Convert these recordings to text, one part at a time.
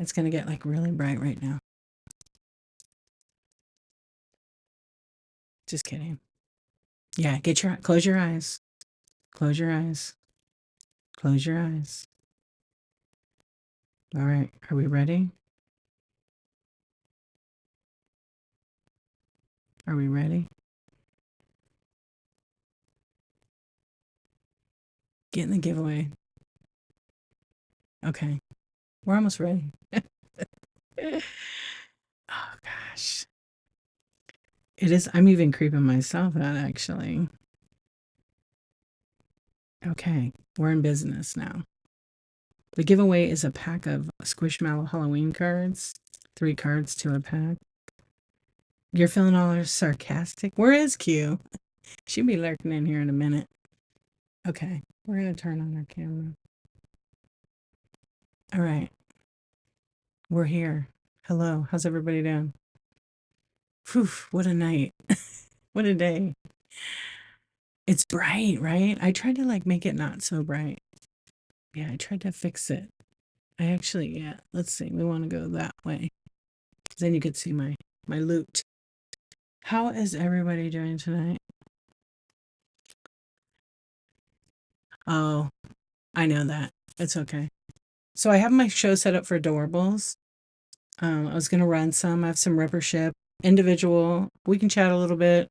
It's going to get like really bright right now. Just kidding. Yeah, close your eyes. Close your eyes. Close your eyes. All right, are we ready? Are we ready? Get in the giveaway. Okay, we're almost ready. Oh gosh. It is, I'm even creeping myself out actually. Okay, we're in business now. The giveaway is a pack of Squishmallow Halloween cards. 3 cards to a pack. You're feeling all sarcastic? Where is Q? She'll be lurking in here in a minute. Okay, we're going to turn on our camera. All right, we're here. Hello, how's everybody doing? Phew, what a night. What a day. It's bright, right? I tried to like make it not so bright. Yeah, I tried to fix it. I actually, yeah, let's see. We want to go that way. Then you could see my loot. How is everybody doing tonight? Oh, I know that. It's okay. So I have my show set up for Doorables. I was gonna run some. I have some Ripper Ship individual. We can chat a little bit.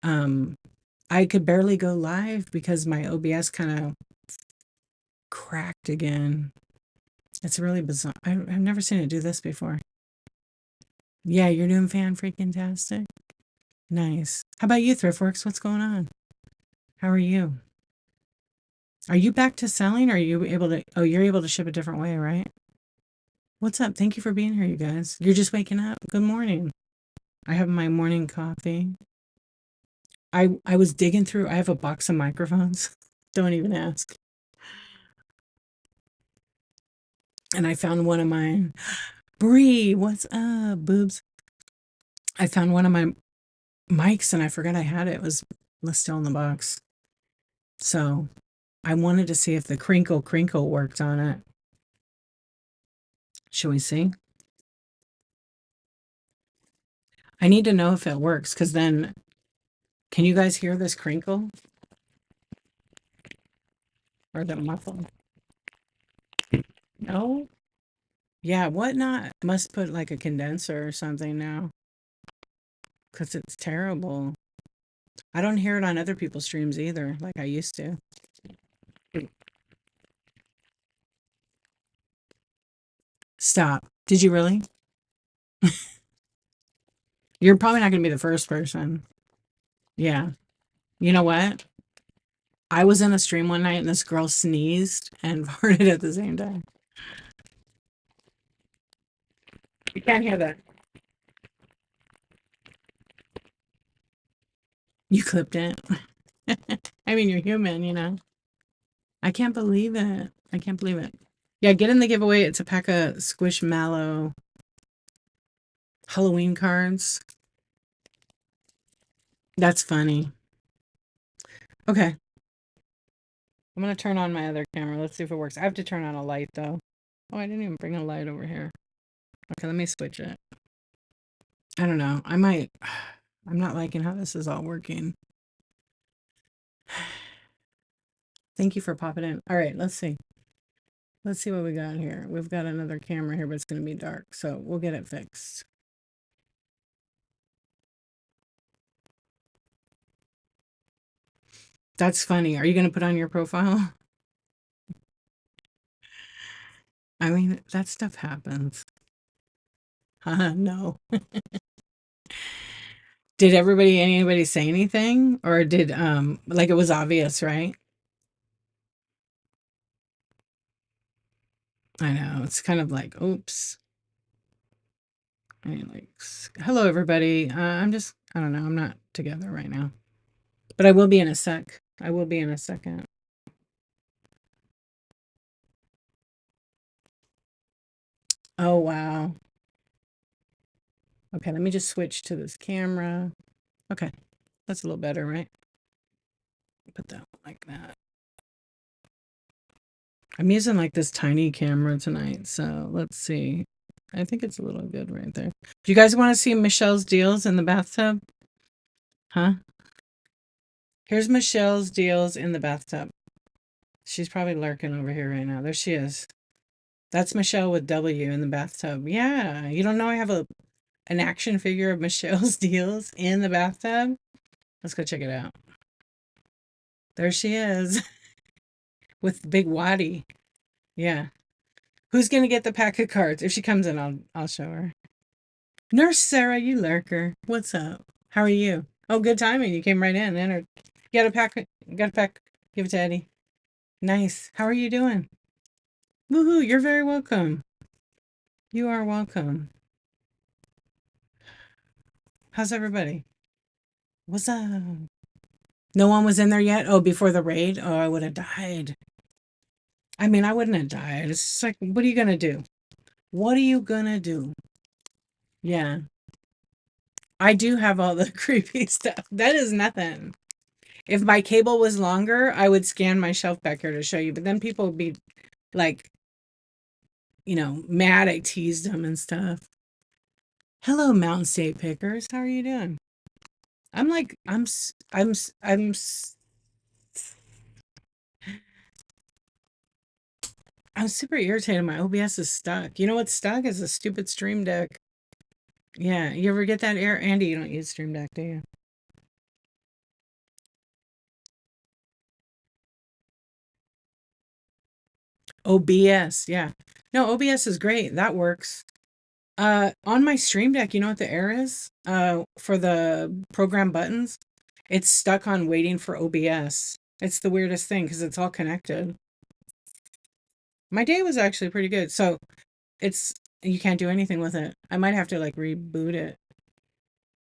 Um, I could barely go live because my OBS kind of cracked again. It's really bizarre. I've never seen it do this before. Yeah, you're doing fan freaking tastic. Nice. How about you, Thriftworks? What's going on? How are you? Are you back to selling? Or are you able to? Oh, you're able to ship a different way, right? What's up? Thank you for being here, you guys. You're just waking up. Good morning. I have my morning coffee. I was digging through. I have a box of microphones. Don't even ask. And I found one of mine. Bree, what's up, boobs? I found one of my mics and I forgot I had it. It was still in the box. So I wanted to see if the crinkle worked on it. Shall we see? I need to know if it works because then, can you guys hear this crinkle? Or the muffle? No? Yeah, what not? Must put like a condenser or something now. Because it's terrible. I don't hear it on other people's streams either, like I used to. Stop. Did you really? You're probably not going to be the first person. Yeah. You know what? I was in a stream one night and this girl sneezed and farted at the same time. You can't hear that. You clipped it. I mean, you're human, you know. I can't believe it. I can't believe it. Yeah, get in the giveaway. It's a pack of Squishmallow Halloween cards. That's funny. Okay. I'm going to turn on my other camera. Let's see if it works. I have to turn on a light, though. Oh, I didn't even bring a light over here. Okay, let me switch it. I don't know. I might... I'm not liking how this is all working. Thank you for popping in. All right, let's see. Let's see what we got here. We've got another camera here, but it's going to be dark, so we'll get it fixed. That's funny. Are you going to put on your profile? I mean, that stuff happens. No. Did anybody say anything? Or did, like it was obvious, right? I know. It's kind of like, oops. I mean, like, hello, everybody. I don't know. I'm not together right now. But I will be in a sec. I will be in a second. Oh, wow. Okay, let me just switch to this camera. Okay, that's a little better, right? Put that like that. I'm using like this tiny camera tonight, so let's see. I think it's a little good right there. Do you guys want to see Michelle's deals in the bathtub? Huh? Here's Michelle's deals in the bathtub. She's probably lurking over here right now. There she is. That's Michelle with W in the bathtub. Yeah, you don't know I have an action figure of Michelle's deals in the bathtub? Let's go check it out. There she is with Big Waddy. Yeah. Who's gonna get the pack of cards? If she comes in, I'll show her. Nurse Sarah, you lurker. What's up? How are you? Oh, good timing. You came right in. Entered. You got a pack. You got a pack. Give it to Eddie. Nice. How are you doing? Woohoo! You're very welcome. You are welcome. How's everybody? What's up? No one was in there yet? Oh, before the raid? Oh, I would have died. I mean, I wouldn't have died. It's just like, what are you gonna do? What are you gonna do? Yeah. I do have all the creepy stuff. That is nothing. If my cable was longer, I would scan my shelf back here to show you, but then people would be like, mad I teased them and stuff. Hello, Mountain State Pickers. How are you doing? I'm like, I'm super irritated. My OBS is stuck. You know what's stuck is a stupid Stream Deck. Yeah, you ever get that error? Andy, you don't use Stream Deck, do you? OBS, yeah. No, OBS is great. That works. On my Stream Deck, you know what the error is? For the program buttons, it's stuck on waiting for OBS. It's the weirdest thing because it's all connected. My day was actually pretty good. So it's you can't do anything with it. I might have to like reboot it.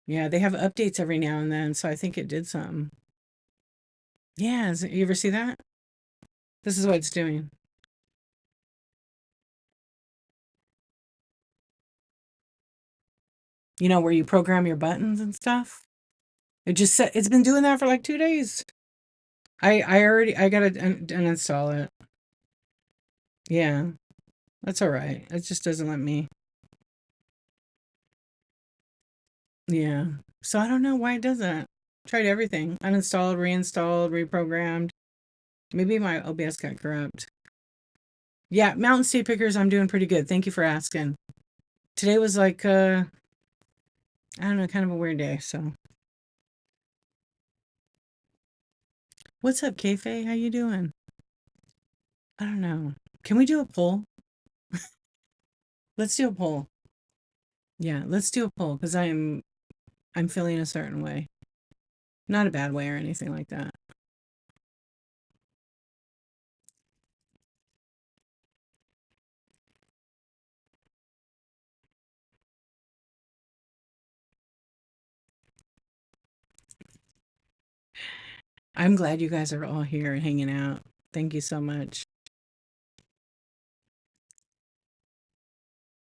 Yeah, they have updates every now and then, so I think it did something. Yeah, you ever see that? This is what it's doing. You know, where you program your buttons and stuff. It's been doing that for like 2 days. I gotta uninstall it. Yeah, that's all right. It just doesn't let me. Yeah. So I don't know why it does that. Tried everything. Uninstalled, reinstalled, reprogrammed. Maybe my OBS got corrupt. Yeah, Mountain State Pickers, I'm doing pretty good. Thank you for asking. Today was like I don't know, kind of a weird day, so. What's up, Kayfae? How you doing? I don't know. Can we do a poll? Let's do a poll. Yeah, let's do a poll because I'm feeling a certain way. Not a bad way or anything like that. I'm glad you guys are all here and hanging out. Thank you so much.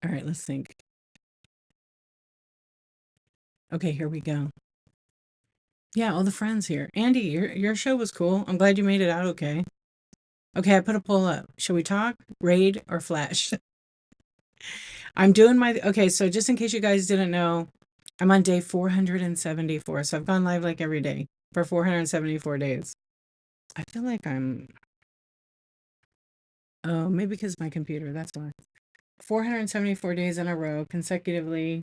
All right, let's think. Okay, here we go. Yeah, all the friends here. Andy, your show was cool. I'm glad you made it out okay. Okay, I put a poll up. Should we talk, raid, or flash? I'm doing my okay, so just in case you guys didn't know, I'm on day 474. So I've gone live like every day for 474 days. I feel like oh, maybe because my computer, that's why. 474 days in a row consecutively.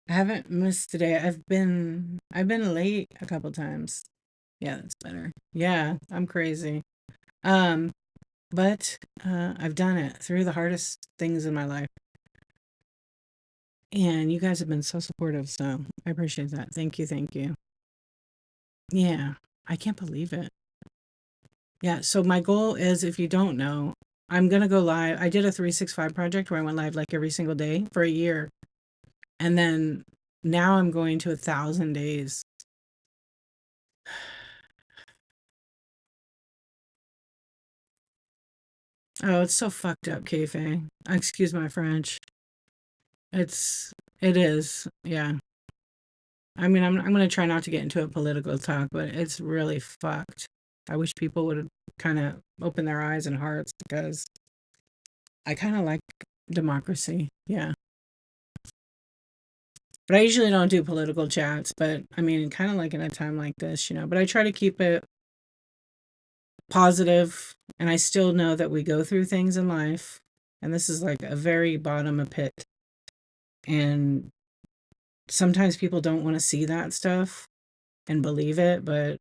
I haven't missed a day. I've been late a couple times. Yeah, that's better. Yeah, I'm crazy. Um, but I've done it through the hardest things in my life. And you guys have been so supportive, so I appreciate that. Thank you, thank you. Yeah, I can't believe it. Yeah, so my goal is, if you don't know, I'm gonna go live. I did a 365 project where I went live like every single day for a year. And then now I'm going to 1,000 days. Oh, it's so fucked up, Kayfae. Excuse my French. It is. Yeah. I mean, I'm gonna try not to get into a political talk, but it's really fucked. I wish people would kind of open their eyes and hearts because I kind of like democracy. Yeah. But I usually don't do political chats, but I mean, kind of like in a time like this, but I try to keep it positive, and I still know that we go through things in life, and this is like a very bottom of pit. And sometimes people don't want to see that stuff and believe it, but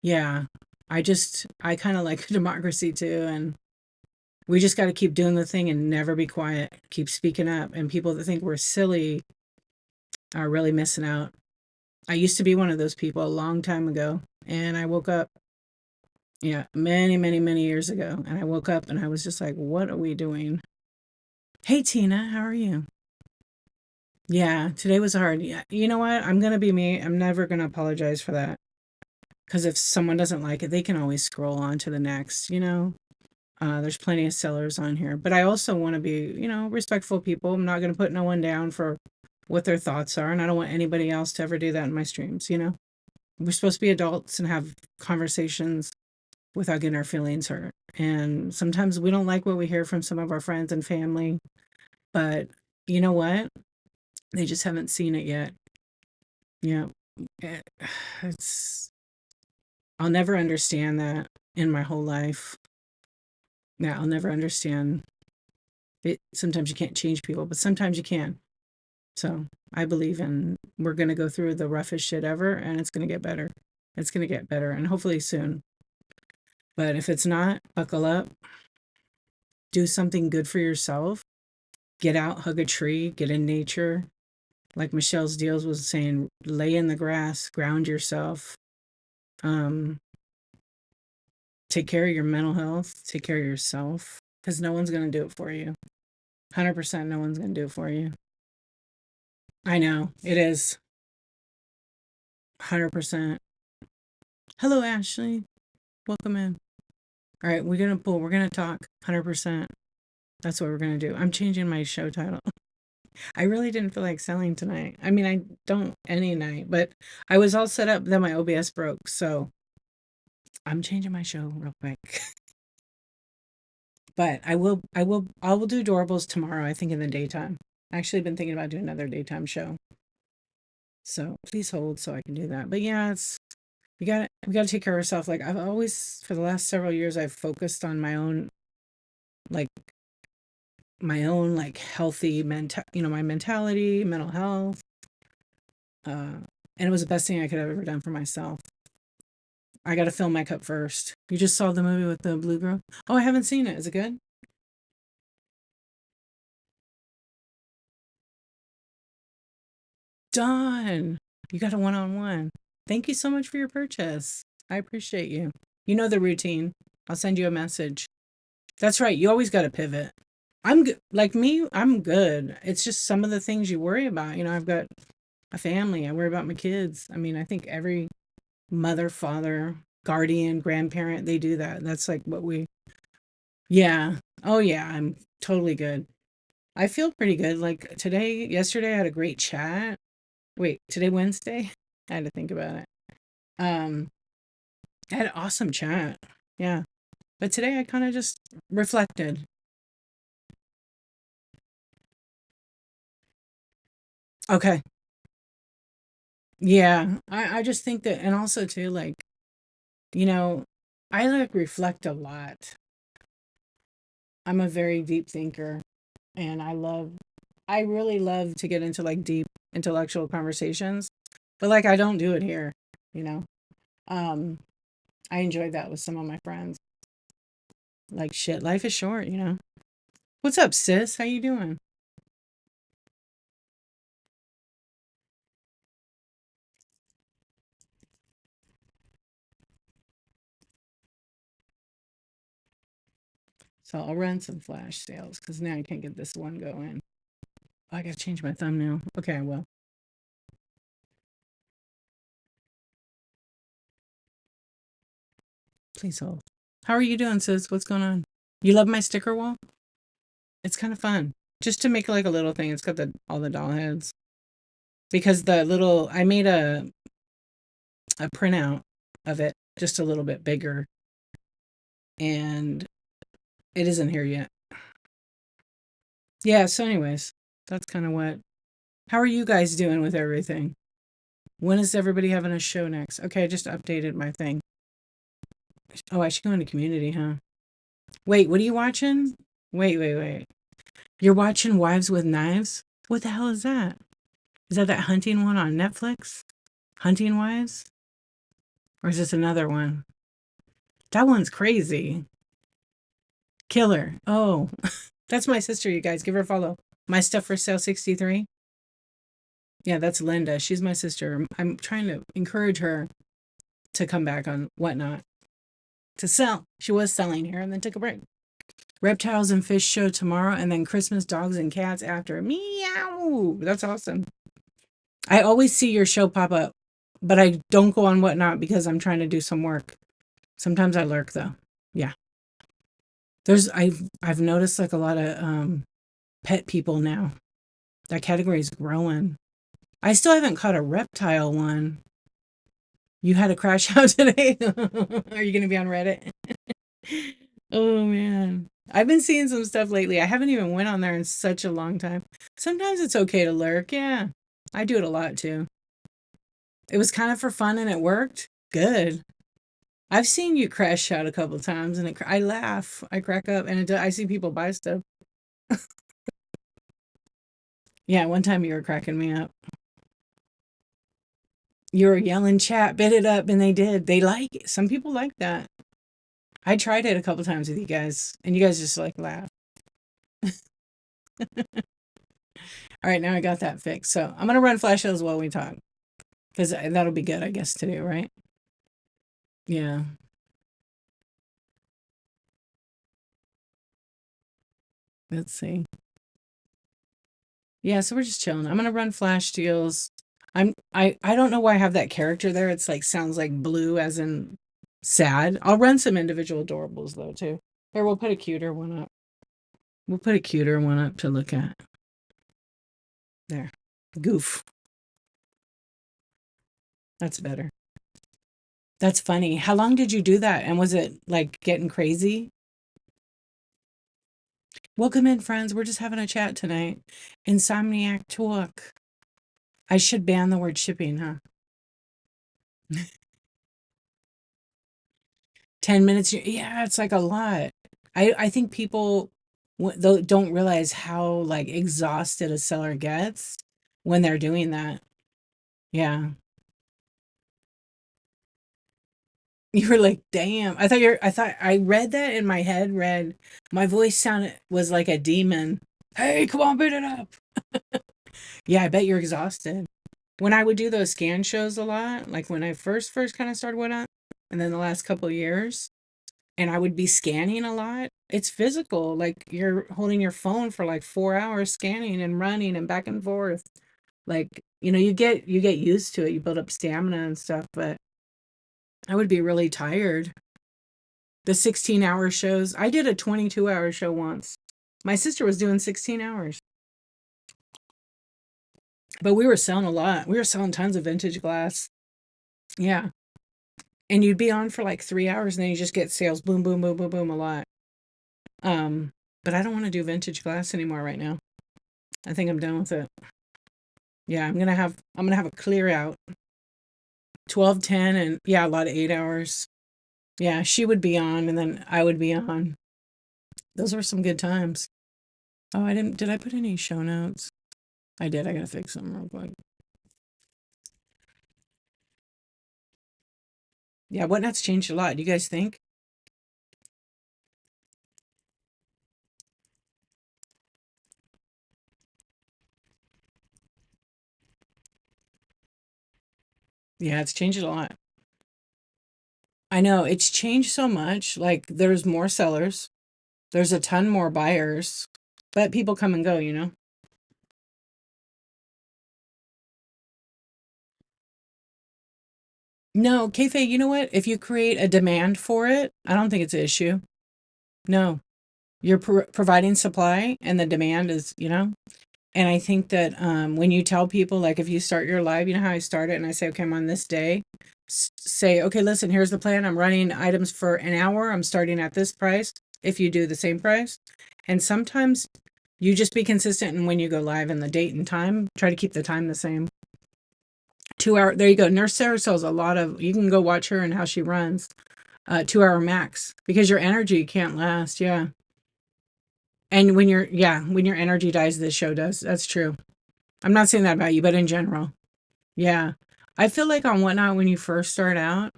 yeah, I kind of like democracy too, and we just got to keep doing the thing and never be quiet, keep speaking up, and people that think we're silly are really missing out. I used to be one of those people a long time ago, and I woke up, yeah, many, many, many years ago, and I woke up and I was just like, what are we doing? Hey, Tina, how are you? Yeah, today was hard. Yeah, you know what? I'm going to be me. I'm never going to apologize for that. Because if someone doesn't like it, they can always scroll on to the next. There's plenty of sellers on here. But I also want to be, respectful people. I'm not going to put no one down for what their thoughts are. And I don't want anybody else to ever do that in my streams. We're supposed to be adults and have conversations without getting our feelings hurt. And sometimes we don't like what we hear from some of our friends and family. But you know what? They just haven't seen it yet. Yeah. Eh, It's, I'll never understand that in my whole life. Yeah, I'll never understand it. Sometimes you can't change people, but sometimes you can. So I believe in we're going to go through the roughest shit ever and it's going to get better. It's going to get better and hopefully soon. But if it's not, buckle up, do something good for yourself, get out, hug a tree, get in nature. Like Michelle's Deals was saying, lay in the grass, ground yourself. Um, Take care of your mental health, take care of yourself, because no one's going to do it for you. 100% no one's going to do it for you. I know, it is 100%. Hello, Ashley. Welcome in. All right, we're going to talk 100%. That's what we're going to do. I'm changing my show title. I really didn't feel like selling tonight. I mean, I don't any night, but I was all set up, then my OBS broke. So I'm changing my show real quick. But I will do Doorables tomorrow, I think in the daytime. I actually been thinking about doing another daytime show. So please hold so I can do that. But yeah, it's we gotta take care of ourselves. Like I've always for the last several years I've focused on like my own like healthy my mentality, mental health. And it was the best thing I could have ever done for myself. I gotta fill my cup first. You just saw the movie with the blue girl? Oh, I haven't seen it. Is it good? Done. You got a one-on-one. Thank you so much for your purchase. I appreciate you. You know the routine. I'll send you a message. That's right. You always got to pivot. I'm good. Like me, I'm good. It's just some of the things you worry about. I've got a family. I worry about my kids. I mean, I think every mother, father, guardian, grandparent, they do that. That's like what yeah. Oh, yeah. I'm totally good. I feel pretty good. Like yesterday, I had a great chat. Wait, today Wednesday? I had to think about it. Um, I had an awesome chat. Yeah. But today I kind of just reflected. Okay. Yeah. I just think that, and also too, like, you know, I like reflect a lot. I'm a very deep thinker and I really love to get into like deep intellectual conversations, but like I don't do it here, you know. Um, I enjoyed that with some of my friends. Like shit, life is short. What's up, sis? How you doing? So I'll run some flash sales because now I can't get this one going. Oh, I gotta change my thumbnail. Okay, well, please hold. How are you doing, sis? What's going on? You love my sticker wall? It's kind of fun. Just to make like a little thing. It's got all the doll heads. Because the little I made a printout of it, just a little bit bigger, and it isn't here yet. Yeah, so anyways, that's kind of what. How are you guys doing with everything? When is everybody having a show next? Okay, I just updated my thing. Oh, I should go into community, huh? Wait, what are you watching? Wait. You're watching Wives with Knives? What the hell is that? Is that hunting one on Netflix? Hunting Wives? Or is this another one? That one's crazy. Killer. Oh, that's my sister, you guys. Give her a follow. My Stuff for Sale 63. Yeah, that's Linda. She's my sister. I'm trying to encourage her to come back on Whatnot to sell. She was selling here and then took a break. Reptiles and Fish show tomorrow, and then Christmas Dogs and Cats after. Meow. That's awesome. I always see your show pop up, but I don't go on Whatnot because I'm trying to do some work. Sometimes I lurk though. Yeah. I've noticed like a lot of pet people now. That category is growing. I still haven't caught a reptile one. You had a crash out today? Are you going to be on Reddit? Oh man. I've been seeing some stuff lately. I haven't even went on there in such a long time. Sometimes it's okay to lurk. Yeah. I do it a lot too. It was kind of for fun and it worked. Good. I've seen you crash out a couple times and I laugh. I crack up and I see people buy stuff. Yeah, one time you were cracking me up. You were yelling chat, bit it up, and they did. They like it. Some people like that. I tried it a couple times with you guys, and you guys just like laugh. All right, now I got that fixed. So I'm gonna run flash sales while we talk, because that'll be good, I guess, to do, right? Yeah. Let's see. Yeah, so we're just chilling. I'm gonna run flash deals. I don't know why I have that character there. It's like sounds like blue as in sad. I'll run some individual adorables though too. Here, we'll put a cuter one up. We'll put a cuter one up to look at. There. Goof. That's better. That's funny. How long did you do that? And was it like getting crazy? Welcome in, friends. We're just having a chat tonight. Insomniac talk. I should ban the word shipping, huh? 10 minutes. Yeah, it's like a lot. I think people don't realize how like exhausted a seller gets when they're doing that. Yeah. You were like, damn. I thought I read that in my head, read my voice sounded was like a demon. Hey, come on, beat it up. Yeah, I bet you're exhausted. When I would do those scan shows a lot, like when I first kind of started with that, and then the last couple of years, and I would be scanning a lot. It's physical. Like you're holding your phone for like 4 hours scanning and running and back and forth. Like, you get used to it. You build up stamina and stuff, but I would be really tired. The 16-hour shows. I did a 22-hour show once. My sister was doing 16 hours. But we were selling a lot. We were selling tons of vintage glass. Yeah. And you'd be on for like 3 hours and then you just get sales boom, boom, boom, boom, boom a lot. But I don't want to do vintage glass anymore right now. I think I'm done with it. Yeah, I'm gonna have a clear out. 12, 10, and yeah, a lot of 8 hours. Yeah, she would be on and then I would be on. Those were some good times. Oh, did I put any show notes? I did. I gotta fix them real quick. Yeah, Whatnot's changed a lot. Do you guys think? Yeah, it's changed a lot. I know it's changed so much. Like there's more sellers, there's a ton more buyers, but people come and go. No, kayfabe, you know what? If you create a demand for it, I don't think it's an issue. No, you're providing supply and the demand is. And I think that when you tell people, like if you start your live, you know how I start it and I say, okay, I'm on this day, say, okay, listen, here's the plan. I'm running items for an hour. I'm starting at this price. If you do the same price. And sometimes you just be consistent. And when you go live and the date and time, try to keep the time the same. 2 hour. There you go. Nurse Sarah sells a lot of, you can go watch her and how she runs. 2 hour max because your energy can't last. Yeah. And when your energy dies, this show does. That's true. I'm not saying that about you, but in general. Yeah. I feel like on Whatnot, when you first start out,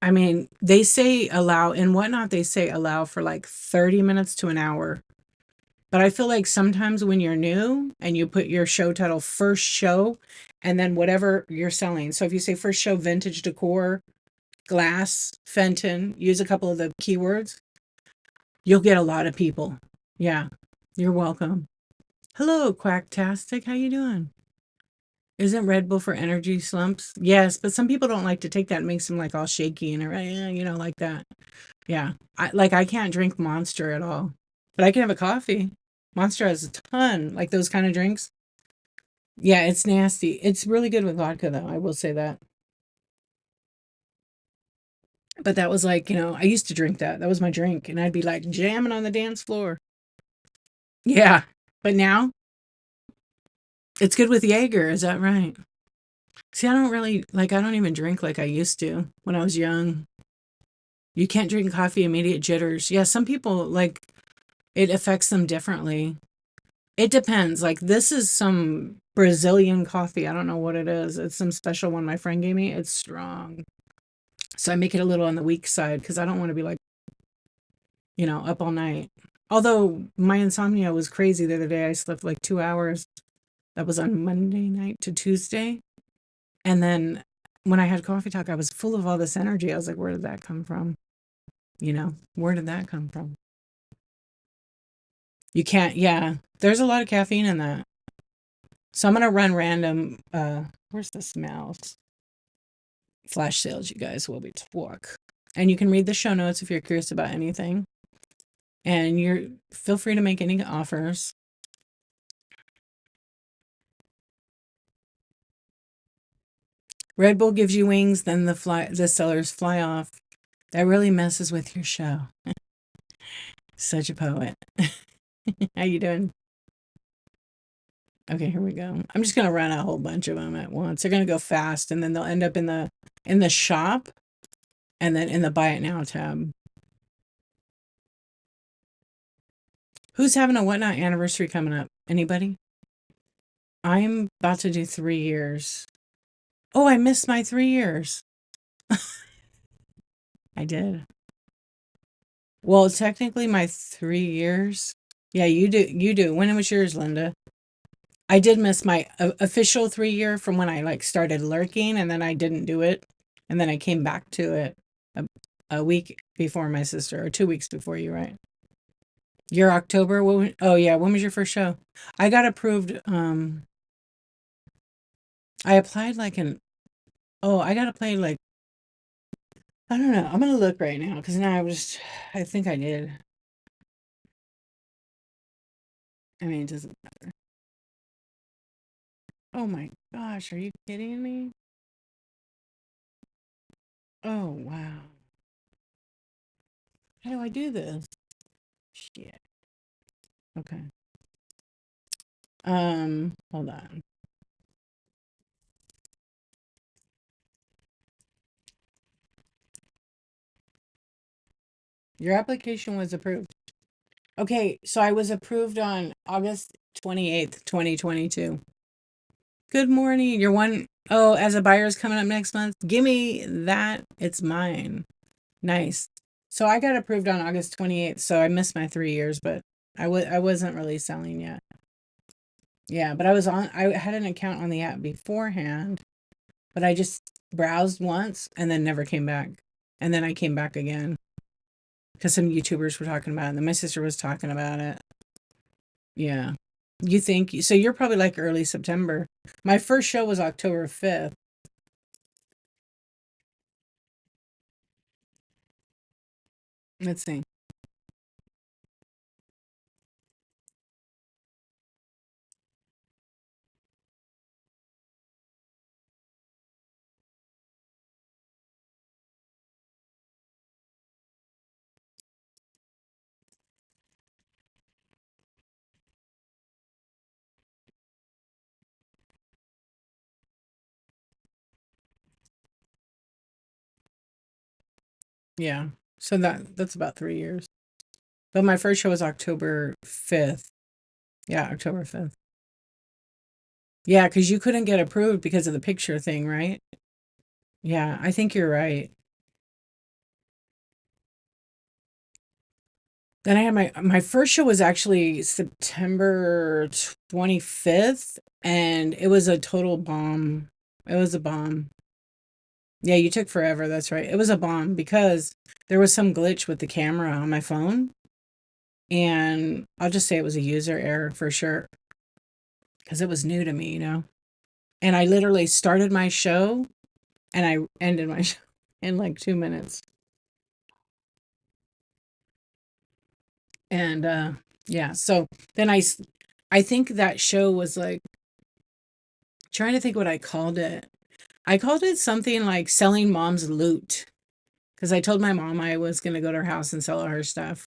I mean, they say allow, in Whatnot, they say allow for like 30 minutes to an hour. But I feel like sometimes when you're new and you put your show title first show and then whatever you're selling. So if you say first show vintage decor, glass, Fenton, use a couple of the keywords, you'll get a lot of people. Yeah. You're welcome. Hello, Quacktastic. How you doing? Isn't Red Bull for energy slumps? Yes, but some people don't like to take that. It makes them like all shaky and like that. Yeah. I can't drink Monster at all. But I can have a coffee. Monster has a ton, like those kind of drinks. Yeah, it's nasty. It's really good with vodka though, I will say that. But that was like, I used to drink that. That was my drink. And I'd be like jamming on the dance floor. Yeah. But now it's good with Jaeger, is that right? See, I don't really I don't even drink like I used to when I was young. You can't drink coffee, immediate jitters. Yeah, some people it affects them differently. It depends. Like this is some Brazilian coffee. I don't know what it is. It's some special one my friend gave me. It's strong. So I make it a little on the weak side because I don't want to be up all night. Although my insomnia was crazy the other day. I slept like 2 hours. That was on Monday night to Tuesday. And then when I had coffee talk, I was full of all this energy. I was like, where did that come from? Where did that come from? You can't, yeah. There's a lot of caffeine in that. So I'm gonna run random where's the mouse? Flash sales, you guys will be talk. And you can read the show notes if you're curious about anything. And you're feel free to make any offers. Red Bull gives you wings, then the sellers fly off. That really messes with your show. Such a poet. How you doing? Okay, here we go. I'm just gonna run a whole bunch of them at once. They're gonna go fast, and then they'll end up in the shop, and then in the buy it now tab. Who's having a Whatnot anniversary coming up? Anybody? I'm about to do 3 years. Oh, I missed my 3 years. I did. Well, technically my 3 years. Yeah, you do. You do. When was yours, Linda? I did miss my official 3 year from when I started lurking, and then I didn't do it, and then I came back to it a week before my sister, or 2 weeks before you, right? Your October. Oh yeah, when was your first show? I got approved. I applied like an. Oh, I got applied like I don't know. I'm gonna look right now because now I think I did. I mean, it doesn't matter. Oh my gosh, are you kidding me? Oh wow. How do I do this? Shit. Okay. Hold on. Your application was approved. Okay, so I was approved on August 28th, 2022. Good morning. You're one oh, as a buyer's coming up next month. Give me that. It's mine. Nice. So I got approved on August 28th, so I missed my 3 years, but I wasn't really selling yet. Yeah, but I had an account on the app beforehand, but I just browsed once and then never came back. And then I came back again because some YouTubers were talking about it, and then my sister was talking about it. Yeah. You think so you're probably like early September. My first show was October 5th. Let's see. Yeah. So that's about 3 years. But my first show was October 5th. Yeah, October 5th. Yeah, because you couldn't get approved because of the picture thing, right? Yeah, I think you're right. Then I had my first show was actually September 25th, and it was a total bomb. It was a bomb. Yeah, you took forever. That's right. It was a bomb because there was some glitch with the camera on my phone, and I'll just say it was a user error for sure because it was new to me, you know. And I literally started my show and I ended my show in like 2 minutes. And yeah, so then I think that show was like trying to think what I called it. I called it something like selling mom's loot because I told my mom I was going to go to her house and sell her stuff.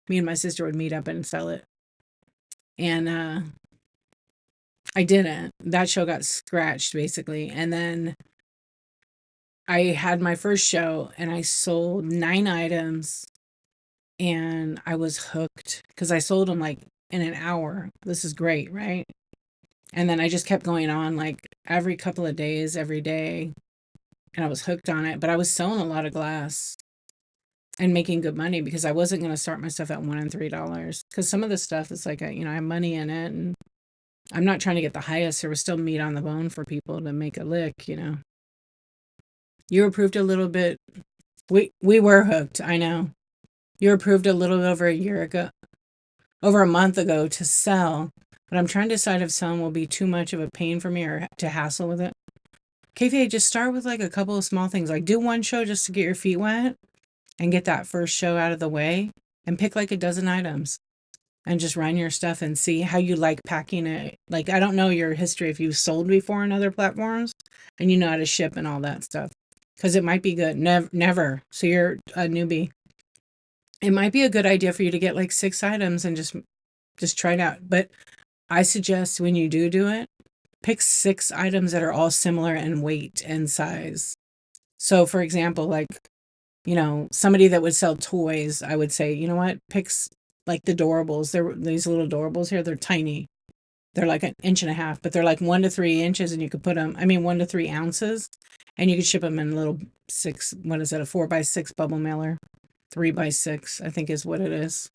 Me and my sister would meet up and sell it. And I didn't. That show got scratched basically. And then I had my first show and I sold 9 items and I was hooked because I sold them like in an hour. This is great, right? And then I just kept going on like every couple of days, every day, and I was hooked on it. But I was selling a lot of glass and making good money because I wasn't going to start my stuff at $1 and $3 because some of the stuff is like, I have money in it and I'm not trying to get the highest. There was still meat on the bone for people to make a lick. You approved a little bit. We were hooked. I know. You approved a little over a year ago, over a month ago to sell, but I'm trying to decide if selling will be too much of a pain for me or to hassle with it. KVA, just start with like a couple of small things. Like do one show just to get your feet wet and get that first show out of the way and pick like a dozen items and just run your stuff and see how you like packing it. Like, I don't know your history if you've sold before on other platforms and you know how to ship and all that stuff because it might be good. Never. So you're a newbie. It might be a good idea for you to get like 6 items and just try it out. But I suggest when you do it, pick 6 items that are all similar in weight and size. So for example, like, somebody that would sell toys, I would say, you know what, picks like the Doorables. They're these little Doorables here. They're tiny. They're like an inch and a half, but they're like 1 to 3 inches, and you could put them. I mean, 1 to 3 ounces, and you could ship them in little six. What is it? A 4x6 bubble mailer, 3x6, I think is what it is.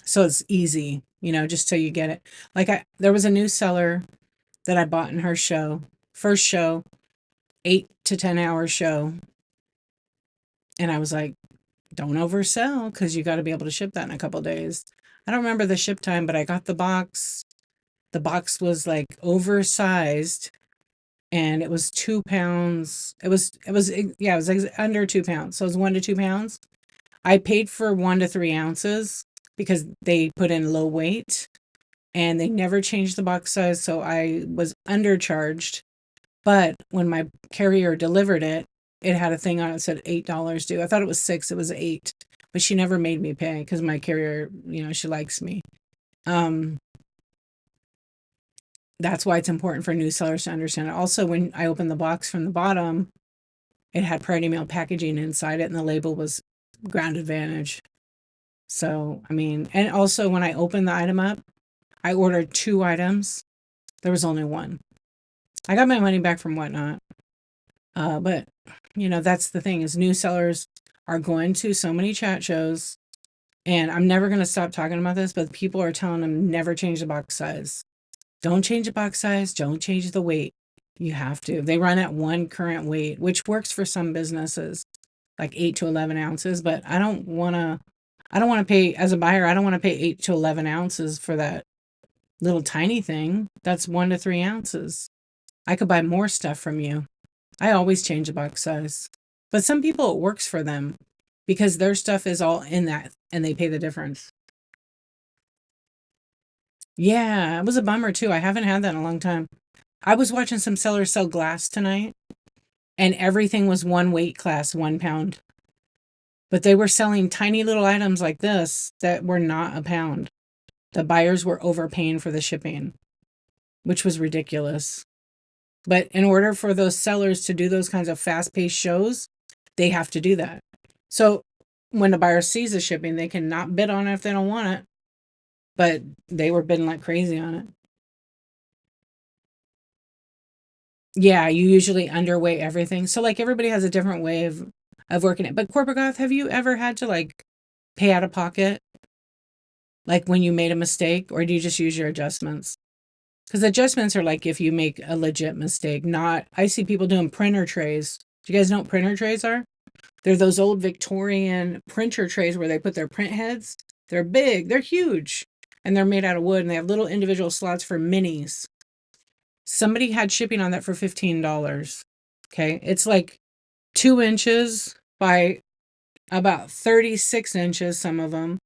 So it's easy, just till you get it. Like there was a new seller that I bought in her show, first show, 8 to 10 hour show, and I was like, don't oversell because you got to be able to ship that in a couple days. I don't remember the ship time, but I got the box. The box was like oversized and it was 2 pounds. Yeah, it was under 2 pounds. So it was 1 to 2 pounds. I paid for 1 to 3 ounces because they put in low weight and they never changed the box size. So I was undercharged. But when my carrier delivered it, it had a thing on it that said $8 due. I thought it was 6, it was 8. But she never made me pay because my carrier, she likes me. That's why it's important for new sellers to understand it. Also, when I opened the box from the bottom, it had priority mail packaging inside it, and the label was Ground Advantage. So, I mean, and also when I opened the item up, I ordered 2 items. There was only 1. I got my money back from Whatnot. But, that's the thing is new sellers are going to so many chat shows, and I'm never going to stop talking about this, but people are telling them never change the box size. Don't change the box size. Don't change the weight. You have to. They run at one current weight, which works for some businesses, like 8 to 11 ounces. But I don't want to pay, as a buyer, I don't want to pay 8 to 11 ounces for that little tiny thing. That's 1 to 3 ounces. I could buy more stuff from you. I always change the box size. But some people, it works for them because their stuff is all in that and they pay the difference. Yeah, it was a bummer too. I haven't had that in a long time. I was watching some sellers sell glass tonight, and everything was one weight class, 1 pound. But they were selling tiny little items like this that were not a pound. The buyers were overpaying for the shipping, which was ridiculous. But in order for those sellers to do those kinds of fast-paced shows, They have to do that. So when the buyer sees the shipping, they can not bid on it if they don't want it, but they were bidding like crazy on it. Yeah, you usually underweight everything. So like everybody has a different way of working it. But corporate goth, have you ever had to like pay out of pocket like when you made a mistake, or do you just use your adjustments? Because adjustments are like if you make a legit mistake, not I see people doing printer trays. Do you guys know what printer trays are? They're those old Victorian printer trays where they put their print heads. They're big, they're huge, and they're made out of wood and they have little individual slots for minis. Somebody had shipping on that for $15. Okay. It's like 2 inches by about 36 inches, some of them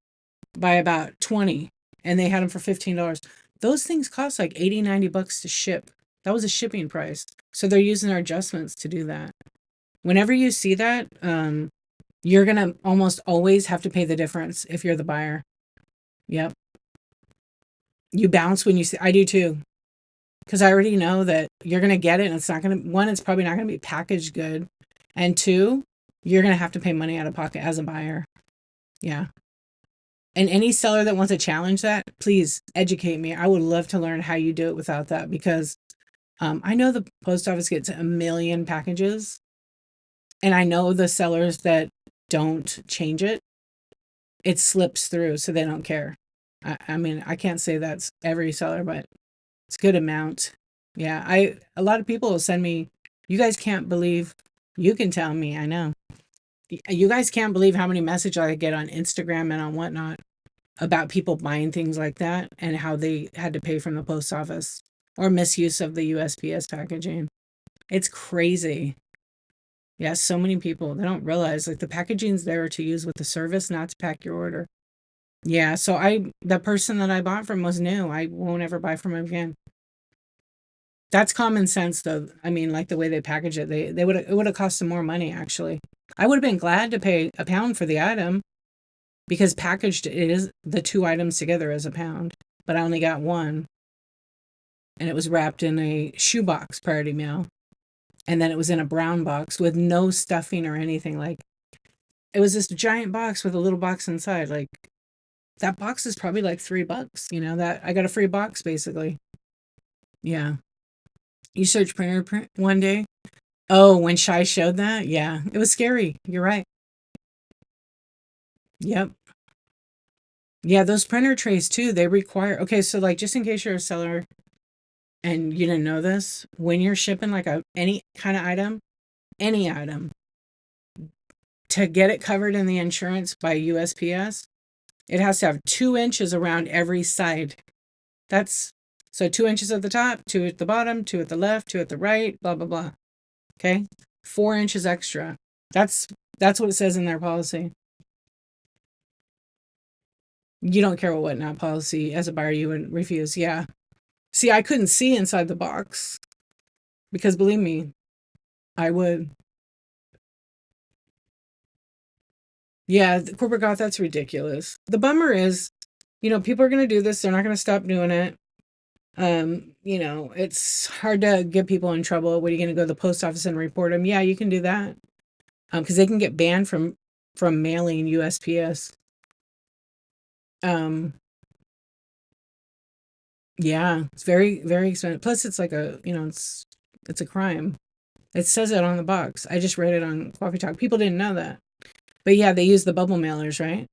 by about 20, and they had them for $15. Those things cost like 80, $90 to ship. That was a shipping price. So they're using their adjustments to do that. Whenever you see that, you're going to almost always have to pay the difference if you're the buyer. Yep. You bounce when you see, I do too. Because I already know that you're going to get it and it's not going to, one, it's probably not going to be packaged good. And two, you're going to have to pay money out of pocket as a buyer. Yeah. And any seller that wants to challenge that, please educate me. I would love to learn how you do it without that, because I know the post office gets a million packages, and I know the sellers that don't change it, it slips through, so they don't care. I mean, I can't say that's every seller, but it's a good amount. Yeah, a lot of people will send me, you guys can't believe, you can tell me, I know. You guys can't believe how many messages I get on Instagram and on whatnot about people buying things like that and how they had to pay from the post office or misuse of the USPS packaging. It's crazy. Yeah, so many people, they don't realize like the packaging's there to use with the service, not to pack your order. Yeah, so the person that I bought from was new. I won't ever buy from him again. That's common sense though. I mean, like the way they package it, they would it would have cost them more money actually. I would have been glad to pay a pound for the item because packaged it is the two items together as a pound, but I only got one, and it was wrapped in a shoebox priority mail, and then it was in a brown box with no stuffing or anything. Like it was this giant box with a little box inside. Like that box is probably like $3. You know that I got a free box basically. Yeah, you search printer print one day. Oh, when Shy showed that, yeah, it was scary. You're right. Yep. Yeah, those printer trays too, they require, okay, so like just in case you're a seller and you didn't know this, when you're shipping like any kind of item, any item, to get it covered in the insurance by USPS, it has to have 2 inches around every side. That's so 2 inches at the top, two at the bottom, two at the left, two at the right, blah blah blah. Okay, 4 inches extra. That's that's what it says in their policy. You don't care what not policy as a buyer you would refuse. Yeah. See, I couldn't see inside the box because believe me, I would. Yeah, the corporate goth, that's ridiculous. The bummer is, people are going to do this. They're not going to stop doing it. It's hard to get people in trouble. What are you going to go to the post office and report them? Yeah, you can do that. Because they can get banned from mailing USPS. Um, yeah, it's very, very expensive. Plus, it's like it's a crime. It says it on the box. I just read it on Coffee Talk. People didn't know that. But yeah, they use the bubble mailers, right?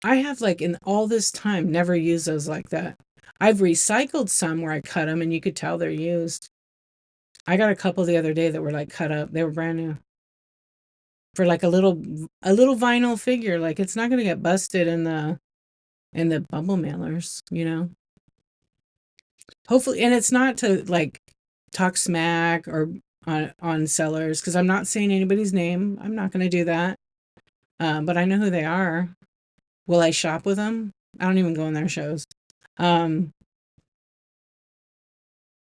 I have like in all this time never used those like that. I've recycled some where I cut them and you could tell they're used. I got a couple the other day that were like cut up. They were brand new. For like a little vinyl figure. Like it's not gonna get busted in the bubble mailers. Hopefully, and it's not to like talk smack or on sellers, because I'm not saying anybody's name. I'm not gonna do that. But I know who they are. Will I shop with them? I don't even go in their shows. Um,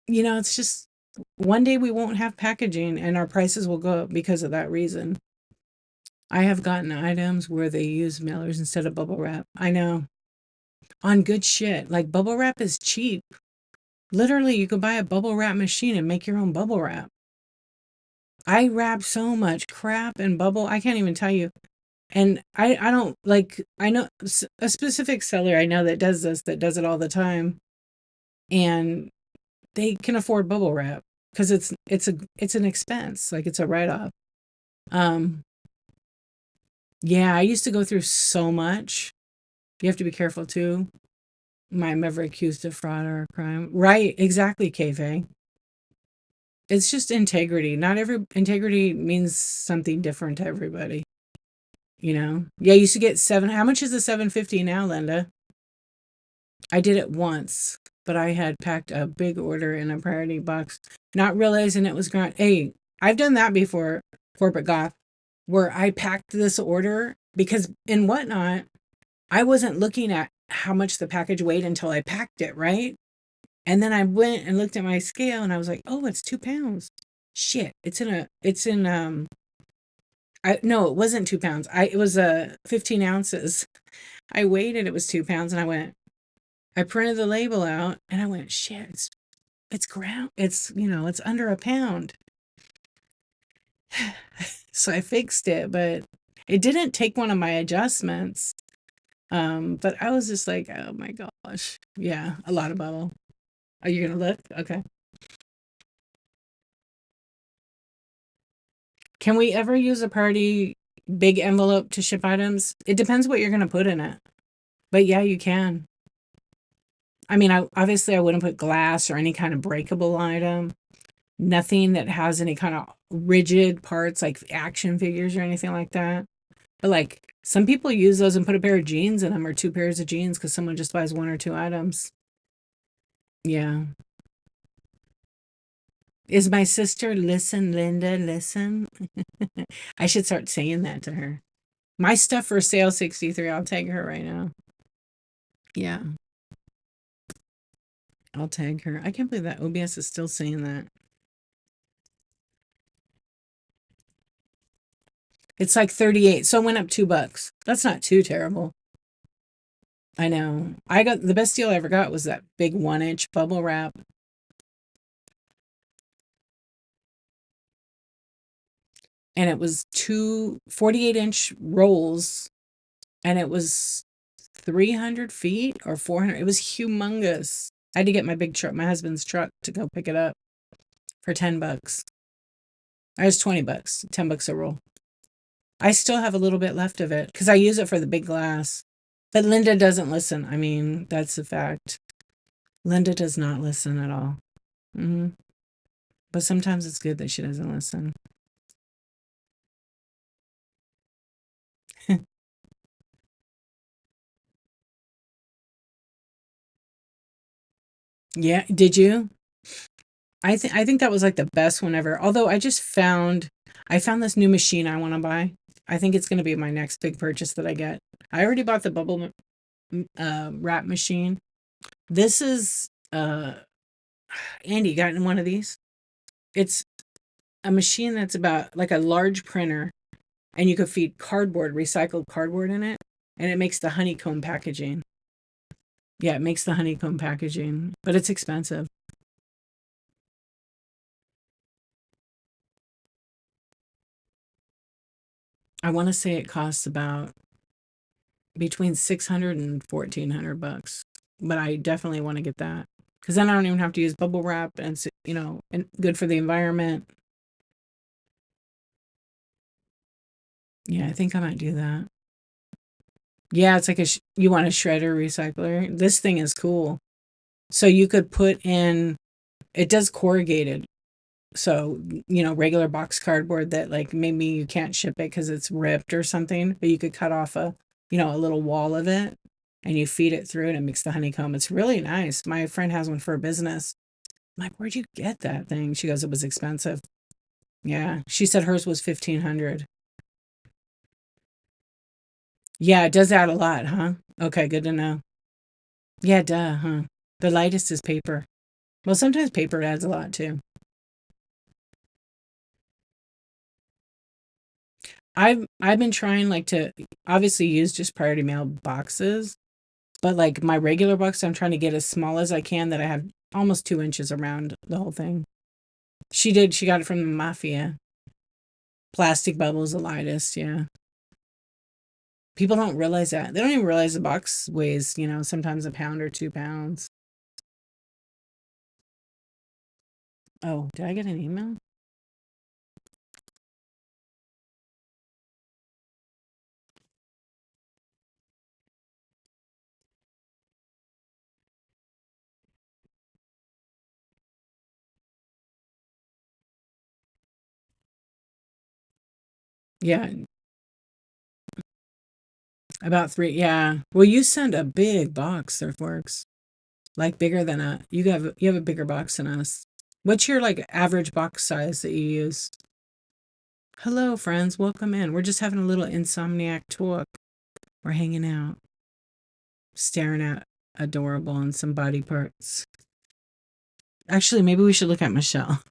it's just one day we won't have packaging and our prices will go up because of that reason. I have gotten items where they use mailers instead of bubble wrap. I know. On good shit. Like bubble wrap is cheap. Literally, you could buy a bubble wrap machine and make your own bubble wrap. I wrap so much crap and bubble. I can't even tell you. And I don't like, I know a specific seller I know that does this, that does it all the time. And they can afford bubble wrap because it's an expense. Like it's a write off. Um, yeah, I used to go through so much. You have to be careful too. I'm ever accused of fraud or crime. Right, exactly, Kave. It's just integrity. Not every integrity means something different to everybody. Yeah, you used to get seven. How much is the 750 now, Linda? I did it once, but I had packed a big order in a priority box, not realizing it was going. Hey, I've done that before, corporate goth, where I packed this order because in Whatnot, I wasn't looking at how much the package weighed until I packed it, right? And then I went and looked at my scale and I was like, oh, it's 2 pounds. Shit. It's in no, it wasn't 2 pounds. It was 15 ounces. I weighed it, it was 2 pounds, and I printed the label out and I went, shit, it's ground, it's under a pound. So I fixed it, but it didn't take one of my adjustments. But I was just like, oh my gosh. Yeah, a lot of bubble. Are you gonna look? Okay. Can we ever use a party big envelope to ship items? It depends what you're gonna put in it. But yeah, you can. I mean, obviously I wouldn't put glass or any kind of breakable item. Nothing that has any kind of rigid parts like action figures or anything like that. But like some people use those and put a pair of jeans in them or two pairs of jeans because someone just buys one or two items. Yeah. Is my sister listen, Linda, listen? I should start saying that to her. My stuff for sale 63. I'll tag her right now. Yeah, I'll tag her. I can't believe that OBS is still saying that. It's like 38. So it went up $2. That's not too terrible. I know. I got the best deal I ever got was that big 1 inch bubble wrap. And it was 48 inch rolls. And it was 300 feet or 400. It was humongous. I had to get my big truck, my husband's truck, to go pick it up for $10. I was $20, $10 a roll. I still have a little bit left of it because I use it for the big glass. But Linda doesn't listen. I mean, that's a fact. Linda does not listen at all. Hmm. But sometimes it's good that she doesn't listen. Yeah, did you? I think that was like the best one ever. Although I found this new machine I want to buy. I think it's going to be my next big purchase that I get. I already bought the bubble wrap machine. This is Andy got in one of these. It's a machine that's about like a large printer, and you could feed cardboard, recycled cardboard in it, and it makes the honeycomb packaging. Yeah, it makes the honeycomb packaging, but it's expensive. I want to say it costs about between 600 and 1,400 bucks, but I definitely want to get that because then I don't even have to use bubble wrap, and it's, and good for the environment. Yeah, I think I might do that. Yeah, it's like you want a shredder recycler. This thing is cool. So you could put in, it does corrugated. So, regular box cardboard that like maybe you can't ship it because it's ripped or something, but you could cut off a little wall of it and you feed it through and it makes the honeycomb. It's really nice. My friend has one for a business. I'm like, where'd you get that thing? She goes, it was expensive. Yeah. She said hers was 1,500. Yeah, it does add a lot, huh? Okay, good to know. Yeah, duh, huh? The lightest is paper. Well, sometimes paper adds a lot too. I've been trying like to obviously use just priority mail boxes, but like my regular box, I'm trying to get as small as I can that I have almost 2 inches around the whole thing. She got it from the mafia. Plastic bubbles, the lightest, yeah. People don't realize that. They don't even realize the box weighs, sometimes a pound or 2 pounds. Oh, did I get an email? Yeah, about three. Yeah. Well, you send a big box, Surfworks. Like bigger than you have a bigger box than us. What's your like average box size that you use? Hello, friends. Welcome in. We're just having a little insomniac talk. We're hanging out, staring at adorable and some body parts. Actually, maybe we should look at Michelle.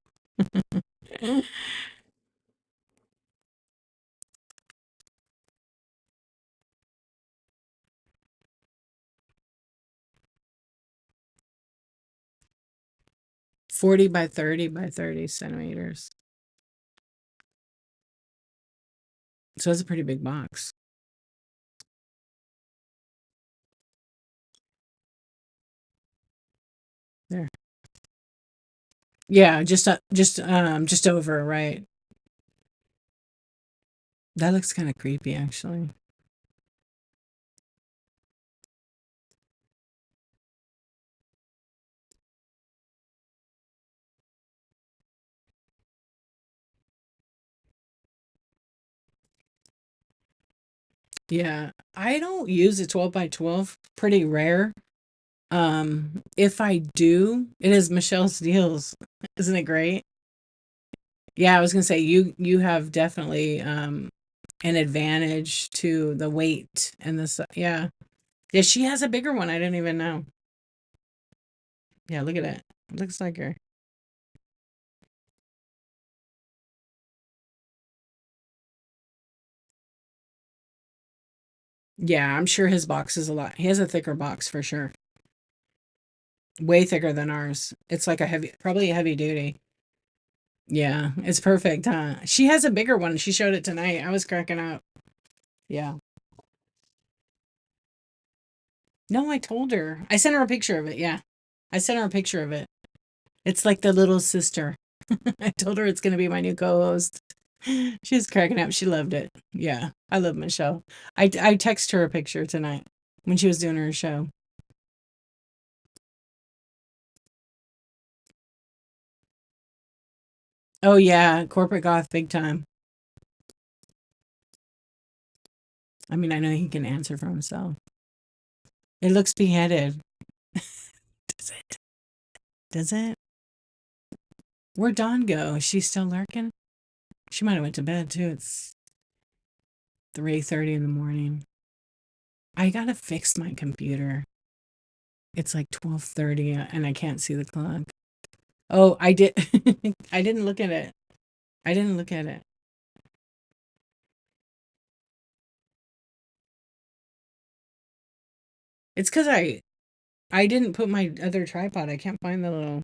40 by 30 by 30 centimeters. So it's a pretty big box. There. Yeah, just over, right. That looks kind of creepy, actually. Yeah, I don't use a 12 by 12. Pretty rare. If I do, it is Michelle's deals. Isn't it great? Yeah, I was gonna say you have definitely an advantage to the weight and this. Yeah, yeah. She has a bigger one. I didn't even know. Yeah, look at it. It looks like her. Yeah, I'm sure his box is a lot. He has a thicker box for sure. Way thicker than ours. It's like a heavy, probably a heavy duty. Yeah, it's perfect, huh? She has a bigger one. She showed it tonight. I was cracking up. Yeah. No, I told her. I sent her a picture of it. Yeah. I sent her a picture of it. It's like the little sister. I told her it's going to be my new co-host. She was cracking up. She loved it. Yeah. I love Michelle. I texted her a picture tonight when she was doing her show. Oh, yeah. Corporate goth big time. I mean, I know he can answer for himself. It looks beheaded. Does it? Does it? Where'd Dawn go? Is she still lurking? She might have went to bed too. It's 3:30 in the morning. I gotta fix my computer. It's like 12:30 and I can't see the clock. Oh, I did. I didn't look at it. I didn't look at it. It's because I didn't put my other tripod. I can't find the little.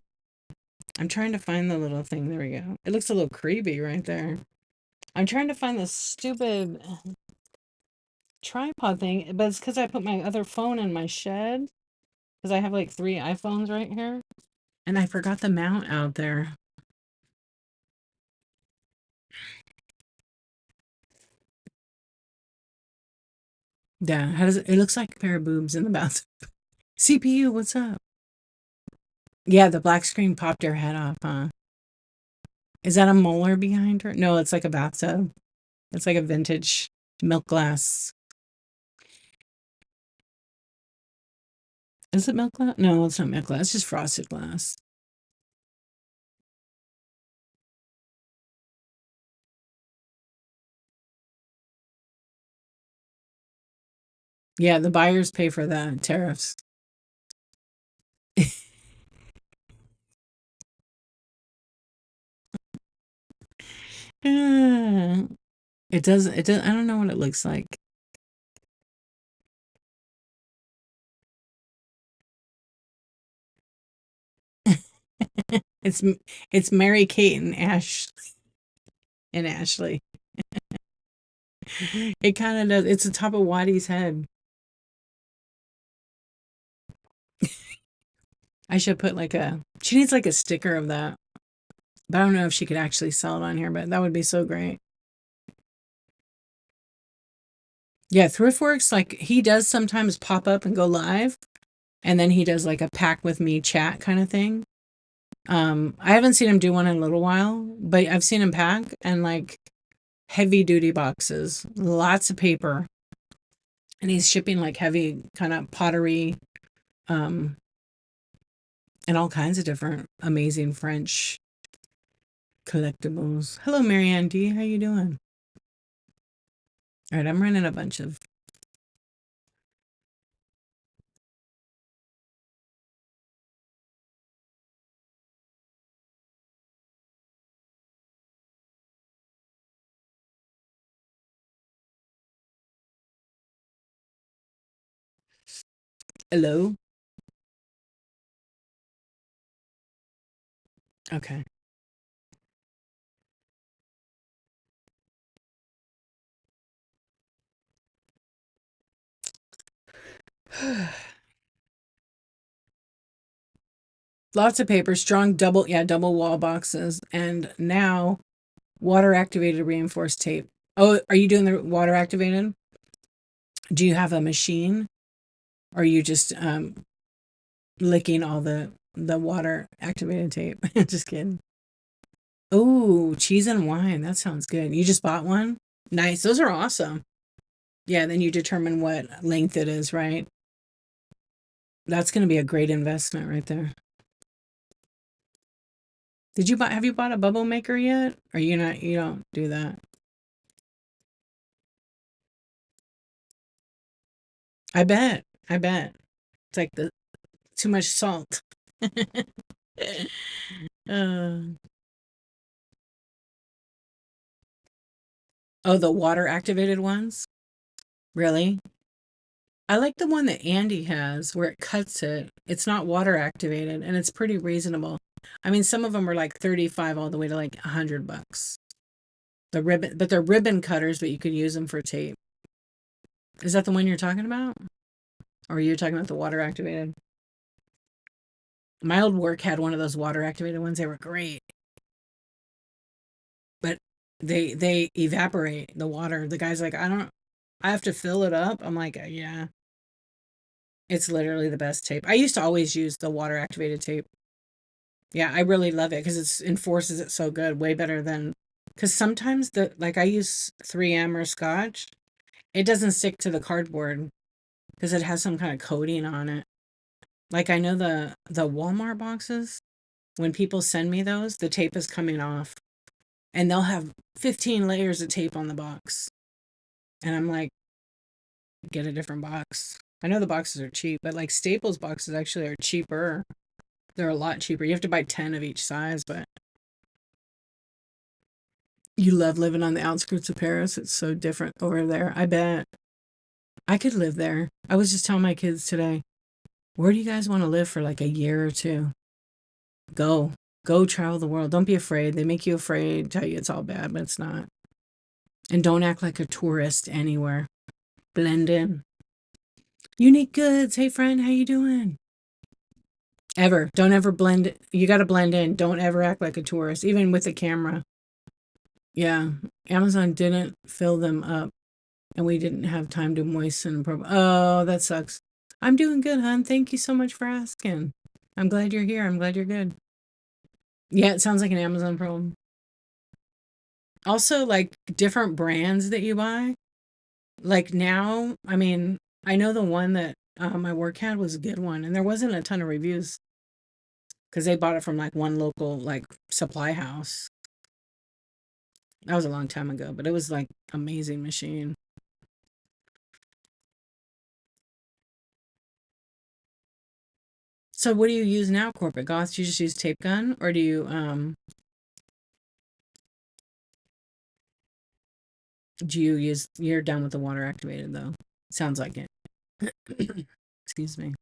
I'm trying to find the little thing. There we go. It looks a little creepy right there. I'm trying to find the stupid tripod thing, but it's because I put my other phone in my shed. Because I have like three iPhones right here, and I forgot the mount out there. Yeah, how does it? It looks like a pair of boobs in the bathroom. CPU, what's up? Yeah, the black screen popped her head off, huh? Is that a molar behind her? No, it's like a bathtub. It's like a vintage milk glass. Is it milk glass? No, it's not milk glass. It's just frosted glass. Yeah, the buyers pay for the tariffs. Ah, it does. It does. I don't know what it looks like. It's it's Mary Kate and Ashley. It kind of does. It's the top of Waddy's head. I should put like a, she needs like a sticker of that. But I don't know if she could actually sell it on here, but that would be so great. Yeah, Thriftworks, like he does sometimes pop up and go live, and then he does like a pack with me chat kind of thing. I haven't seen him do one in a little while, but I've seen him pack and like heavy duty boxes, lots of paper, and he's shipping like heavy kind of pottery, um, and all kinds of different amazing French collectibles. Hello, Marianne D. How you doing? All right, I'm running a bunch of. Hello. Okay. Lots of paper, strong double, yeah, double wall boxes, and now water activated reinforced tape. Oh, are you doing the water activated? Do you have a machine? Or are you just licking all the water activated tape? Just kidding. Oh, cheese and wine. That sounds good. You just bought one? Nice. Those are awesome. Yeah, then you determine what length it is, right? That's going to be a great investment right there. Have you bought a bubble maker yet? Or you don't do that? I bet. I bet. It's like the too much salt. uh, oh, the water activated ones? Really? I like the one that Andy has where it cuts it. It's not water activated and it's pretty reasonable. I mean, some of them are like 35 all the way to like $100. The ribbon, but they're ribbon cutters, but you could use them for tape. Is that the one you're talking about? Or are you talking about the water activated? My old work had one of those water activated ones. They were great, but they evaporate the water. The guy's like, I have to fill it up. I'm like, yeah, it's literally the best tape. I used to always use the water activated tape. Yeah, I really love it because it enforces it so good, way better than, because sometimes like I use 3M or Scotch, it doesn't stick to the cardboard because it has some kind of coating on it. Like I know the Walmart boxes, when people send me those, the tape is coming off and they'll have 15 layers of tape on the box. And I'm like, get a different box. I know the boxes are cheap, but like Staples boxes actually are cheaper. They're a lot cheaper. You have to buy 10 of each size, but you love living on the outskirts of Paris. It's so different over there. I bet. I could live there. I was just telling my kids today, where do you guys want to live for like a year or two? Go. Go travel the world. Don't be afraid. They make you afraid, tell you it's all bad, but it's not. And don't act like a tourist anywhere. Blend in. Unique goods. Hey friend, how you doing? Ever. Don't ever blend. You got to blend in. Don't ever act like a tourist, even with the camera. Yeah. Amazon didn't fill them up and we didn't have time to moisten. Oh, that sucks. I'm doing good, hon. Thank you so much for asking. I'm glad you're here. I'm glad you're good. Yeah, it sounds like an Amazon problem. Also, like different brands that you buy. Like now, I mean, I know the one that my work had was a good one, and there wasn't a ton of reviews because they bought it from like one local like supply house. That was a long time ago, but it was like amazing machine. So what do you use now, Corporate Goth? Do you just use tape gun or do you use, you're done with the water activated though? Sounds like it. Excuse me.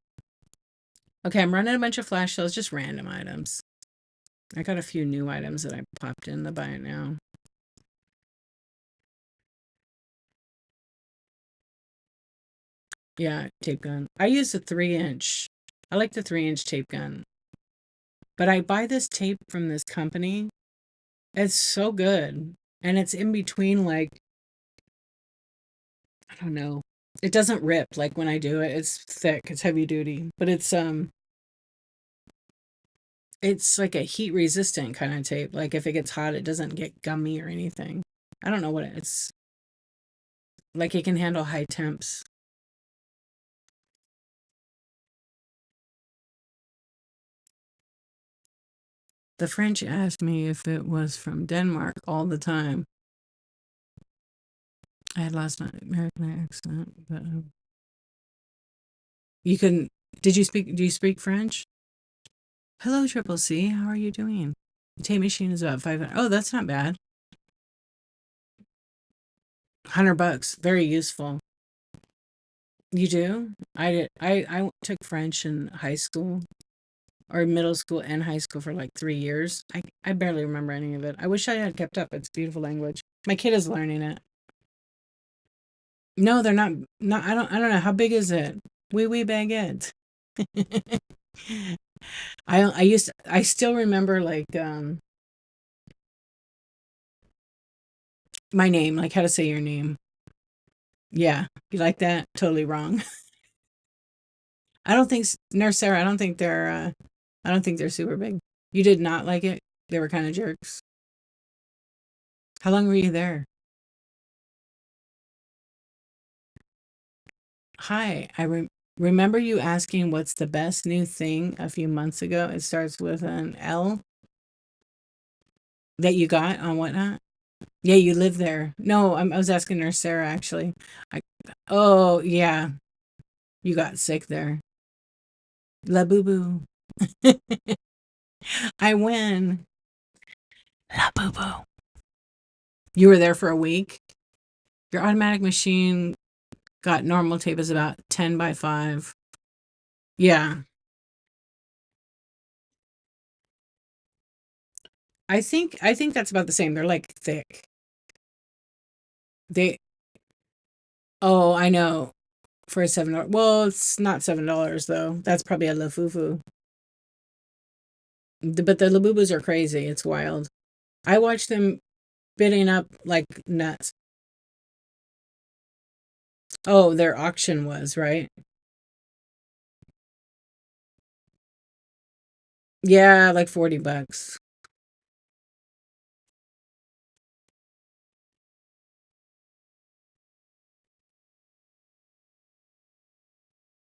Okay, I'm running a bunch of flash sales, just random items. I got a few new items that I popped in to buy it now. Yeah, tape gun. I use a 3 inch. I like the 3 inch tape gun. But I buy this tape from this company. It's so good. And it's in between, like, I don't know. It doesn't rip like when I do it. It's thick, it's heavy duty. But it's like a heat resistant kind of tape. Like if it gets hot, it doesn't get gummy or anything. I don't know what it's like, it can handle high temps. The French asked me if it was from Denmark all the time. I had lost my American accent, but you can. Did you speak? Do you speak French? Hello, Triple C. How are you doing? The tape machine is about 500. Oh, that's not bad. $100. Very useful. You do? I did. I took French in high school or middle school and high school for like 3 years. I barely remember any of it. I wish I had kept up. It's a beautiful language. My kid is learning it. No, they're not. Not. I don't know. How big is it? Wee baguette. I still remember like my name, like how to say your name. Yeah, you like that? Totally wrong. I don't think Nurse Sarah. I don't think they're super big. You did not like it. They were kind of jerks. How long were you there? Hi, remember you asking what's the best new thing a few months ago. It starts with an L that you got on whatnot. Yeah, you live there. No, I was asking Nurse Sarah actually. I, oh yeah, you got sick there. La boo boo. I win. La boo boo. You were there for a week. Your automatic machine got normal tape is about 10 by 5. Yeah. I think that's about the same. They're like thick. They Oh, I know. For a $7. Well, it's not $7 though. That's probably a lafufu. But the labubus are crazy. It's wild. I watch them bidding up like nuts. Oh, their auction was, right? Yeah, like $40.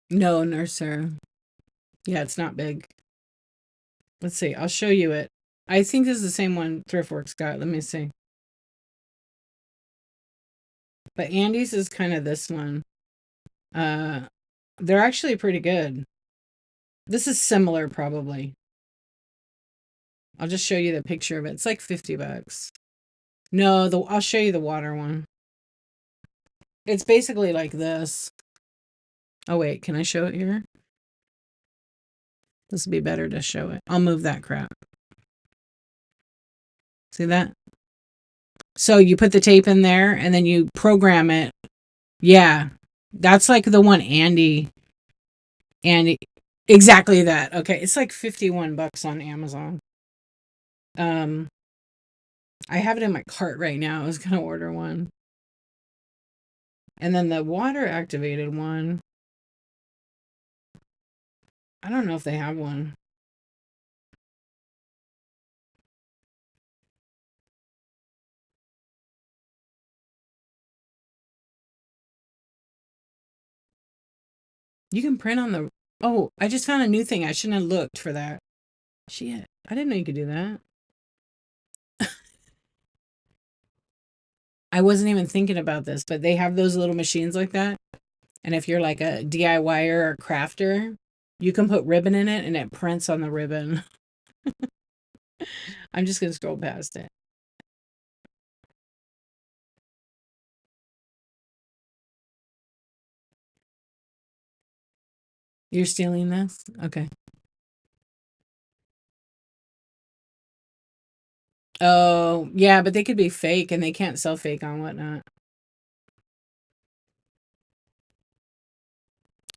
No, Nurser. Yeah, it's not big. Let's see. I'll show you it. I think this is the same one Thriftworks got. Let me see. But Andy's is kind of this one. Uh, they're actually pretty good. This is similar, probably. I'll just show you the picture of it. It's like $50. No, I'll show you the water one. It's basically like this. Oh wait, can I show it here? This would be better to show it. I'll move that crap. See that? So you put the tape in there and then you program it. Yeah. That's like the one Andy exactly that. Okay. It's like $51 on Amazon. Um I have it in my cart right now. I was gonna order one. And then the water activated one. I don't know if they have one. You can print on the Oh, I just found a new thing. I shouldn't have looked for that. Shit. I didn't know you could do that. I wasn't even thinking about this, but they have those little machines like that. And if you're like a DIYer or crafter, you can put ribbon in it and it prints on the ribbon. I'm just going to scroll past it. You're stealing this? Okay. Oh, yeah, but they could be fake and they can't sell fake on whatnot.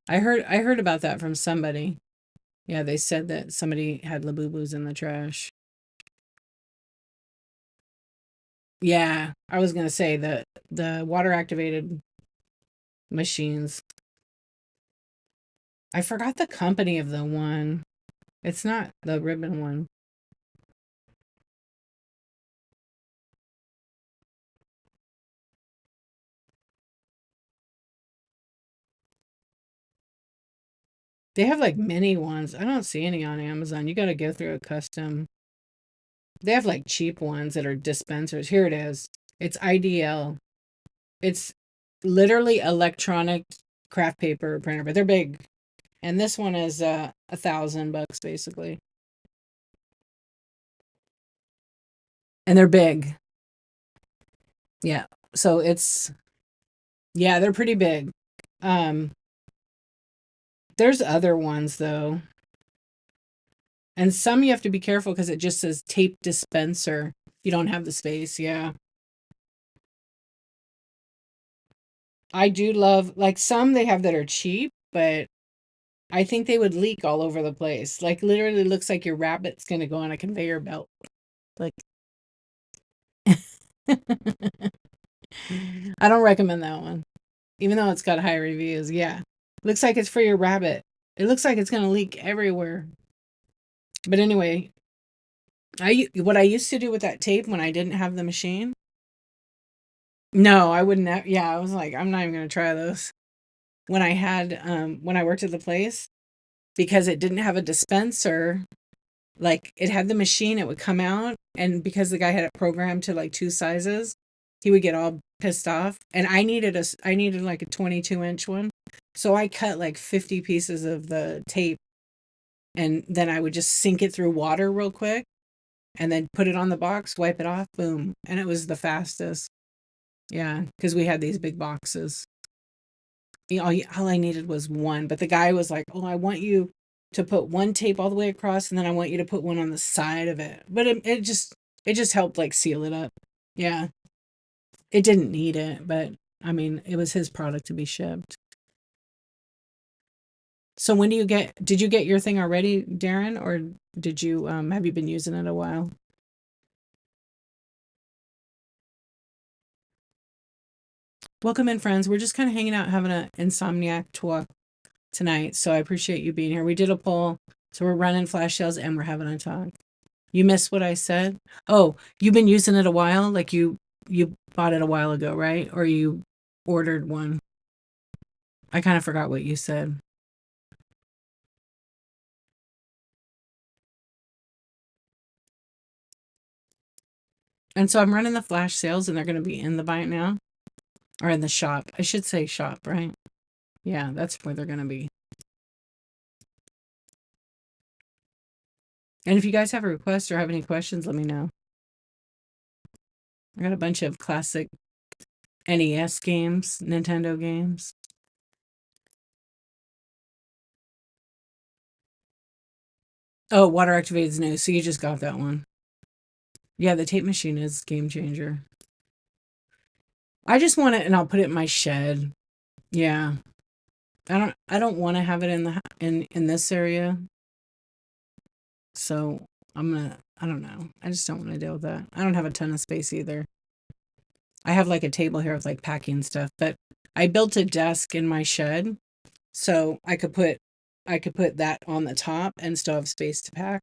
I heard about that from somebody. Yeah, they said that somebody had Labubus in the trash. Yeah, I was gonna say the water activated machines. I forgot the company of the one. It's not the ribbon one. They have like mini ones. I don't see any on Amazon. You got to go through a custom. They have like cheap ones that are dispensers. Here it is. It's IDL. It's literally electronic craft paper printer, but they're big. And this one is $1,000 basically. And they're big. Yeah. So it's yeah, they're pretty big. Um there's other ones though. And some you have to be careful because it just says tape dispenser. You don't have the space, yeah. I do love like some they have that are cheap, but I think they would leak all over the place. Like literally looks like your rabbit's gonna go on a conveyor belt. Like I don't recommend that one. Even though it's got high reviews. Yeah. Looks like it's for your rabbit. It looks like it's gonna leak everywhere. But anyway, what I used to do with that tape when I didn't have the machine. No, I wouldn't have, yeah, I was like, I'm not even gonna try those. When I worked at the place, because it didn't have a dispenser, like it had the machine, it would come out, and because the guy had it programmed to like two sizes, he would get all pissed off. And I needed like a 22-inch one. So I cut like 50 pieces of the tape and then I would just sink it through water real quick and then put it on the box, wipe it off, boom. And it was the fastest. Yeah, because we had these big boxes. You know, all I needed was one. But the guy was like, "Oh, I want you to put one tape all the way across, and then I want you to put one on the side of it." But it just helped like seal it up. Yeah, it didn't need it, but I mean, it was his product to be shipped. So when do you get? Did you get your thing already, Darren, or did you have you been using it a while? Welcome in, friends. We're just kind of hanging out, having an insomniac talk tonight. So I appreciate you being here. We did a poll, so we're running flash sales and we're having a talk. You missed what I said? Oh, you've been using it a while? Like you bought it a while ago, right? Or you ordered one? I kind of forgot what you said. And so I'm running the flash sales and they're going to be in the Buy It Now or in the shop. I should say shop, right? Yeah, that's where they're going to be. And if you guys have a request or have any questions, let me know. I got a bunch of classic NES games, Nintendo games. Oh, water activated is new, so you just got that one. Yeah, the tape machine is game changer. I just want it and I'll put it in my shed. Yeah. I don't want to have it in in this area. So I don't know. I just don't want to deal with that. I don't have a ton of space either. I have like a table here with like packing stuff, but I built a desk in my shed so I could put that on the top and still have space to pack.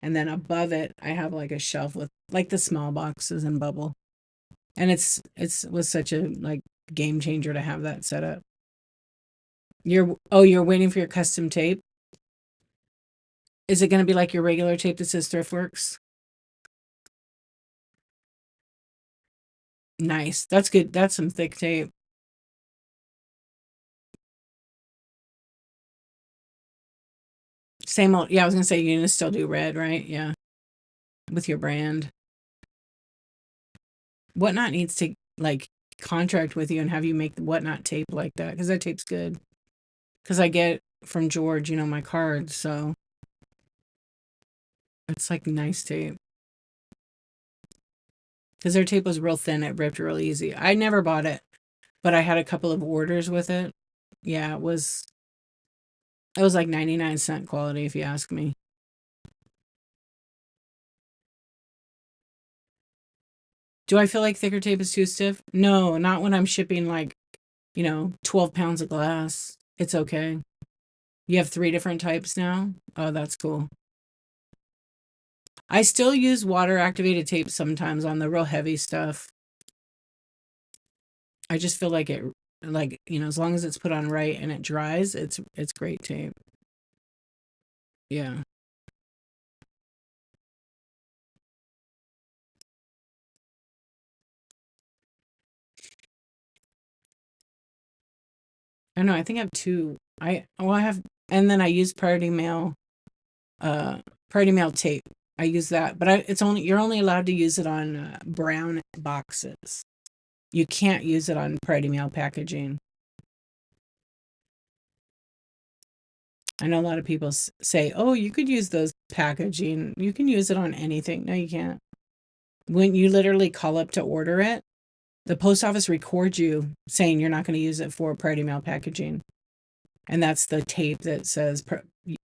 And then above it, I have like a shelf with like the small boxes and bubble. And it's was such a like game changer to have that set up. You're waiting for your custom tape. Is it going to be like your regular tape that says Thriftworks? Nice. That's good. That's some thick tape. Same old. Yeah, I was gonna say you're gonna still do red, right? Yeah, with your brand. Whatnot needs to like contract with you and have you make the Whatnot tape like that because that tape's good. Because I get from George, my cards, so it's like nice tape. Because their tape was real thin, it ripped real easy. I never bought it, but I had a couple of orders with it. Yeah, it was. It was like 99-cent quality, if you ask me. Do I feel like thicker tape is too stiff? No, not when I'm shipping like, 12 pounds of glass. It's okay. You have three different types now? Oh, that's cool. I still use water activated tape sometimes on the real heavy stuff. I just feel like as long as it's put on right and it dries, it's great tape. Yeah. I know, I think I have two. I have, and then I use uh Priority Mail tape. I use that, but you're only allowed to use it on brown boxes. You can't use it on Priority Mail packaging. I know a lot of people say, "Oh, you could use those packaging. You can use it on anything." No, you can't. When you literally call up to order it, the post office records you saying you're not going to use it for Priority Mail packaging, and that's the tape that says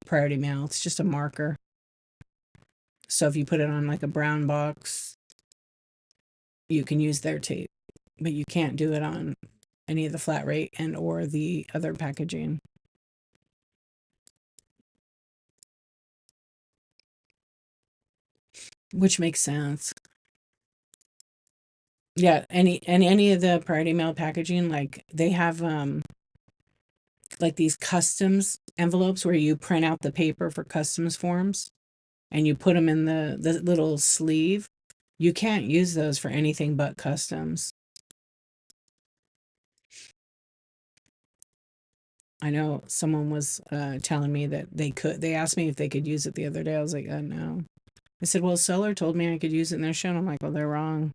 Priority Mail. It's just a marker. So if you put it on like a brown box, you can use their tape, but you can't do it on any of the flat rate and or the other packaging, which makes sense. Yeah, any of the Priority Mail packaging, like they have like these customs envelopes where you print out the paper for customs forms and you put them in the little sleeve. You can't use those for anything but customs. I know someone was telling me that they could. They asked me if they could use it the other day. I was like, no. I said, well, seller told me I could use it in their show. And I'm like, well, they're wrong.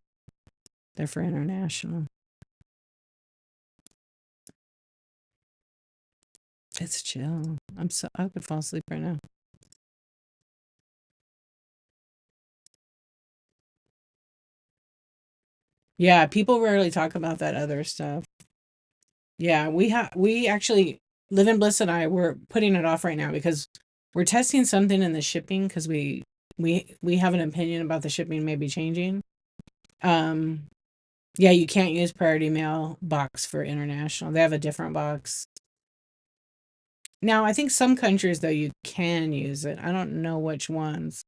They're for international. It's chill. I could fall asleep right now. Yeah, people rarely talk about that other stuff. Yeah, we actually Live in Bliss and I we're putting it off right now because we're testing something in the shipping because we have an opinion about the shipping maybe changing. Um, yeah, you can't use Priority Mail box for international. They have a different box. Now, I think some countries though you can use it. I don't know which ones.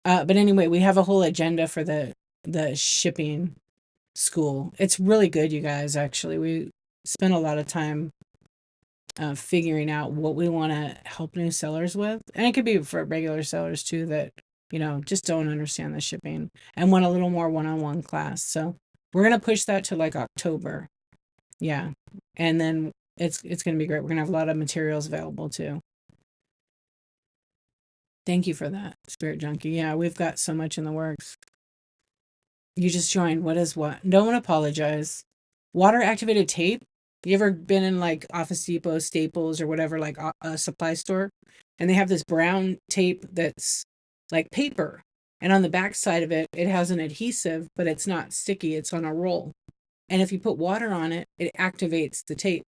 But anyway, we have a whole agenda for the shipping school. It's really good, you guys, actually. We spent a lot of time figuring out what we want to help new sellers with. And it could be for regular sellers too that, just don't understand the shipping and want a little more one-on-one class. So we're going to push that to like October. Yeah. And then it's going to be great. We're going to have a lot of materials available too. Thank you for that, Spirit Junkie. Yeah, we've got so much in the works. You just joined. What is what? Don't apologize. Water activated tape. You ever been in like Office Depot, Staples, or whatever, like a supply store? And they have this brown tape that's like paper. And on the back side of it, it has an adhesive, but it's not sticky. It's on a roll. And if you put water on it, it activates the tape.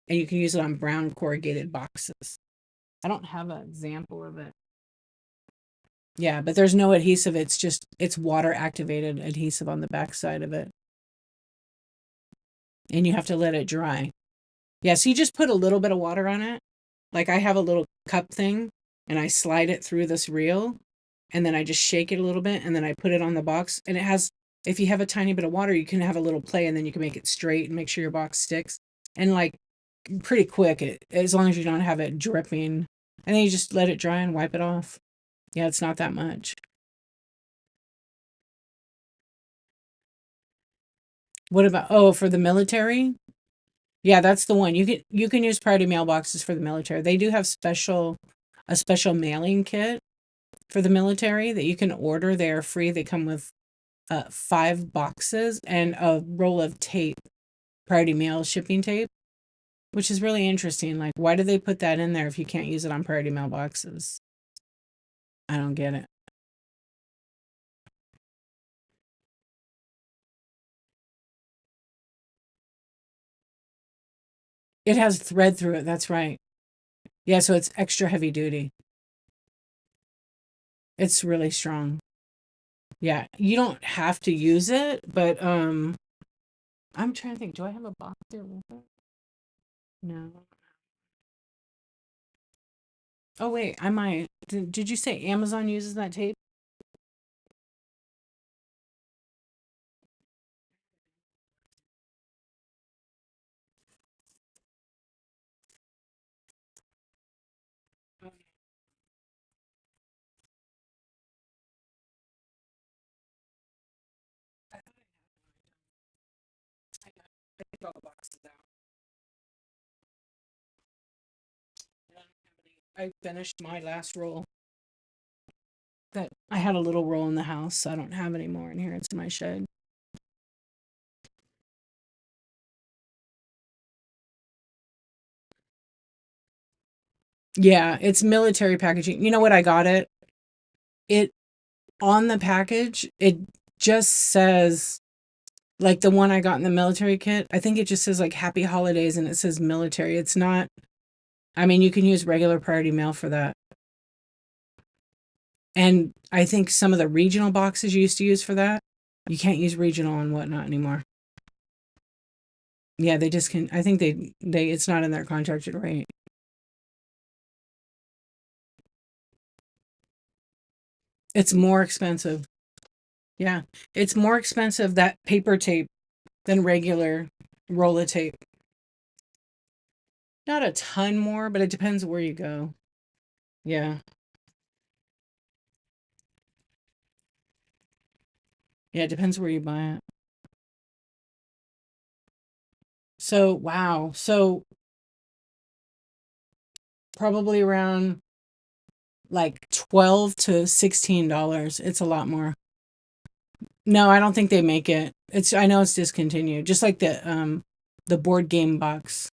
And you can use it on brown corrugated boxes. I don't have an example of it. Yeah, but there's no adhesive. It's water activated adhesive on the back side of it. And you have to let it dry. Yeah, so you just put a little bit of water on it. Like I have a little cup thing and I slide it through this reel and then I just shake it a little bit and then I put it on the box and it has if you have a tiny bit of water, you can have a little play and then you can make it straight and make sure your box sticks. And like pretty quick, as long as you don't have it dripping. And then you just let it dry and wipe it off. Yeah, it's not that much. What about for the military? Yeah, that's the one. You can use priority mailboxes for the military. They do have a special mailing kit for the military that you can order. They are free. They come with 5 boxes and a roll of tape, priority mail shipping tape, which is really interesting. Like, why do they put that in there if you can't use it on priority mailboxes? I don't get it. It has thread through it. That's right. Yeah, so it's extra heavy duty. It's really strong. Yeah, you don't have to use it, but I'm trying to think, do I have a box there with it? No. Oh wait, I might. Did you say Amazon uses that tape? I think all the boxes out. I finished my last roll. That I had a little roll in the house, so I don't have any more in here. It's in my shed. Yeah, it's military packaging. You know what I got it? It on the package, it just says like the one I got in the military kit. I think it just says like happy holidays and it says military. It's not, I mean, you can use regular priority mail for that. And I think some of the regional boxes you used to use for that, you can't use regional and whatnot anymore. Yeah, they just can. I think they it's not in their contracted rate. It's more expensive. Yeah, it's more expensive that paper tape than regular roller tape. Not a ton more, but it depends where you go. Yeah, yeah, it depends where you buy it. So wow, so probably around like $12 to $16. It's a lot more. No, I don't think they make it. It's I know it's discontinued. Just like the board game box.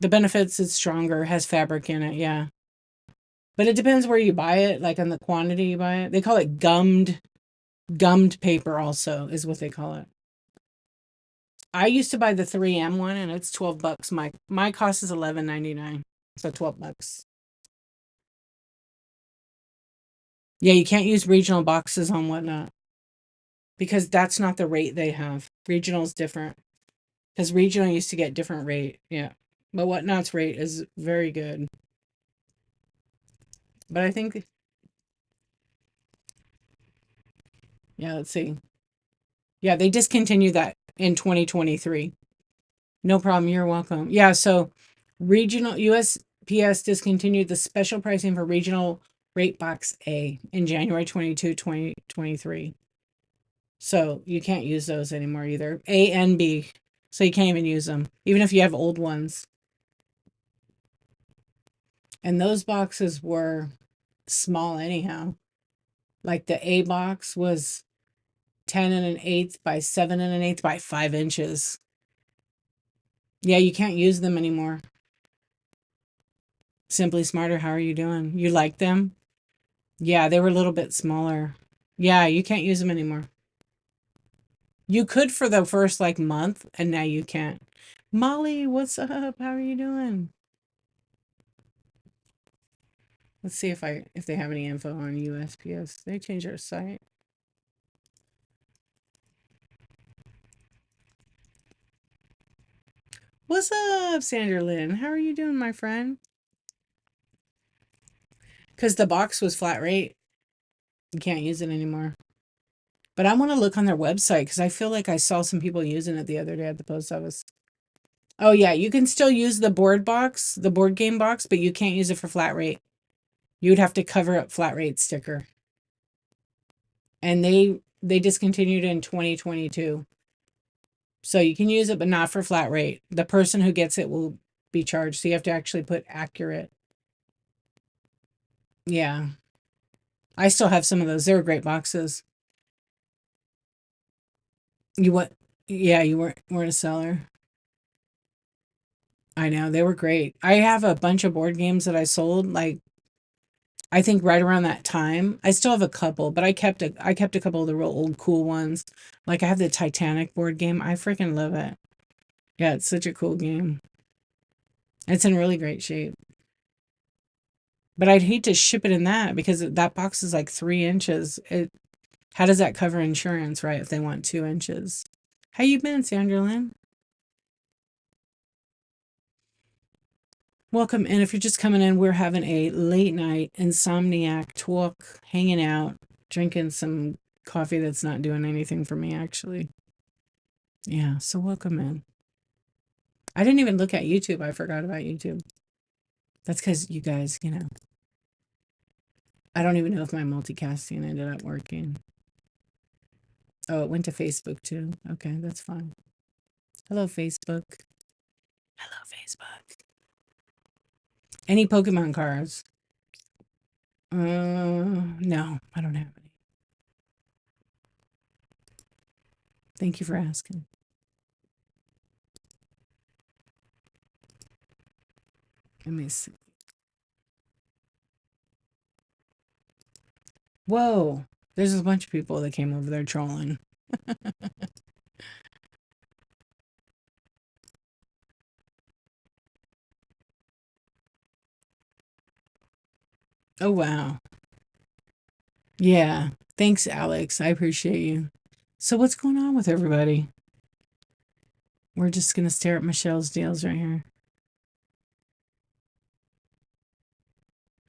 The benefits is stronger, has fabric in it, yeah. But it depends where you buy it, like on the quantity you buy it. They call it gummed paper also is what they call it. I used to buy the 3M one and it's $12. My cost is 11.99. So $12. Yeah, you can't use regional boxes on whatnot because that's not the rate they have. Regional is different. Because regional used to get different rate. Yeah. But whatnot's rate is very good. But I think yeah, let's see. Yeah, they discontinued that in 2023. No problem. You're welcome. Yeah, so regional USPS discontinued the special pricing for regional rate box A in January 22, 2023. So you can't use those anymore either. A and B. So you can't even use them, even if you have old ones. And those boxes were small anyhow. Like the A box was 10 and an eighth by 7 and an eighth by 5 inches. Yeah, you can't use them anymore. Simply Smarter, how are you doing? You like them? Yeah, they were a little bit smaller. Yeah, you can't use them anymore. You could for the first like month, and now you can't. Molly, what's up? How are you doing? Let's see if they have any info on USPS. They changed their site. What's up, Sandra Lynn? How are you doing, my friend? Because the box was flat rate. You can't use it anymore. But I want to look on their website because I feel like I saw some people using it the other day at the post office. Oh yeah, you can still use the board box, the board game box, but you can't use it for flat rate. You would have to cover up flat rate sticker. And they discontinued it in 2022. So you can use it but not for flat rate. The person who gets it will be charged. So you have to actually put accurate. Yeah. I still have some of those. They were great boxes. You what? Yeah, you weren't a seller. I know they were great. I have a bunch of board games that I sold like I think right around that time. I still have a couple, but I kept a couple of the real old cool ones. Like I have the Titanic board game. I freaking love it. Yeah, it's such a cool game. It's in really great shape. But I'd hate to ship it in that because that box is like 3 inches. How does that cover insurance, right? If they want 2 inches. How you been, Sandra Lynn? Welcome. And if you're just coming in, we're having a late night insomniac talk, hanging out, drinking some coffee that's not doing anything for me, actually. Yeah, so welcome in. I didn't even look at YouTube. I forgot about YouTube. That's because you guys, I don't even know if my multicasting ended up working. Oh, it went to Facebook too. Okay, that's fine. Hello, Facebook. Hello, Facebook. Any Pokemon cards? No, I don't have any. Thank you for asking. Let me see. Whoa, there's a bunch of people that came over there trolling. Oh, wow. Yeah. Thanks, Alex. I appreciate you. So, what's going on with everybody? We're just going to stare at Michelle's deals right here.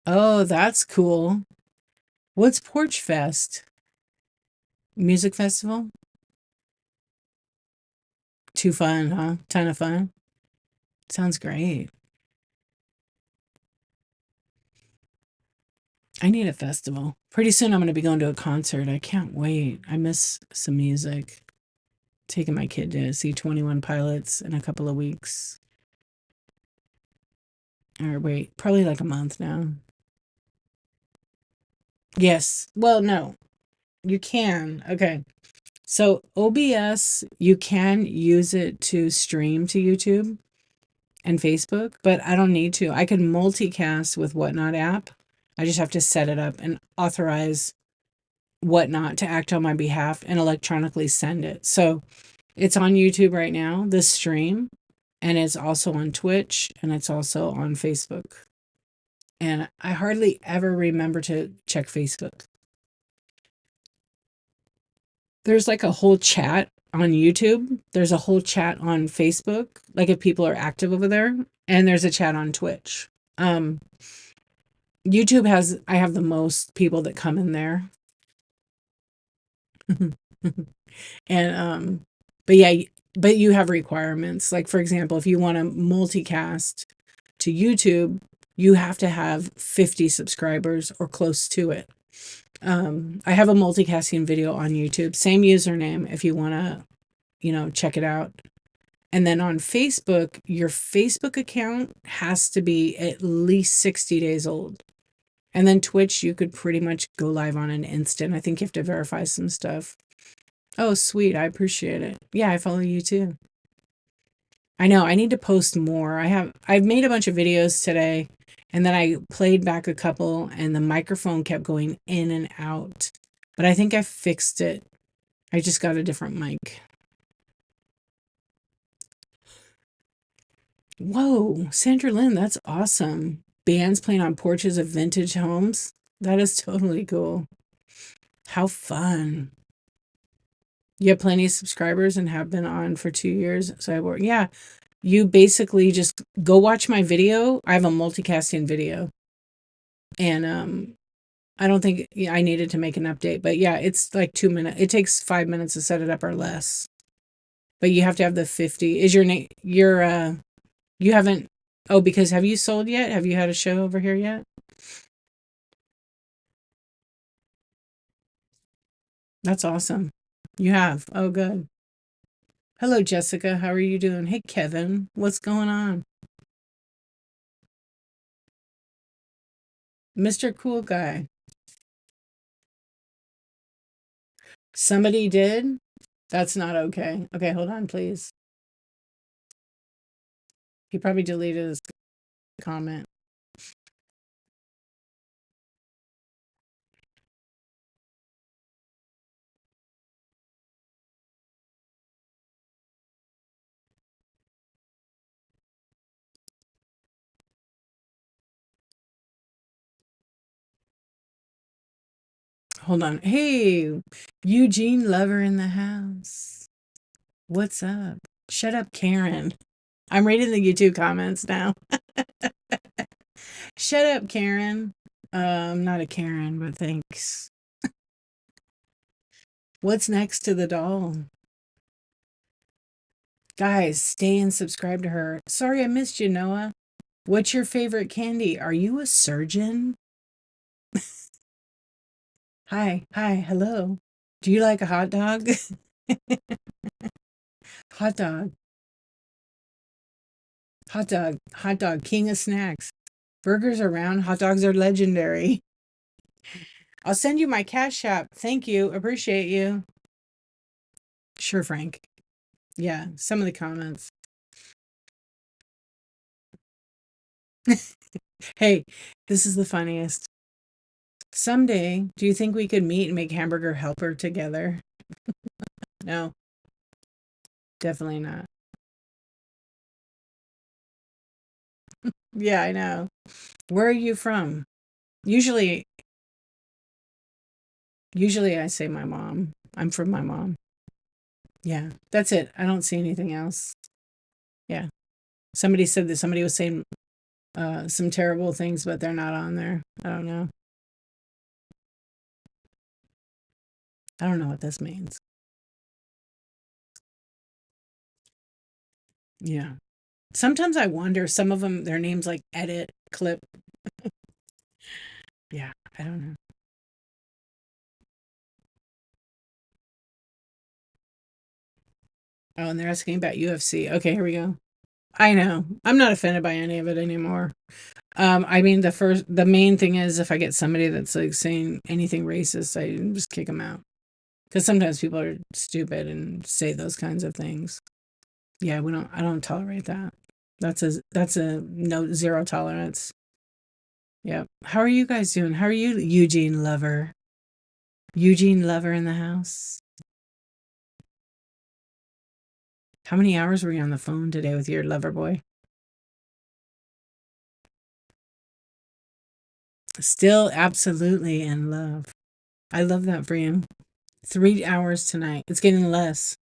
Oh, that's cool. What's Porch Fest? Music festival? Too fun, huh? Ton of fun. Sounds great. I need a festival. Pretty soon I'm going to be going to a concert. I can't wait. I miss some music. Taking my kid to see 21 Pilots in a couple of weeks. Or wait, probably like a month now. Yes. Well, no, you can. Okay. So OBS, you can use it to stream to YouTube and Facebook, but I don't need to. I can multicast with Whatnot app. I just have to set it up and authorize Whatnot to act on my behalf and electronically send it. So it's on YouTube right now, this stream, and it's also on Twitch and it's also on Facebook. And I hardly ever remember to check Facebook. There's like a whole chat on YouTube. There's a whole chat on Facebook, like if people are active over there, and there's a chat on Twitch. Um, YouTube has I have the most people that come in there. And but yeah, but you have requirements. Like for example, if you want to multicast to YouTube, you have to have 50 subscribers or close to it. I have a multicasting video on YouTube, same username if you want to, check it out. And then on Facebook, your Facebook account has to be at least 60 days old. And then Twitch, you could pretty much go live on an instant. I think you have to verify some stuff. Oh, sweet. I appreciate it. Yeah, I follow you too. I know. I need to post more. I've made a bunch of videos today and then I played back a couple and the microphone kept going in and out. But I think I fixed it. I just got a different mic. Whoa, Sandra Lynn, that's awesome. Bands playing on porches of vintage homes. That is totally cool. How fun. You have plenty of subscribers and have been on for 2 years. So yeah, you basically just go watch my video. I have a multicasting video. And I don't think I needed to make an update, but yeah, it's like 2 minutes. It takes 5 minutes to set it up or less. But you have to have the 50. Is your name you haven't oh, because have you sold yet? Have you had a show over here yet? That's awesome. You have. Oh, good. Hello, Jessica. How are you doing? Hey, Kevin. What's going on? Mr. Cool Guy. Somebody did? That's not okay. Okay, hold on, please. He probably deleted his comment. Hold on. Hey, Eugene Lover in the house. What's up? Shut up, Karen. I'm reading the YouTube comments now. Shut up, Karen. I'm not a Karen, but thanks. What's next to the doll? Guys, stay and subscribe to her. Sorry I missed you, Noah. What's your favorite candy? Are you a surgeon? Hi, hello. Do you like a hot dog? Hot dog, hot dog, king of snacks. Burgers are round, hot dogs are legendary. I'll send you my cash app. Thank you. Appreciate you. Sure, Frank. Yeah, some of the comments. Hey, this is the funniest. Someday, do you think we could meet and make hamburger helper together? No, definitely not. Yeah, I know. Where are you from? Usually, usually I say my mom. I'm from my mom. Yeah, that's it. I don't see anything else. Yeah. Somebody said that somebody was saying some terrible things, but they're not on there. I don't know. I don't know what this means. Yeah. Sometimes I wonder, some of them, their names like edit, clip. Yeah, I don't know. Oh, and they're asking about UFC. Okay, here we go. I know. I'm not offended by any of it anymore. I mean, the main thing is if I get somebody that's like saying anything racist, I just kick them out. Because sometimes people are stupid and say those kinds of things. Yeah, I don't tolerate that. That's a no zero tolerance. Yep. How are you guys doing? How are you, Eugene Lover? Eugene Lover in the house. How many hours were you on the phone today with your lover boy? Still absolutely in love. I love that for you. 3 hours tonight. It's getting less.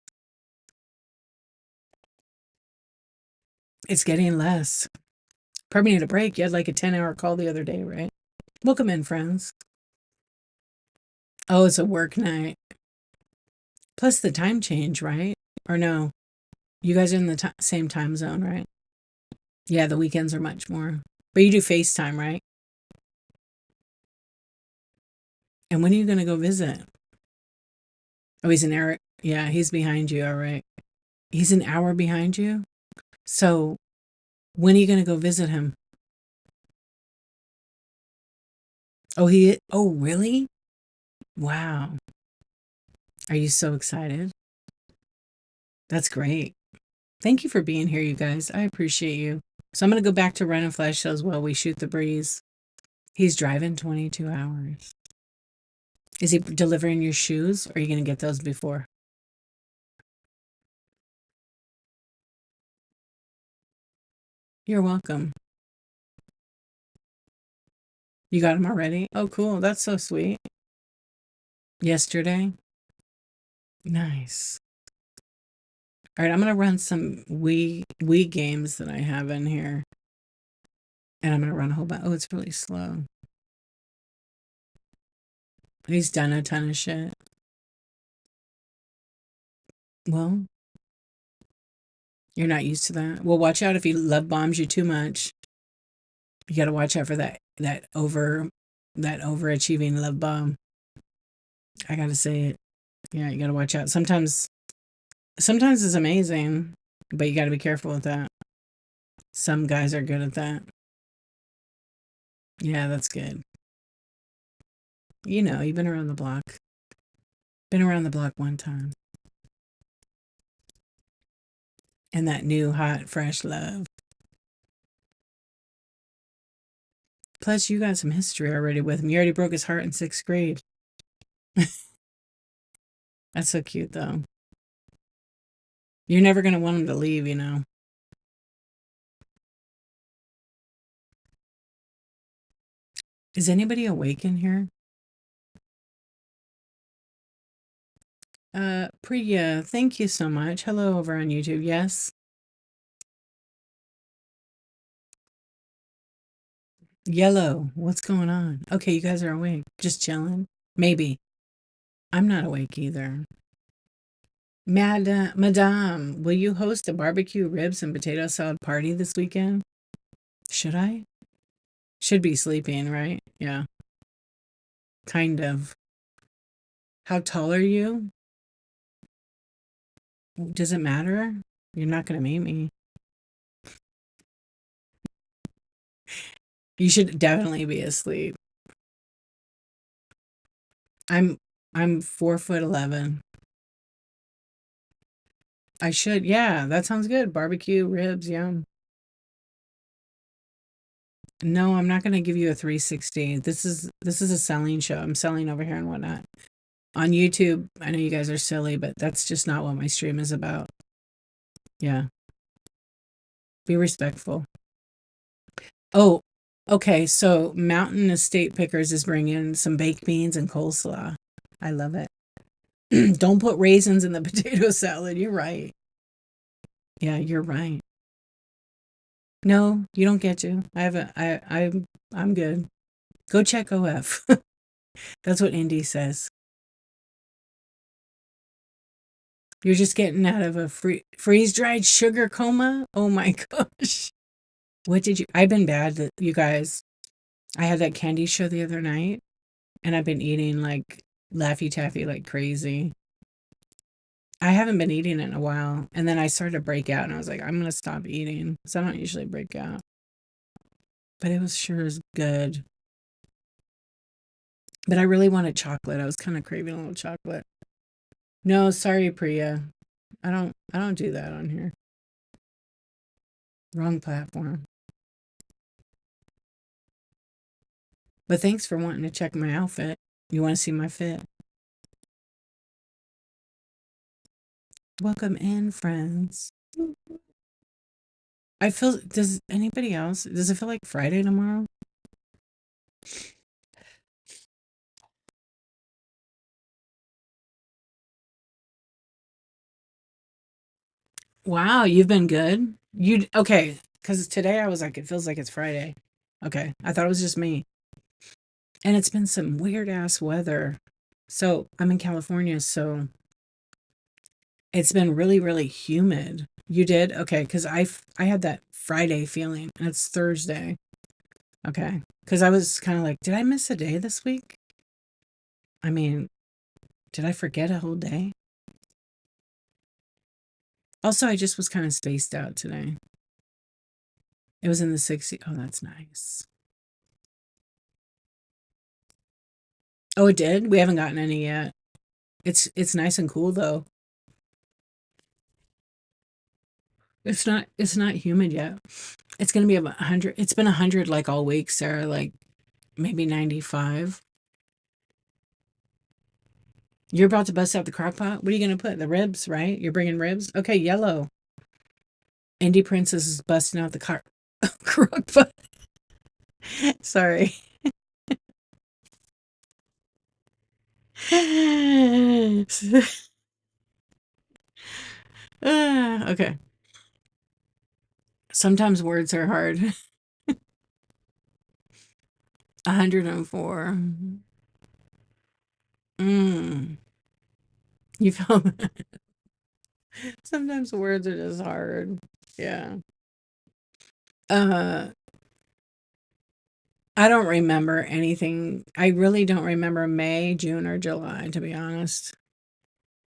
It's getting less. Probably need a break. You had like a 10-hour call the other day, right? Welcome in, friends. Oh, it's a work night. Plus the time change, right? Or no? You guys are in the same time zone, right? Yeah, the weekends are much more. But you do FaceTime, right? And when are you going to go visit? Oh, he's an hour. Yeah, he's behind you. All right. He's an hour behind you. So when are you going to go visit him? Oh, really? Wow. Are you so excited? That's great. Thank you for being here, you guys. I appreciate you. So I'm going to go back to running flash shows while we shoot the breeze. He's driving 22 hours. Is he delivering your shoes or are you going to get those before? You're welcome. You got them already? Oh, cool. That's so sweet. Yesterday? Nice. All right, I'm going to run some Wii games that I have in here. And I'm going to run a whole bunch. Oh, it's really slow. He's done a ton of shit. Well, you're not used to that. Well, watch out if he love bombs you too much. You got to watch out for that overachieving love bomb. I got to say it. Yeah, you got to watch out. Sometimes it's amazing, but you got to be careful with that. Some guys are good at that. Yeah, that's good. You know, you've been around the block. Been around the block one time. And that new hot fresh love. Plus, you got some history already with him. You already broke his heart in 6th grade. That's so cute, though. You're never going to want him to leave, you know. Is anybody awake in here? Priya, thank you so much. Hello over on YouTube. Yes. Yellow. What's going on? Okay, you guys are awake. Just chilling. Maybe. I'm not awake either. Madame, will you host a barbecue ribs and potato salad party this weekend? Should I? Should be sleeping, right? Yeah, kind of. How tall are you? Does it matter? You're not going to meet me. You should definitely be asleep. I'm I'm 4'11". I should. Yeah, that sounds good. Barbecue ribs, yum. No, I'm not going to give you a 360. This is a selling show. I'm selling over here and whatnot. On YouTube, I know you guys are silly, but that's just not what my stream is about. Yeah, be respectful. Oh, okay. So Mountain Estate Pickers is bringing some baked beans and coleslaw. I love it. Don't put raisins in the potato salad. You're right. Yeah, you're right. No, you don't get to. I haven't. I'm good. Go check OF. That's what Indy says. You're just getting out of a freeze dried sugar coma. Oh my gosh. What did you? I've been bad, you guys. I had that candy show the other night, and I've been eating like Laffy Taffy like crazy. I haven't been eating it in a while, and then I started to break out, and I was like, I'm gonna stop eating, so I don't usually break out. But it was sure as good. But I really wanted chocolate. I was kind of craving a little chocolate. No, sorry, Priya. I don't do that on here. Wrong platform. But thanks for wanting to check my outfit. You want to see my fit? Welcome in, friends. I feel, does anybody else, does it feel like Friday tomorrow? Wow, you've been good. Okay, because today I was like, it feels like it's Friday. Okay, I thought it was just me. And it's been some weird ass weather. So I'm in California, so it's been really, really humid. You did? Okay, because I had that Friday feeling, and it's Thursday. Okay, because I was kind of like, did I miss a day this week? I mean, did I forget a whole day? Also, I just was kind of spaced out today. It was in the 60s. Oh, that's nice. Oh, it did? We haven't gotten any yet. It's nice and cool though. It's not humid yet. It's gonna be about 100. It's been 100 like all week, Sarah, like maybe 95. You're about to bust out the crock pot. What are you gonna put? The ribs, right? You're bringing ribs? Okay, yellow. Indie Princess is busting out the crock pot. Sorry. Okay. Sometimes words are hard. 104. Mm. You feel that? Sometimes words are just hard. Yeah. Uh, I don't remember anything. I really don't remember May, June, or July, to be honest.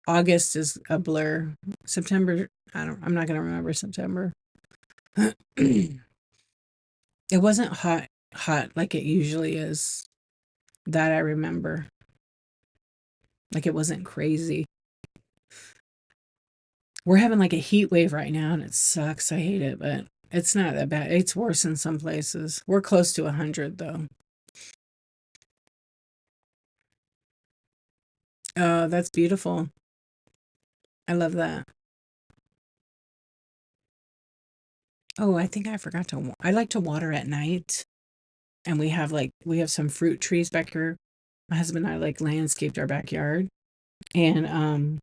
August is a blur. September, I'm not gonna remember September. It wasn't hot like it usually is. That I remember. Like it wasn't crazy. We're having like a heat wave right now and it sucks. I hate it, but it's not that bad. It's worse in some places. We're close to 100 though. Oh, that's beautiful. I love that. Oh, I think I forgot to. I like to water at night, and we have some fruit trees back here. My husband and I like landscaped our backyard, and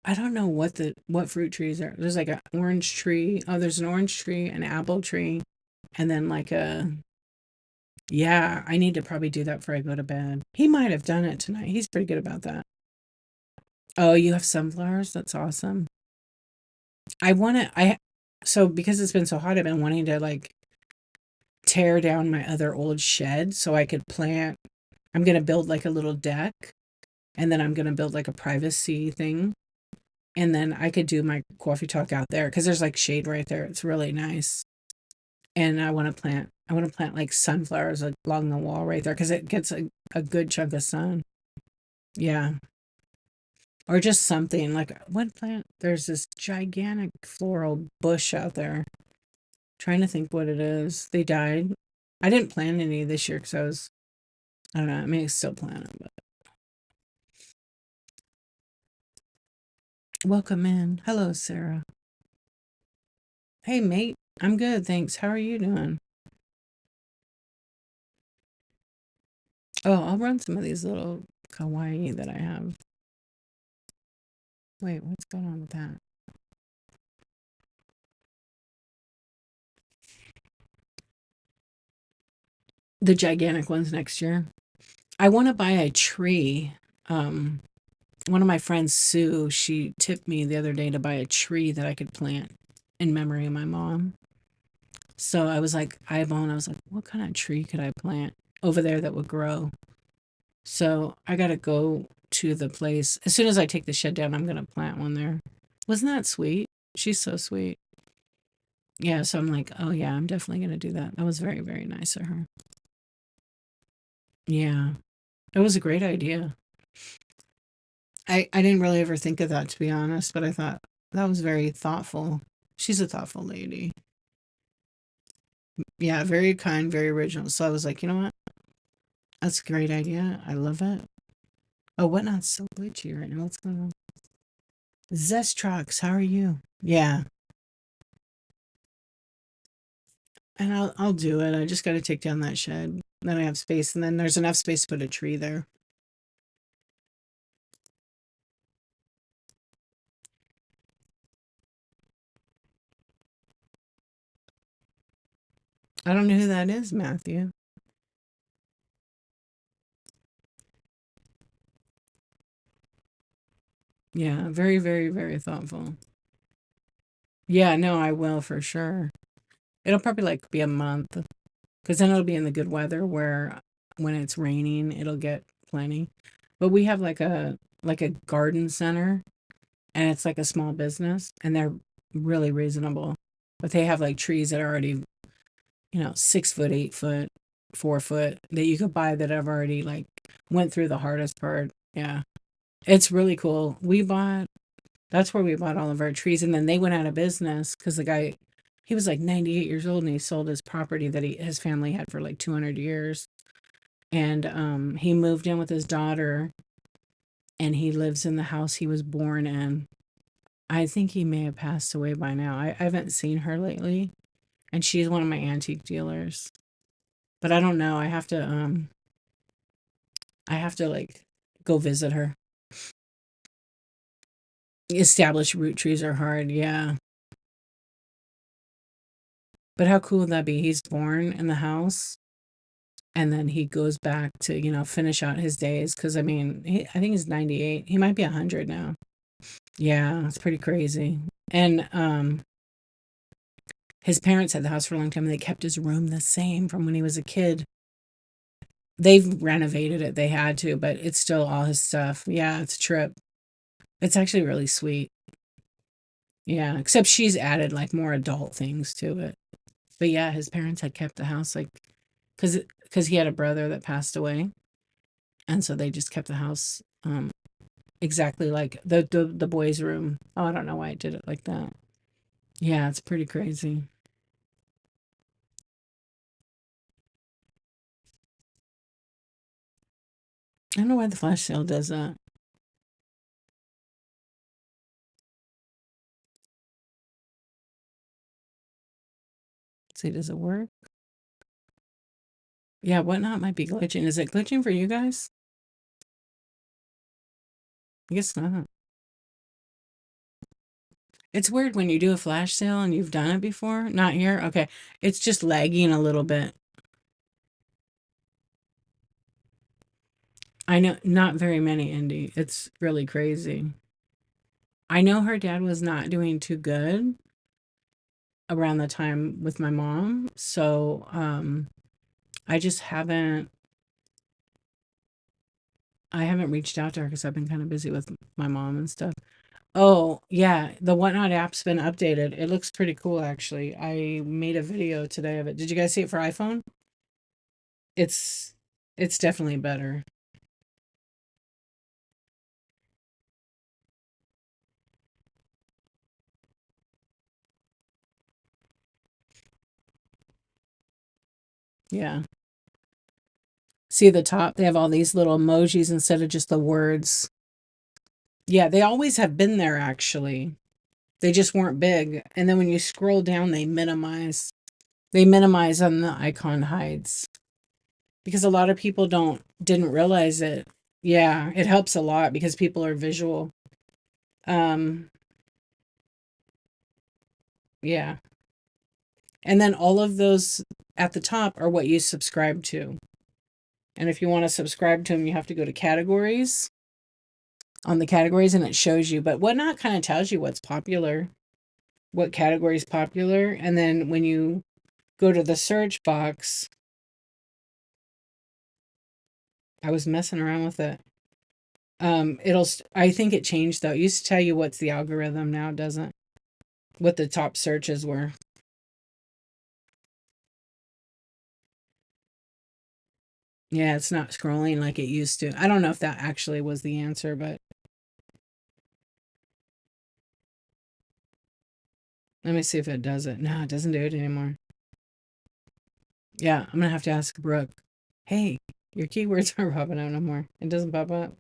I don't know what fruit trees are. There's like an orange tree. Oh, there's an orange tree, an apple tree, and then like a yeah, I need to probably do that before I go to bed. He might have done it tonight. He's pretty good about that. Oh, you have sunflowers? That's awesome. I want to I so because it's been so hot, I've been wanting to like tear down my other old shed so I could plant. I'm going to build like a little deck, and then I'm going to build like a privacy thing, and then I could do my coffee talk out there cuz there's like shade right there. It's really nice. And I want to plant like sunflowers like, along the wall right there cuz it gets a good chunk of sun. Yeah. Or just something like what plant? There's this gigantic floral bush out there. Trying to think what it is. They died. I didn't plant any this year because I don't know, I may still plant them, but welcome in. Hello, Sarah. Hey, mate. I'm good, thanks. How are you doing? Oh, I'll run some of these little kawaii that I have. Wait, what's going on with that? The gigantic ones next year. I want to buy a tree. Um, One of my friends, Sue, she tipped me the other day to buy a tree that I could plant in memory of my mom. So I was like eyeballing, I was like, what kind of tree could I plant over there that would grow? So I got to go to the place. As soon as I take the shed down, I'm going to plant one there. Wasn't that sweet? She's so sweet. Yeah, so I'm like, oh yeah, I'm definitely going to do that. That was very, very nice of her. Yeah, it was a great idea. I didn't really ever think of that, to be honest, but I thought that was very thoughtful. She's a thoughtful lady. Yeah, very kind, very original. So I was like, you know what? That's a great idea. I love it. Oh, whatnot's so glitchy right now. What's going on? Zest trucks, how are you? Yeah, and I'll do it. I just got to take down that shed. Then I have space, and then there's enough space to put a tree there. I don't know who that is, Matthew. Yeah, very, very, very thoughtful. Yeah, no, I will for sure. It'll probably like be a month because then it'll be in the good weather where when it's raining, it'll get plenty. But we have like a garden center and it's like a small business and they're really reasonable. But they have like trees that are already, 6 foot, 8 foot, 4 foot that you could buy that have already like went through the hardest part. Yeah. It's really cool. That's where we bought all of our trees. And then they went out of business because the guy, he was like 98 years old and he sold his property that his family had for like 200 years. And he moved in with his daughter and he lives in the house he was born in. I think he may have passed away by now. I haven't seen her lately. And she's one of my antique dealers. But I don't know. I have to like go visit her. Established root trees are hard, yeah. But how cool would that be? He's born in the house and then he goes back to, finish out his days. Cause I mean, I think he's 98. He might be 100 now. Yeah, it's pretty crazy. And his parents had the house for a long time and they kept his room the same from when he was a kid. They've renovated it. They had to, but it's still all his stuff. Yeah, it's a trip. It's actually really sweet. Yeah, except she's added like more adult things to it. But yeah, his parents had kept the house like because he had a brother that passed away, and so they just kept the house exactly like the boys' room. Oh, I don't know why I did it like that. Yeah, it's pretty crazy. I don't know why the flash sale does that. Let's see, does it work? Yeah, whatnot might be glitching. Is it glitching for you guys? I guess not. It's weird when you do a flash sale and you've done it before. Not here. Okay. It's just lagging a little bit. I know not very many indie. It's really crazy. I know her dad was not doing too good around the time with my mom. So, I just I haven't reached out to her because I've been kind of busy with my mom and stuff. Oh, yeah, the Whatnot app's been updated. It looks pretty cool, actually. I made a video today of it. Did you guys see it for iPhone? It's it's definitely better. Yeah. See the top? They have all these little emojis instead of just the words. Yeah, they always have been there, actually. They just weren't big. And then when you scroll down, they minimize. They minimize and the icon hides. Because a lot of people didn't realize it. Yeah, it helps a lot because people are visual. Um, yeah. And then all of those at the top are what you subscribe to. And if you want to subscribe to them, you have to go to categories on the categories and it shows you. But Whatnot kind of tells you what's popular, what category is popular. And then when you go to the search box, I was messing around with it. I think it changed though. It used to tell you what's the algorithm, now it doesn't. What the top searches were. Yeah, it's not scrolling like it used to. I don't know if that actually was the answer, but let me see if it does it. No, it doesn't do it anymore. Yeah, I'm gonna have to ask Brooke. Hey, your keywords aren't popping out no more. It doesn't pop up.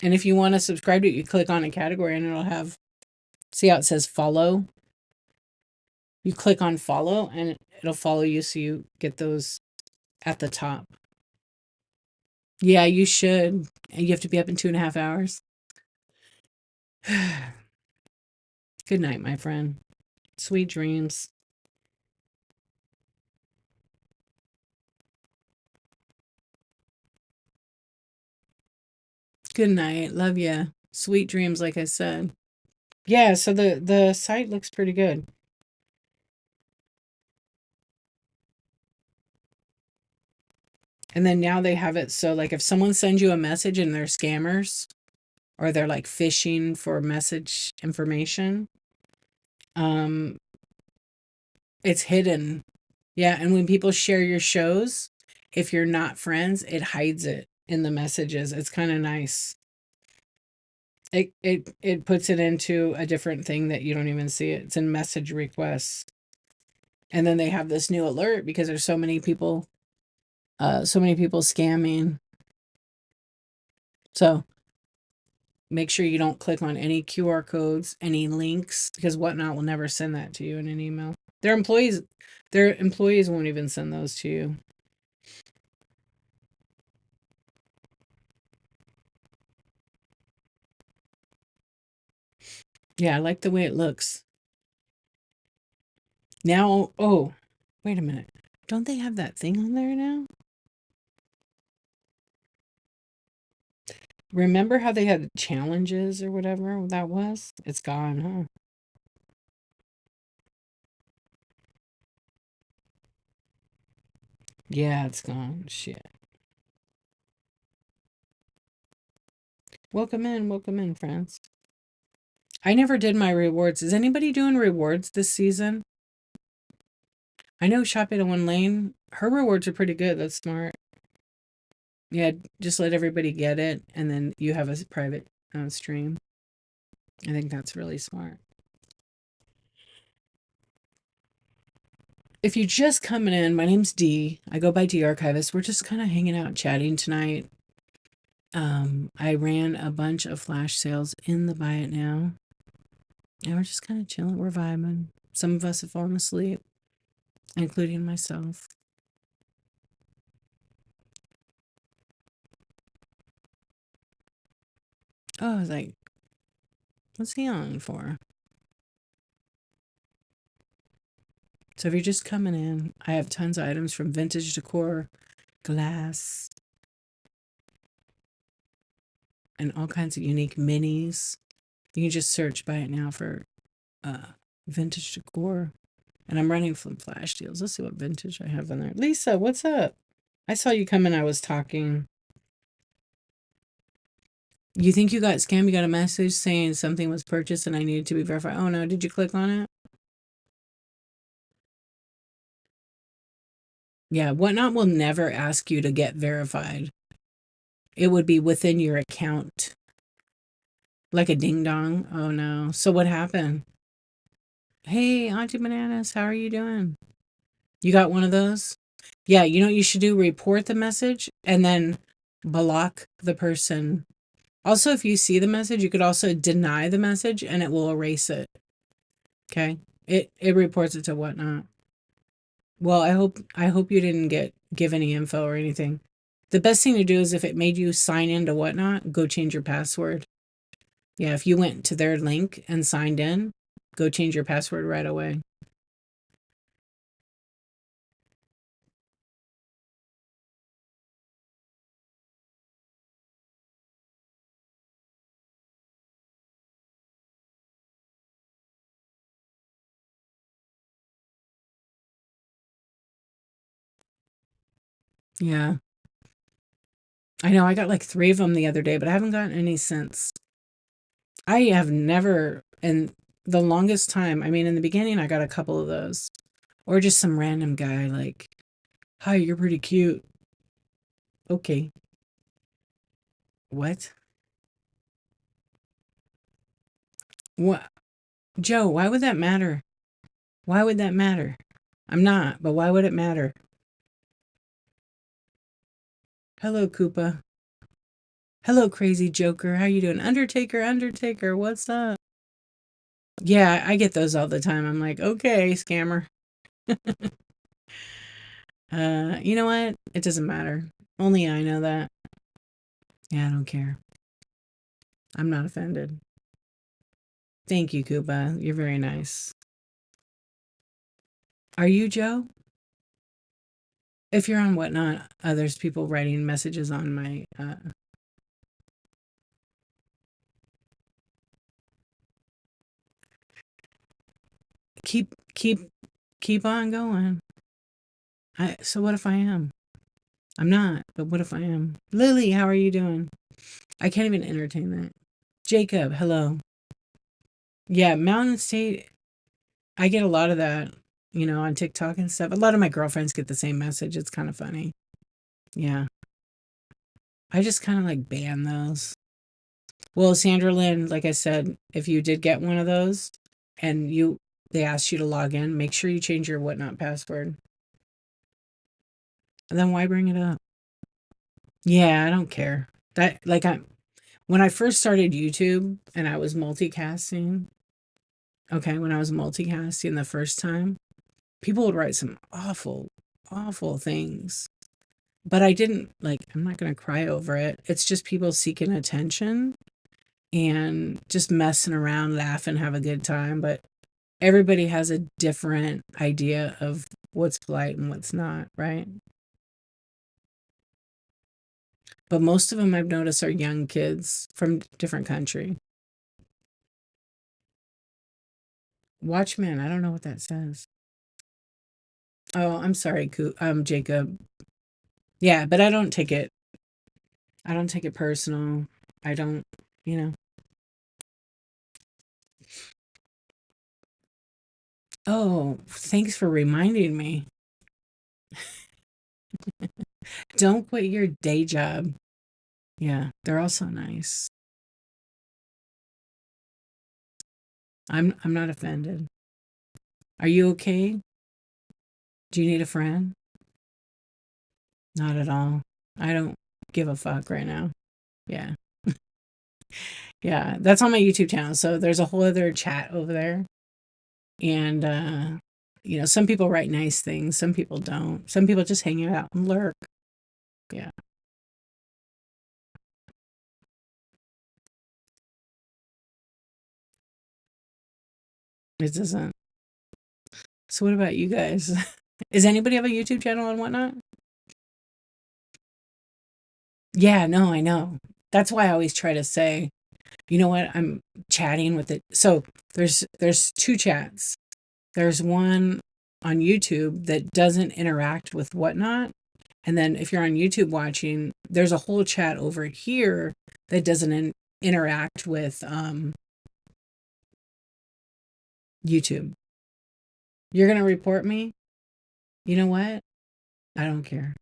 And if you want to subscribe to it, you click on a category and it'll have, see how it says follow? You click on follow and it'll follow you so you get those at the top. Yeah, you should. And you have to be up in 2.5 hours. Good night, my friend. Sweet dreams. Good night. Love ya. Sweet dreams, like I said. Yeah, so the site looks pretty good. And then now they have it so like if someone sends you a message and they're scammers or they're like phishing for message information, um it's hidden. Yeah, and when people share your shows, if you're not friends, it hides it in the messages. It's kind of nice. It puts it into a different thing that you don't even see it. It's in message requests. And then they have this new alert because there's so many people scamming. So make sure you don't click on any QR codes, any links, because Whatnot will never send that to you in an email. Their employees won't even send those to you. Yeah, I like the way it looks. Now, oh, wait a minute. Don't they have that thing on there now? Remember how they had challenges or whatever that was? It's gone, huh? Yeah, it's gone. Shit. Welcome in, friends. I never did my rewards. Is anybody doing rewards this season? I know Shop 801 Lane, her rewards are pretty good. That's smart. Yeah, just let everybody get it, and then you have a private stream. I think that's really smart. If you're just coming in, my name's Dee. I go by Dee Archivist. We're just kind of hanging out, chatting tonight. I ran a bunch of flash sales in the Buy It Now, and we're just kind of chilling. We're vibing. Some of us have fallen asleep, including myself. Oh, I was like, what's he on for? So if you're just coming in, I have tons of items from vintage decor, glass, and all kinds of unique minis. You can just search by it now for uh, vintage decor. And I'm running some flash deals. Let's see what vintage I have in there. Lisa, what's up? I saw you come in. I was talking. You think you got scammed? You got a message saying something was purchased and I needed to be verified. Oh no, did you click on it? Yeah, Whatnot will never ask you to get verified. It would be within your account. Like a ding dong. Oh no. So what happened? Hey, Auntie Bananas, how are you doing? You got one of those? Yeah, you know what you should do? Report the message and then block the person. Also, if you see the message, you could also deny the message and it will erase it. Okay? It reports it to Whatnot. Well, I hope you didn't give any info or anything. The best thing to do is if it made you sign into Whatnot, go change your password. Yeah, if you went to their link and signed in, go change your password right away. Yeah. I know I got like 3 of them the other day, but I haven't gotten any since. I have never in the longest time, I mean in the beginning I got a couple of those. Or just some random guy like, "Hi, you're pretty cute." Okay. What? What? Joe, why would that matter? Why would that matter? I'm not, but why would it matter? Hello, Koopa. Hello, Crazy Joker. How you doing? Undertaker, Undertaker, what's up? Yeah, I get those all the time. I'm like, okay, scammer. You know what? It doesn't matter. Only I know that. Yeah, I don't care. I'm not offended. Thank you, Koopa. You're very nice. Are you Joe? If you're on Whatnot, there's people writing messages on my. Keep on going. So what if I am? I'm not, but what if I am? Lily, how are you doing? I can't even entertain that. Jacob, hello. Yeah, Mountain State. I get a lot of that, on TikTok and stuff. A lot of my girlfriends get the same message. It's kind of funny. Yeah. I just kind of like ban those. Well, Sandra Lynn, like I said, if you did get one of those and they asked you to log in, make sure you change your Whatnot password. And then why bring it up? Yeah, I don't care. That like when I first started YouTube and I was multicasting, okay, when I was multicasting the first time, people would write some awful, awful things. But I didn't I'm not going to cry over it. It's just people seeking attention and just messing around, laugh and have a good time. But everybody has a different idea of what's polite and what's not, right? But most of them I've noticed are young kids from different country. Watchman, I don't know what that says. Oh, I'm sorry, Jacob. Yeah, but I don't take it personal. I don't, you know. Oh, thanks for reminding me. Don't quit your day job. Yeah, they're all so nice. I'm not offended. Are you okay? Do you need a friend? Not at all. I don't give a fuck right now. Yeah. Yeah, that's on my YouTube channel. So there's a whole other chat over there. And some people write nice things, some people don't. Some people just hang out and lurk. Yeah. It doesn't. So what about you guys? Does anybody have a YouTube channel and whatnot? Yeah, no, I know. That's why I always try to say, you know what, I'm chatting with it. So there's two chats. There's one on YouTube that doesn't interact with whatnot. And then if you're on YouTube watching, there's a whole chat over here that doesn't interact with YouTube. You're going to report me? You know what? I don't care.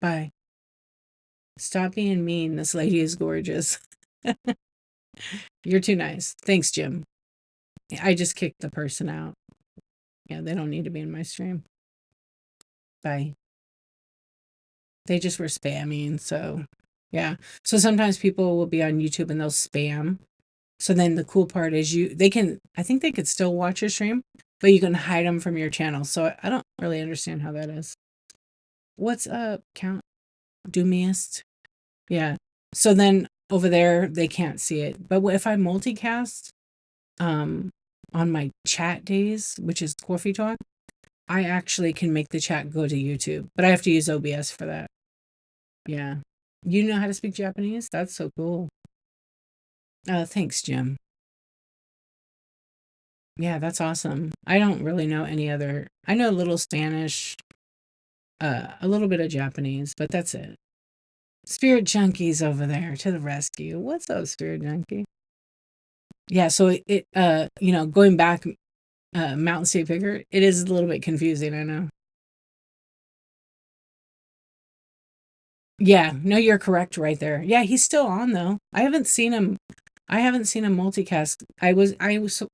Bye. Stop being mean. This lady is gorgeous. You're too nice. Thanks, Jim. I just kicked the person out. Yeah, they don't need to be in my stream. Bye. They just were spamming. So, yeah. So sometimes people will be on YouTube and they'll spam. So then the cool part is I think they could still watch your stream, but you can hide them from your channel. So I don't really understand how that is. What's up, Count Doomiest? Yeah. So then over there, they can't see it. But if I multicast um, on my chat days, which is Coffee Talk, I actually can make the chat go to YouTube, but I have to use OBS for that. Yeah. You know how to speak Japanese? That's so cool. Thanks, Jim. Yeah, that's awesome. I don't really know any other. I know a little Spanish, a little bit of Japanese, but that's it. Spirit Junkies over there to the rescue. What's up, Spirit Junkie? Yeah, so going back, Mountain State Picker, it is a little bit confusing, I know. Yeah, no, you're correct right there. Yeah, he's still on though. I haven't seen him multicast.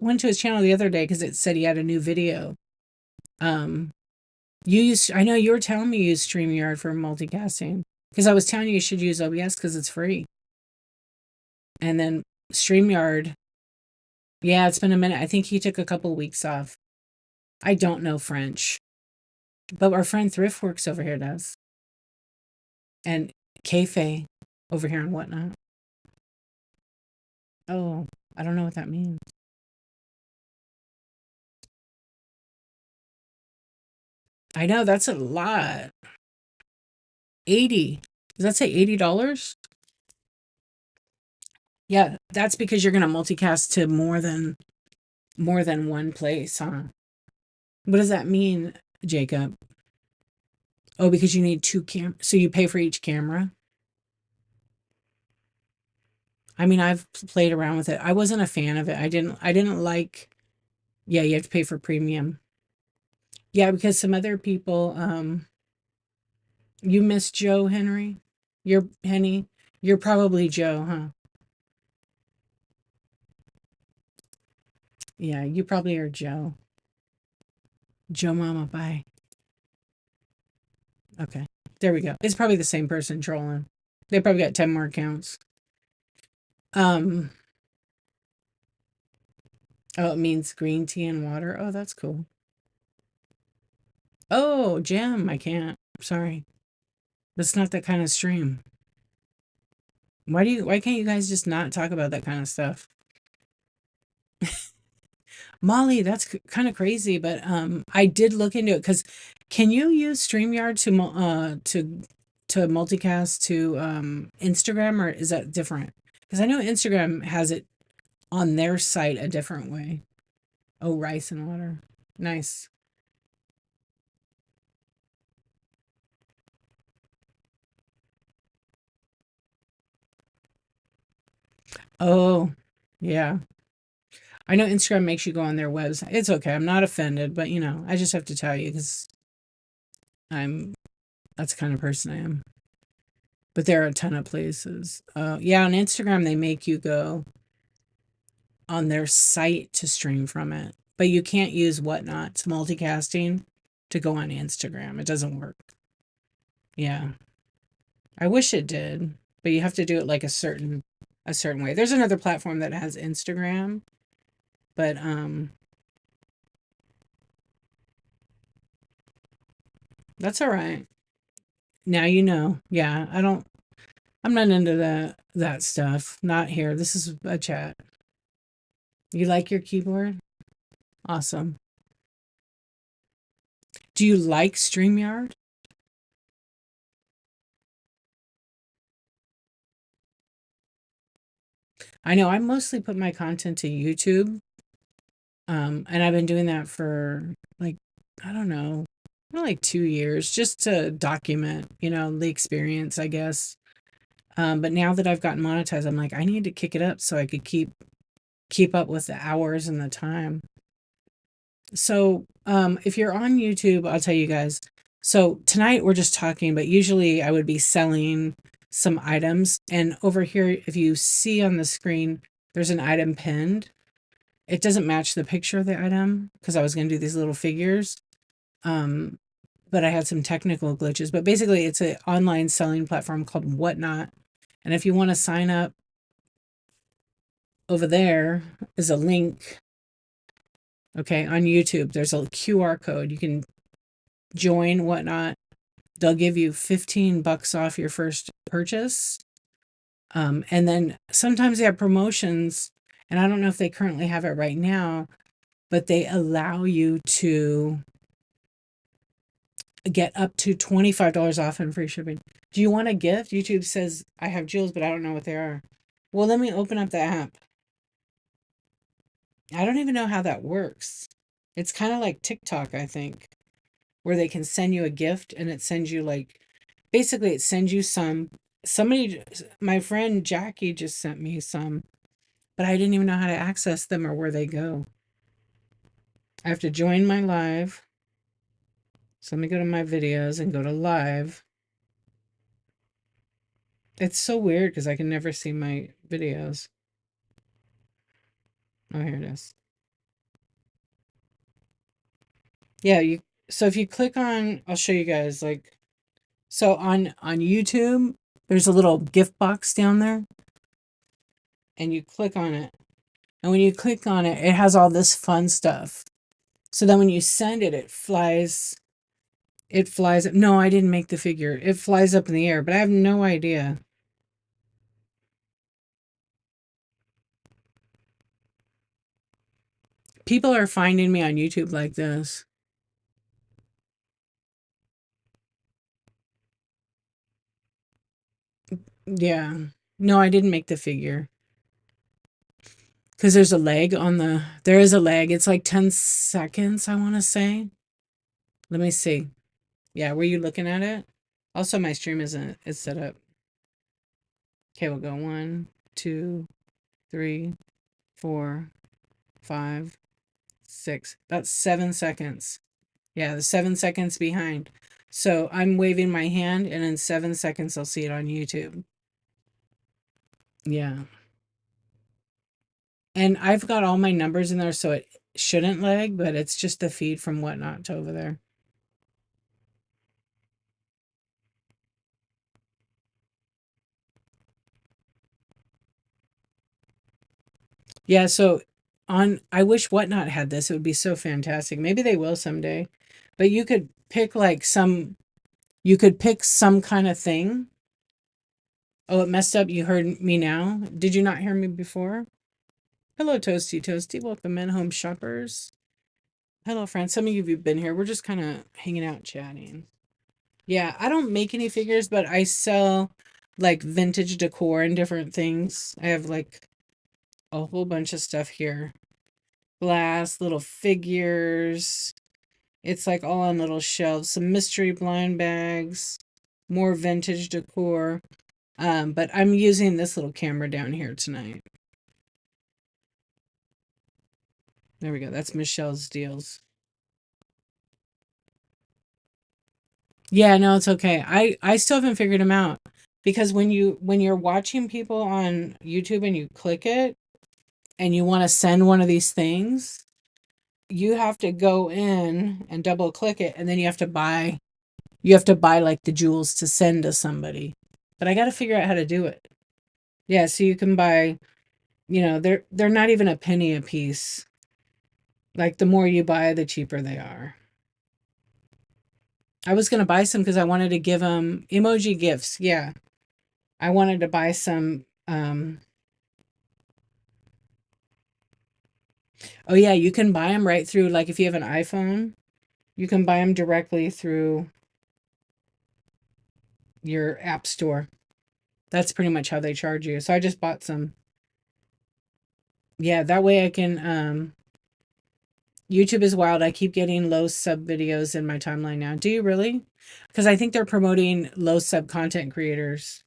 Went to his channel the other day because it said he had a new video. Um, I know you were telling me you use StreamYard for multicasting because I was telling you should use OBS because it's free. And then StreamYard, yeah, it's been a minute. I think he took a couple weeks off. I don't know French, but our friend Thriftworks over here does. And Kayfabe over here and whatnot. Oh, I don't know what that means. I know that's a lot. 80. Does that say $80? Yeah, that's because you're gonna multicast to more than one place, huh? What does that mean, Jacob? Oh, because you need two so you pay for each camera? I mean, I've played around with it. I wasn't a fan of it. I didn't like, yeah, you have to pay for premium. Yeah, because some other people, you miss Joe Henry? You're Henny? You're probably Joe, huh? Yeah, you probably are Joe. Joe Mama, bye. Okay. There we go. It's probably the same person trolling. They probably got 10 more accounts. Um, oh, it means green tea and water. Oh, that's cool. Oh, Jim, I can't. Sorry. That's not that kind of stream. Why can't you guys just not talk about that kind of stuff? Molly, that's kind of crazy, but I did look into it because can you use StreamYard to multicast to Instagram, or is that different? Because I know Instagram has it on their site a different way. Oh, rice and water. Nice. Oh, yeah. I know Instagram makes you go on their website. It's okay. I'm not offended, but I just have to tell you because I'm that's the kind of person I am. But there are a ton of places. Yeah, on Instagram they make you go on their site to stream from it, but you can't use Whatnot's multicasting to go on Instagram. It doesn't work. Yeah, I wish it did, but you have to do it like a certain way. There's another platform that has Instagram, but that's all right. Now you know. Yeah, I'm not into that stuff. Not here. This is a chat. You like your keyboard? Awesome. Do you like StreamYard? I know I mostly put my content to YouTube. And I've been doing that for like, I don't know, like 2 years just to document, the experience, I guess. But now that I've gotten monetized, I'm like, I need to kick it up so I could keep up with the hours and the time. So, if you're on YouTube, I'll tell you guys. So tonight we're just talking, but usually I would be selling some items. And over here, if you see on the screen, there's an item pinned. It doesn't match the picture of the item because I was going to do these little figures. Um, but I had some technical glitches. But basically, it's an online selling platform called Whatnot. And if you want to sign up, over there is a link. Okay, on YouTube, there's a QR code. You can join Whatnot. They'll give you $15 off your first purchase. And then sometimes they have promotions, and I don't know if they currently have it right now, but they allow you to get up to $25 off and free shipping. Do you want a gift? YouTube says I have jewels, but I don't know what they are. Well, let me open up the app. I don't even know how that works. It's kind of like TikTok, I think, where they can send you a gift and it sends you like, basically it sends you somebody, my friend Jackie just sent me some, but I didn't even know how to access them or where they go. I have to join my live. So let me go to my videos and go to live. It's so weird because I can never see my videos. Oh, here it is. Yeah, so if you click on, I'll show you guys like, so on YouTube, there's a little gift box down there and you click on it. And when you click on it, it has all this fun stuff. So then when you send it, it flies up. No, I didn't make the figure. It flies up in the air, but I have no idea. People are finding me on YouTube like this. Yeah. No, I didn't make the figure. Because there is a lag. It's like 10 seconds, I want to say. Let me see. Yeah, were you looking at it? Also, my stream is set up. Okay, we'll go 1, 2, 3, 4, 5, 6. About 7 seconds. Yeah, the 7 seconds behind. So I'm waving my hand, and in 7 seconds, I'll see it on YouTube. Yeah. And I've got all my numbers in there, so it shouldn't lag, but it's just the feed from Whatnot to over there. Yeah, so I wish Whatnot had this. It would be so fantastic. Maybe they will someday. But you could pick some kind of thing. Oh, it messed up. You heard me now. Did you not hear me before? Hello, Toasty Toasty. Welcome in, home shoppers. Hello, friends. Some of you have been here. We're just kind of hanging out, chatting. Yeah, I don't make any figures, but I sell like vintage decor and different things. I have like a whole bunch of stuff here. Glass, little figures. It's like all on little shelves. Some mystery blind bags, more vintage decor. But I'm using this little camera down here tonight. There we go. That's Michelle's deals. Yeah, no, it's okay. I still haven't figured them out because when you're watching people on YouTube and you click it and you want to send one of these things, you have to go in and double click it and then you have to buy like the jewels to send to somebody. But I got to figure out how to do it. Yeah, so you can buy, they're not even a penny a piece. Like the more you buy, the cheaper they are. I was going to buy some because I wanted to give them emoji gifts. Yeah. I wanted to buy some Oh yeah, you can buy them right through, like if you have an iPhone, you can buy them directly through your app store. That's pretty much how they charge you. So I just bought some. Yeah, that way I can YouTube is wild. I keep getting low sub videos in my timeline now. Do you really? Because I think they're promoting low sub content creators.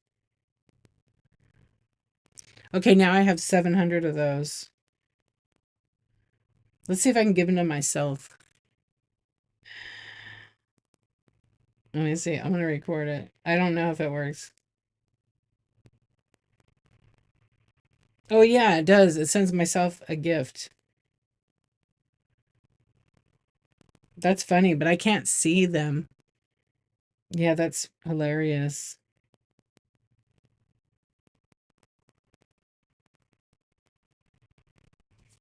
Okay, now I have 700 of those. Let's see if I can give them to myself. Let me see. I'm going to record it. I don't know if it works. Oh, yeah, it does. It sends myself a gift. That's funny, but I can't see them. Yeah, that's hilarious.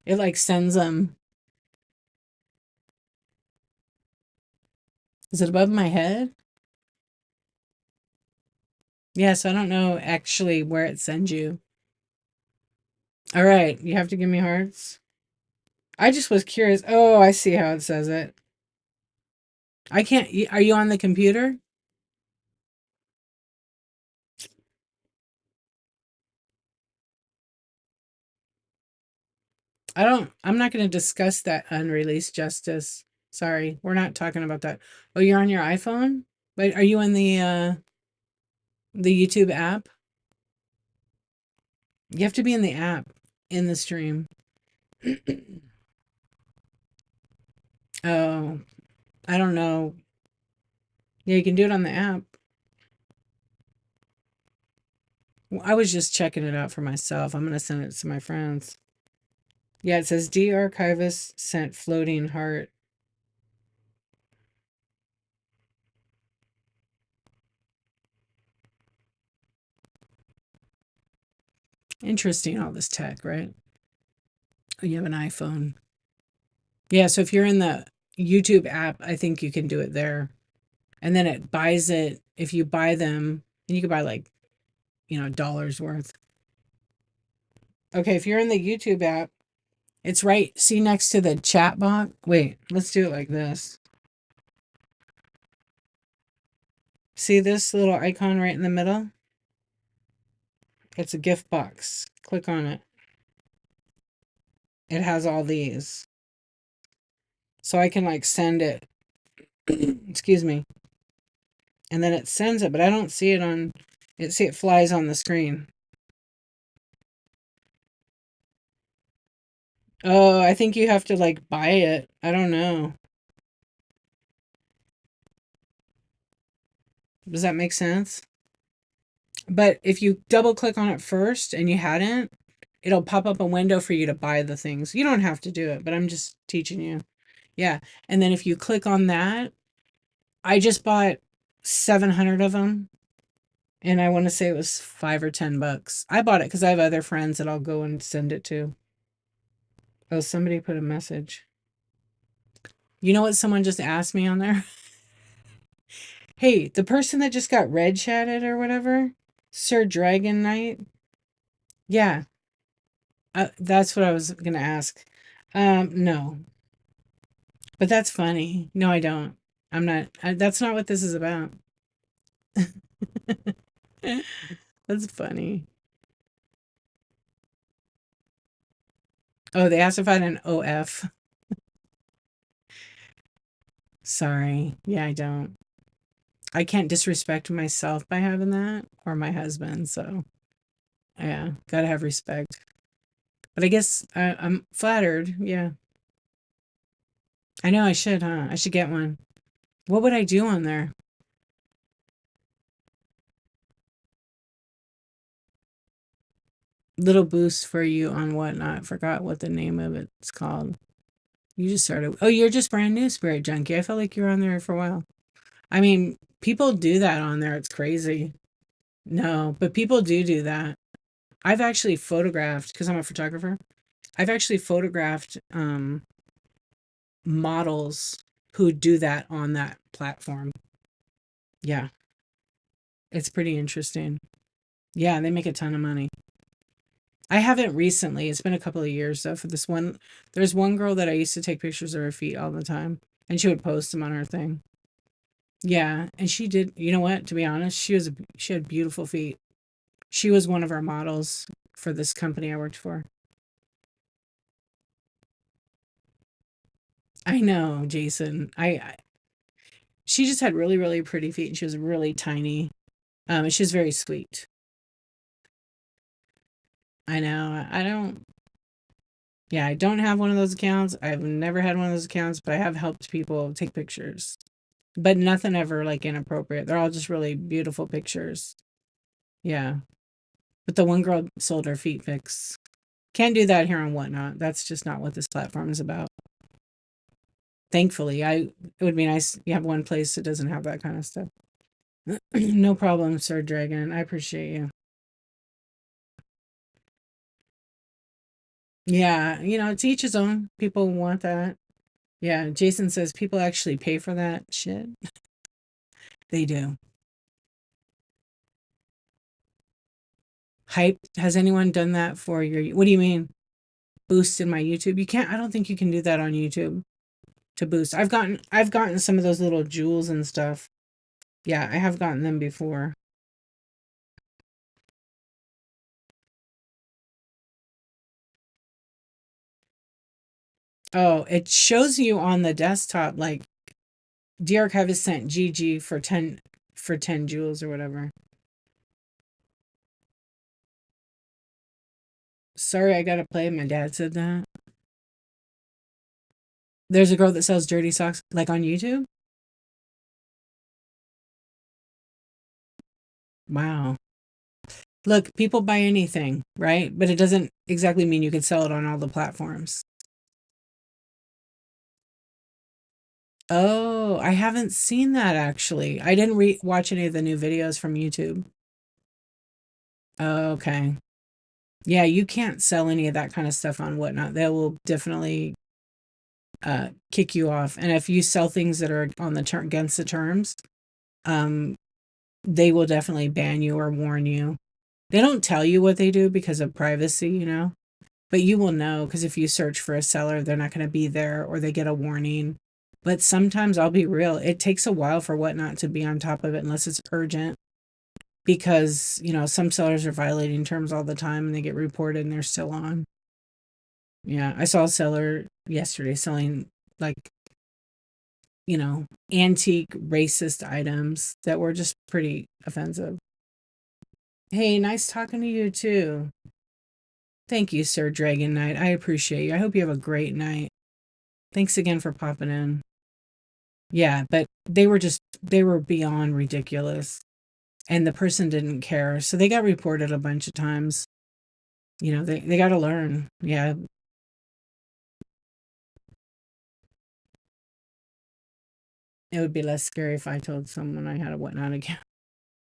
It like sends them. Is it above my head? Yes, I don't know actually where it sends you. All right, you have to give me hearts. I just was curious. Oh, I see how it says it. I can't. Are you on the computer? I don't. I'm not going to discuss that unreleased justice. Sorry, we're not talking about that. Oh, you're on your iPhone? But are you in the YouTube app? You have to be in the app in the stream. Oh, I don't know. Yeah, you can do it on the app. Well, I was just checking it out for myself. I'm going to send it to my friends. Yeah, it says D archivist sent floating heart. Interesting, all this tech, right? Oh, you have an iPhone. Yeah, so if you're in the YouTube app, I think you can do it there. And then it buys it if you buy them, and you can buy like, dollars worth. Okay, if you're in the YouTube app, it's right, see next to the chat box. Wait, let's do it like this. See this little icon right in the middle? It's a gift box. Click on it. It has all these. So I can like send it, excuse me, and then it sends it, but I don't see it on, it flies on the screen. Oh, I think you have to like buy it. I don't know. Does that make sense? But if you double click on it first and you hadn't, it'll pop up a window for you to buy the things. You don't have to do it, but I'm just teaching you. Yeah. And then if you click on that, I just bought 700 of them. And I want to say it was 5 or 10 bucks. I bought it because I have other friends that I'll go and send it to. Oh, somebody put a message. You know what someone just asked me on there? Hey, the person that just got red chatted or whatever, Sir Dragon Knight. Yeah, that's what I was gonna ask. No, but that's funny. No, I don't. I'm not. That's not what this is about. That's funny. Oh, they asked if I had an OF. Sorry. Yeah, I don't. I can't disrespect myself by having that or my husband. So yeah, gotta have respect. But I guess I'm flattered. Yeah, I know I should, huh? I should get one. What would I do on there? Little boost for you on whatnot. Forgot what the name of it's called. You just started. Oh, you're just brand new, Spirit Junkie. I felt like you were on there for a while. I mean, people do that on there. It's crazy. No, but people do that. I've actually photographed because I'm a photographer. I've actually photographed models who do that on that platform. Yeah, it's pretty interesting. Yeah, they make a ton of money. I haven't recently. It's been a couple of years though. For this one, there's one girl that I used to take pictures of her feet all the time, and she would post them on her thing. Yeah, and she did. You know what? To be honest, she had beautiful feet. She was one of our models for this company I worked for. I know, Jason. She just had really, really pretty feet, and she was really tiny. And she was very sweet. I know. I don't. Yeah, I don't have one of those accounts. I've never had one of those accounts, but I have helped people take pictures. But nothing ever like inappropriate. They're all just really beautiful pictures. Yeah. But the one girl sold her feet pics. Can't do that here on Whatnot. That's just not what this platform is about. Thankfully, it would be nice you have one place that doesn't have that kind of stuff. No problem, Sir Dragon. I appreciate you. Yeah, it's each his own. People want that. Yeah, Jason says people actually pay for that shit. They do. Hype. Has anyone done that for your? What do you mean? Boost in my YouTube? You can't. I don't think you can do that on YouTube to boost. I've gotten some of those little jewels and stuff. Yeah, I have gotten them before. Oh, it shows you on the desktop like DArchive sent GG for 10 jewels or whatever. Sorry, I gotta play. My dad said that. There's a girl that sells dirty socks like on YouTube. Wow. Look, people buy anything, right? But it doesn't exactly mean you can sell it on all the platforms. Oh, I haven't seen that actually. I didn't watch any of the new videos from YouTube. Oh, okay. Yeah, you can't sell any of that kind of stuff on Whatnot. They will definitely kick you off. And if you sell things that are on the term against the terms, um, they will definitely ban you or warn you. They don't tell you what they do because of privacy. But you will know because if you search for a seller, they're not going to be there or they get a warning. But sometimes I'll be real, it takes a while for Whatnot to be on top of it unless it's urgent because, some sellers are violating terms all the time and they get reported and they're still on. Yeah, I saw a seller yesterday selling like, antique racist items that were just pretty offensive. Hey, nice talking to you too. Thank you, Sir Dragon Knight. I appreciate you. I hope you have a great night. Thanks again for popping in. Yeah, but they were beyond ridiculous. And the person didn't care. So they got reported a bunch of times. They got to learn. Yeah. It would be less scary if I told someone I had a Whatnot account.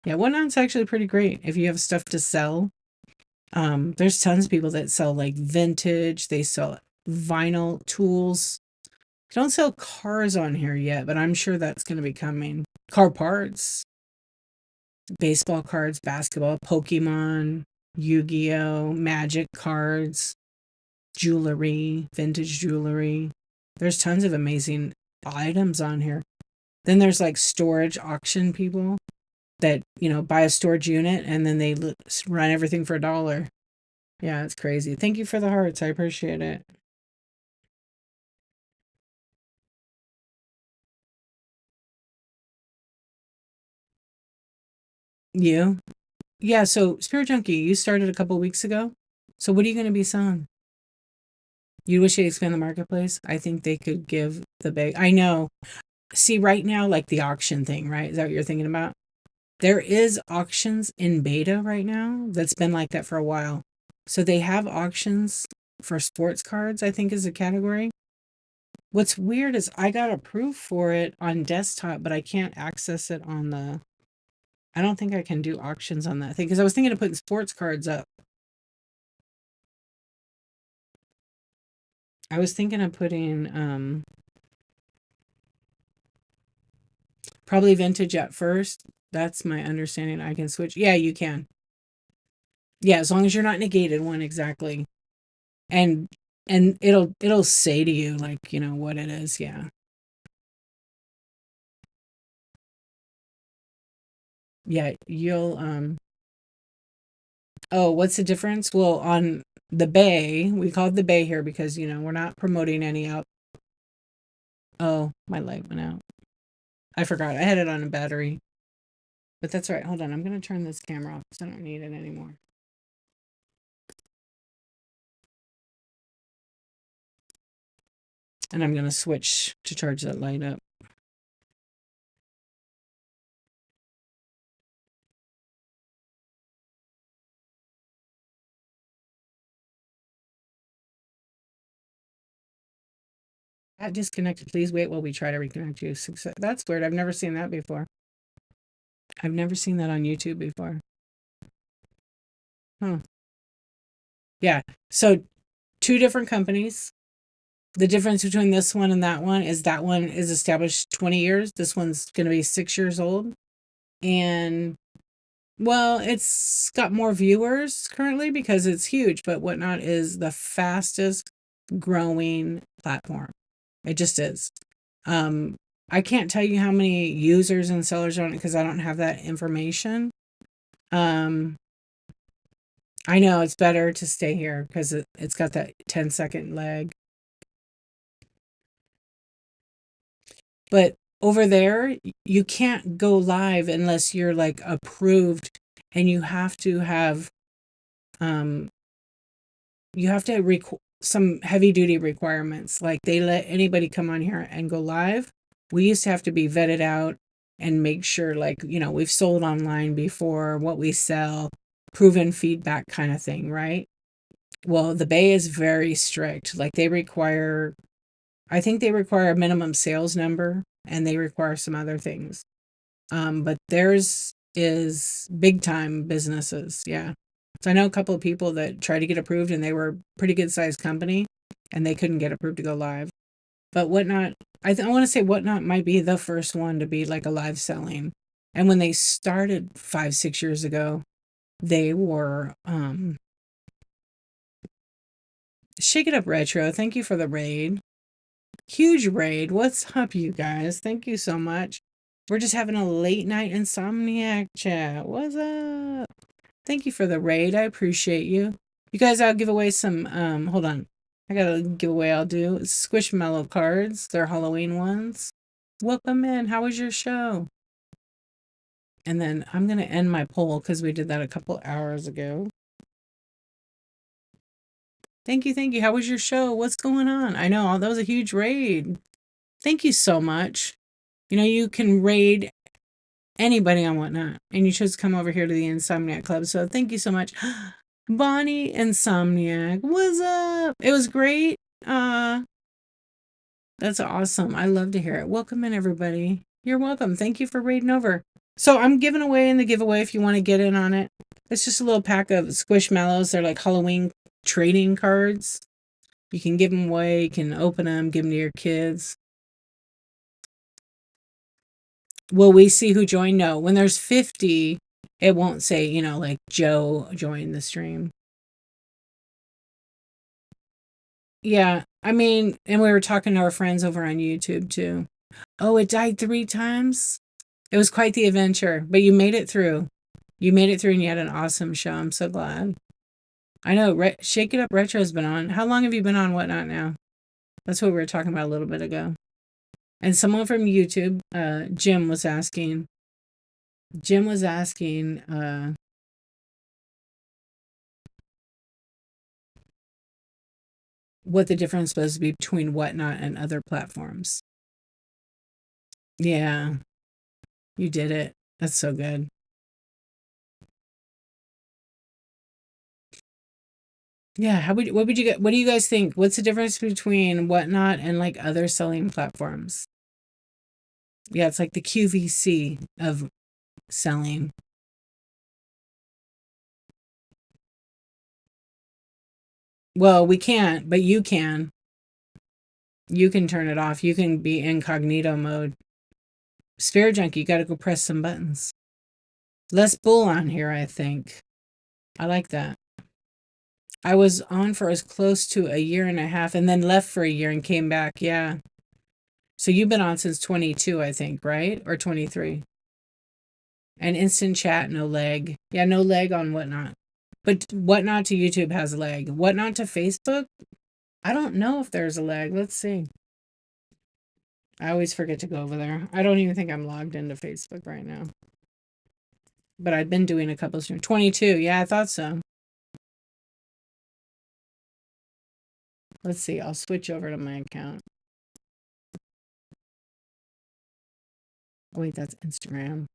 Yeah, Whatnot's actually pretty great if you have stuff to sell. There's tons of people that sell like vintage, they sell vinyl tools. Don't sell cars on here yet, but I'm sure that's going to be coming. Car parts, baseball cards, basketball, Pokemon, Yu-Gi-Oh, Magic cards, jewelry, vintage jewelry. There's tons of amazing items on here. Then there's like storage auction people that, buy a storage unit and then they run everything for $1. Yeah, it's crazy. Thank you for the hearts. I appreciate it. You? Yeah, so Spirit Junkie, you started a couple weeks ago. So what are you going to be selling? You wish they expand the marketplace? I think they could give the big. I know. See, right now, like the auction thing, right? Is that what you're thinking about? There is auctions in beta right now that's been like that for a while. So they have auctions for sports cards, I think is a category. What's weird is I got approved for it on desktop, but I can't access it on the. I don't think I can do auctions on that thing because I was thinking of putting sports cards up. I was thinking of putting probably vintage at first. That's my understanding. I can switch. Yeah, you can. Yeah, as long as you're not in a gated one, exactly. And it'll say to you like, what it is. Yeah. Yeah, you'll oh, what's the difference? Well, on the bay, we call it the bay here because, we're not promoting any out. Oh, my light went out. I forgot. I had it on a battery. But that's all right. Hold on. I'm going to turn this camera off because I don't need it anymore. And I'm going to switch to charge that light up. Got disconnected. Please wait while we try to reconnect you. That's weird. I've never seen that before. I've never seen that on YouTube before. Huh. Yeah. So two different companies. The difference between this one and that one is established 20 years. This one's going to be 6 years old. And well, it's got more viewers currently because it's huge, but Whatnot is the fastest growing platform. It just is. Um, I can't tell you how many users and sellers are on it because I don't have that information. Um, I know it's better to stay here because it's got that 10-second lag. But over there, you can't go live unless you're like approved, and you have to have um some heavy duty requirements. Like they let anybody come on here and go live. We used to have to be vetted out and make sure, like, we've sold online before, what we sell, proven feedback kind of thing, right? Well, the Bay is very strict. Like I think they require a minimum sales number and they require some other things. But theirs is big time businesses. Yeah. So I know a couple of people that tried to get approved and they were a pretty good sized company and they couldn't get approved to go live. But Whatnot, I want to say Whatnot might be the first one to be like a live selling. And when they started 5, 6 years ago, they were Shake It Up Retro. Thank you for the raid. Huge raid. What's up, you guys? Thank you so much. We're just having a late night insomniac chat. What's up? Thank you for the raid. I appreciate you. You guys, I'll give away some, hold on. I got a giveaway I'll do. Squishmallow cards. They're Halloween ones. Welcome in. How was your show? And then I'm going to end my poll because we did that a couple hours ago. Thank you. Thank you. How was your show? What's going on? I know that was a huge raid. Thank you so much. You can raid anybody on Whatnot, and you chose to come over here to the Insomniac Club. So thank you so much. Bonnie Insomniac, what's up? It was great. That's awesome. I love to hear it. Welcome in, everybody. You're welcome. Thank you for raiding over. So I'm giving away in the giveaway if you want to get in on it. It's just a little pack of Squishmallows. They're like Halloween trading cards. You can give them away. You can open them, give them to your kids. Will we see who joined? No. When there's 50, it won't say, like Joe joined the stream. Yeah. I mean, and we were talking to our friends over on YouTube too. Oh, it died 3 times? It was quite the adventure, but you made it through. You made it through and you had an awesome show. I'm so glad. I know. Shake It Up Retro has been on. How long have you been on Whatnot now? That's what we were talking about a little bit ago. And someone from YouTube, Jim was asking, what the difference was between Whatnot and other platforms. Yeah, you did it. That's so good. Yeah, what would you get? What do you guys think? What's the difference between Whatnot and like other selling platforms? Yeah, it's like the QVC of selling. Well, we can't, but you can. You can turn it off. You can be incognito mode. Spirit Junkie, you got to go press some buttons. Less bull on here, I think. I like that. I was on for as close to a year and a half and then left for a year and came back. Yeah. So you've been on since 22, I think, right? Or 23. And instant chat, no leg. Yeah, no leg on Whatnot. But Whatnot to YouTube has leg. Whatnot to Facebook? I don't know if there's a leg. Let's see. I always forget to go over there. I don't even think I'm logged into Facebook right now. But I've been doing a couple of streams. 22. Yeah, I thought so. Let's see. I'll switch over to my account. Oh, wait, that's Instagram.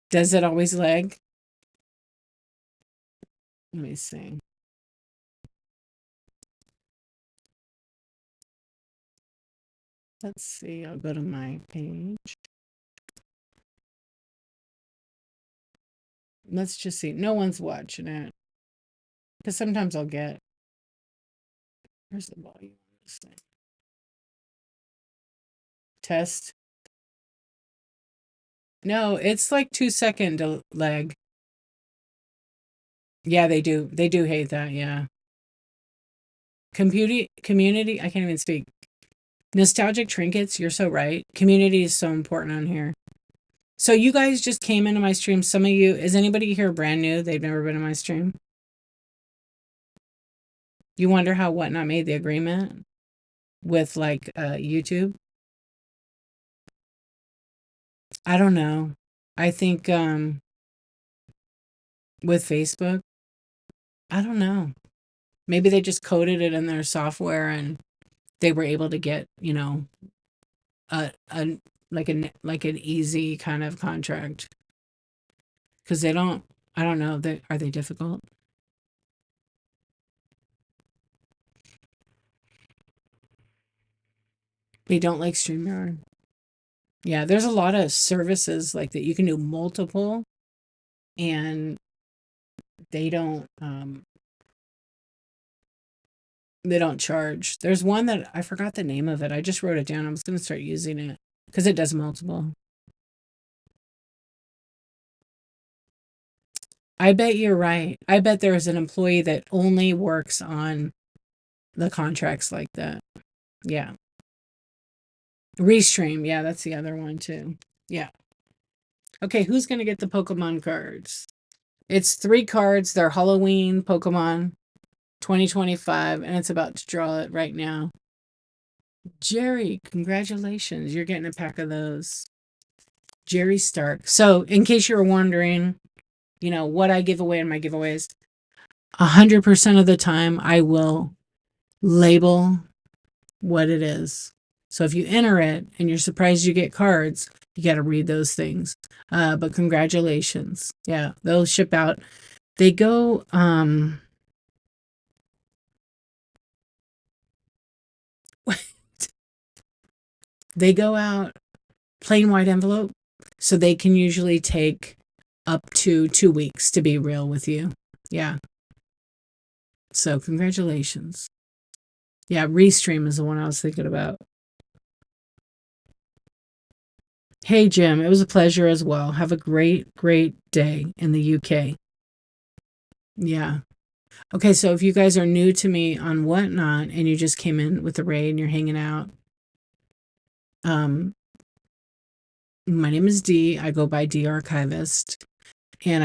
Does it always lag? Let me see. Let's see. I'll go to my page. Let's just see. No one's watching it. Because sometimes I'll get. Where's the volume on this thing? Test. No, it's like 2-second lag. Yeah, they do. They do hate that. Yeah. Community. I can't even speak. Nostalgic trinkets. You're so right. Community is so important on here. So you guys just came into my stream. Some of you, is anybody here brand new? They've never been in my stream. You wonder how Whatnot made the agreement with like YouTube? I don't know. I think with Facebook, I don't know. Maybe they just coded it in their software and they were able to get, a like an easy kind of contract. Because I don't know, are they difficult? They don't like StreamYard. Yeah, there's a lot of services like that you can do multiple and they don't charge. There's one that I forgot the name of it. I just wrote it down. I was going to start using it because it does multiple. I bet you're right. I bet there's an employee that only works on the contracts like that. Yeah. Restream. Yeah, that's the other one too. Yeah. Okay, who's going to get the Pokemon cards? It's 3 cards. They're Halloween Pokemon 2025, and it's about to draw it right now. Jerry, congratulations. You're getting a pack of those. Jerry Stark. So, in case you were wondering, what I give away in my giveaways, 100% of the time I will label what it is. So if you enter it and you're surprised you get cards, you got to read those things. But congratulations. Yeah, they'll ship out. They go, they go out plain white envelope. So they can usually take up to 2 weeks, to be real with you. Yeah. So congratulations. Yeah, Restream is the one I was thinking about. Hey, Jim, it was a pleasure as well. Have a great, great day in the UK. Yeah. Okay, so if you guys are new to me on Whatnot and you just came in with the raid and you're hanging out, my name is Dee. I go by Dee Archivist, and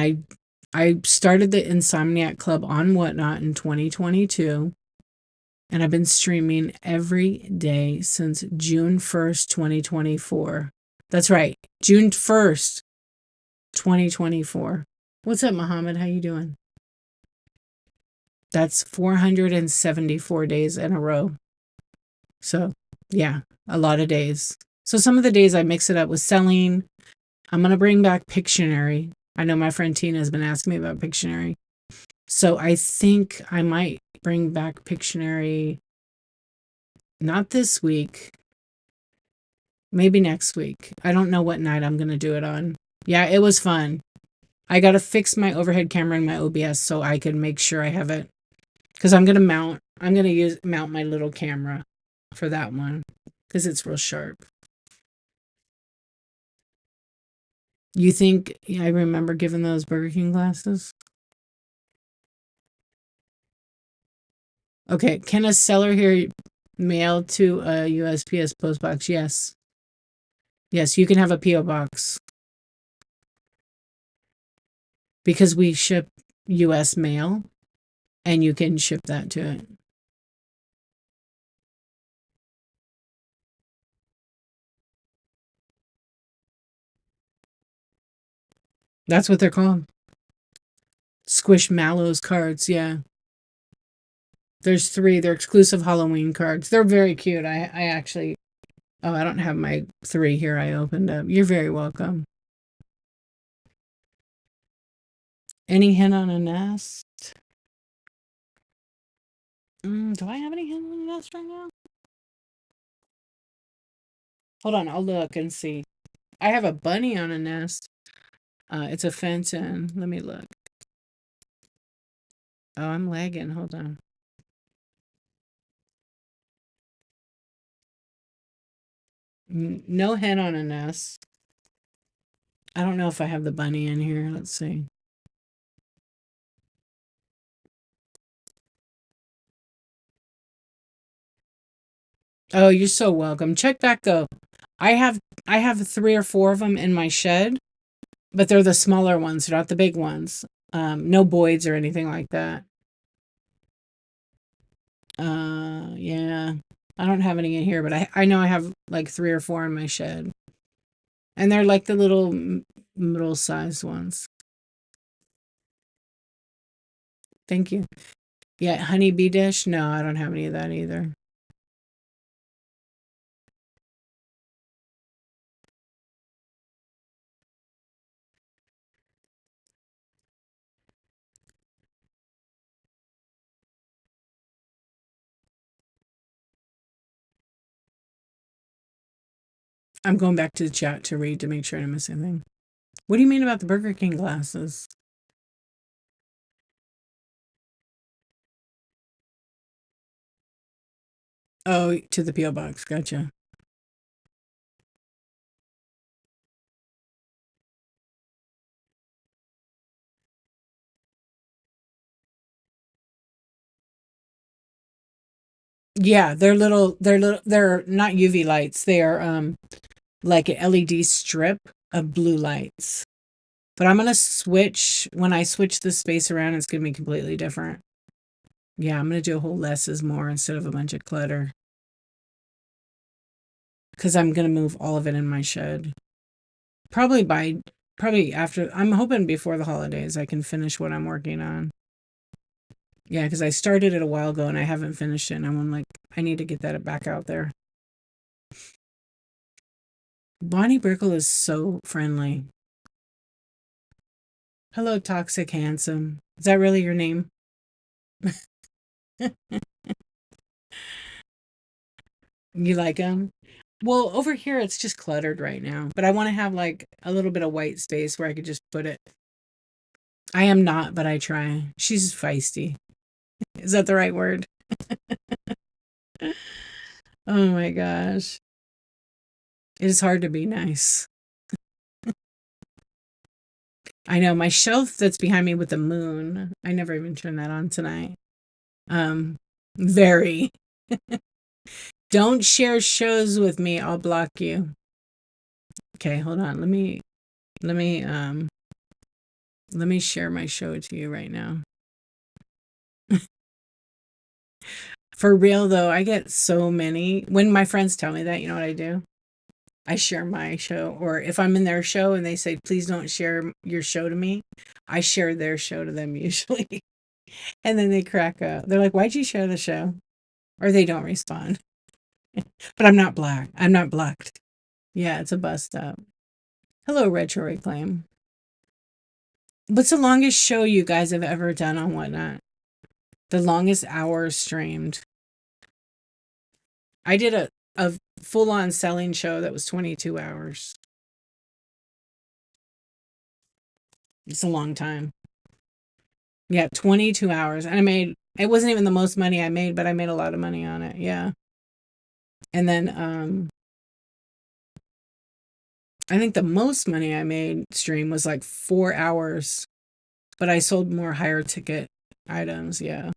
I started the Insomniac Club on Whatnot in 2022, and I've been streaming every day since June 1st, 2024. That's right, June 1st, 2024. What's up, Muhammad? How you doing? That's 474 days in a row. So, yeah, a lot of days. So some of the days I mix it up with selling. I'm going to bring back Pictionary. I know my friend Tina has been asking me about Pictionary. So I think I might bring back Pictionary, not this week, maybe next week. I don't know what night I'm going to do it on. Yeah, it was fun. I got to fix my overhead camera in my OBS so I can make sure I have it. Because I'm going to mount my little camera for that one. because it's real sharp. You think I remember giving those Burger King glasses? Okay, can a seller here mail to a USPS post box? Yes. Yes, you can have a PO box because we ship US mail and you can ship that to it. That's what they're called. Squishmallows cards, yeah. There's three. They're exclusive Halloween cards. They're very cute. I actually, oh, I don't have my three here I opened up. You're very welcome. Any hint on a nest? Do I have any hint on a nest right now? Hold on, I'll look and see. I have a bunny on a nest. It's a Fenton. Let me look. Oh, I'm lagging. Hold on. No hen on a nest. I don't know if I have the bunny in here. Let's see. Oh, you're so welcome. Check back though. I have three or four of them in my shed, but they're the smaller ones, they're not the big ones. No Boyds or anything like that. Yeah. I don't have any in here, but I know I have like three or four in my shed. And they're like the little middle sized ones. Thank you. Yeah, honeybee dish. No, I don't have any of that either. I'm going back to the chat to read to make sure I don't miss anything. What do you mean about the Burger King glasses? Oh, to the PO box. Gotcha. Yeah, they're not UV lights. They are like an LED strip of blue lights. But I'm gonna switch when I switch the space around, it's gonna be completely different. Yeah, I'm gonna do a whole less is more instead of a bunch of clutter. Because I'm gonna move all of it in my shed. Probably probably after I'm hoping before the holidays I can finish what I'm working on. Yeah, because I started it a while ago and I haven't finished it and I'm like, I need to get that back out there. Bonnie Brickle is so friendly. Hello, Toxic Handsome. Is that really your name? You like him? Well, over here it's just cluttered right now, but I want to have like a little bit of white space where I could just put it. I am not, but I try. She's feisty. Is that the right word? Oh my gosh. It is hard to be nice. I know my shelf that's behind me with the moon. I never even turned that on tonight. Um, very. Don't share shows with me. I'll block you. Okay, hold on. Let me let me share my show to you right now. For real though, I get so many. When my friends tell me that, you know what I do? I share my show. Or if I'm in their show and they say, please don't share your show to me, I share their show to them usually. And then they crack up. They're like, why'd you share the show? Or they don't respond. But I'm not black. I'm not blocked. Yeah, it's a bust up. Hello, Retro Reclaim. What's the longest show you guys have ever done on Whatnot? The longest hour streamed. I did a full on selling show that was 22 hours. It's a long time. Yeah, 22 hours. And it wasn't even the most money I made, but I made a lot of money on it. Yeah. And then I think the most money I made stream was like 4 hours, but I sold more higher ticket items. Yeah.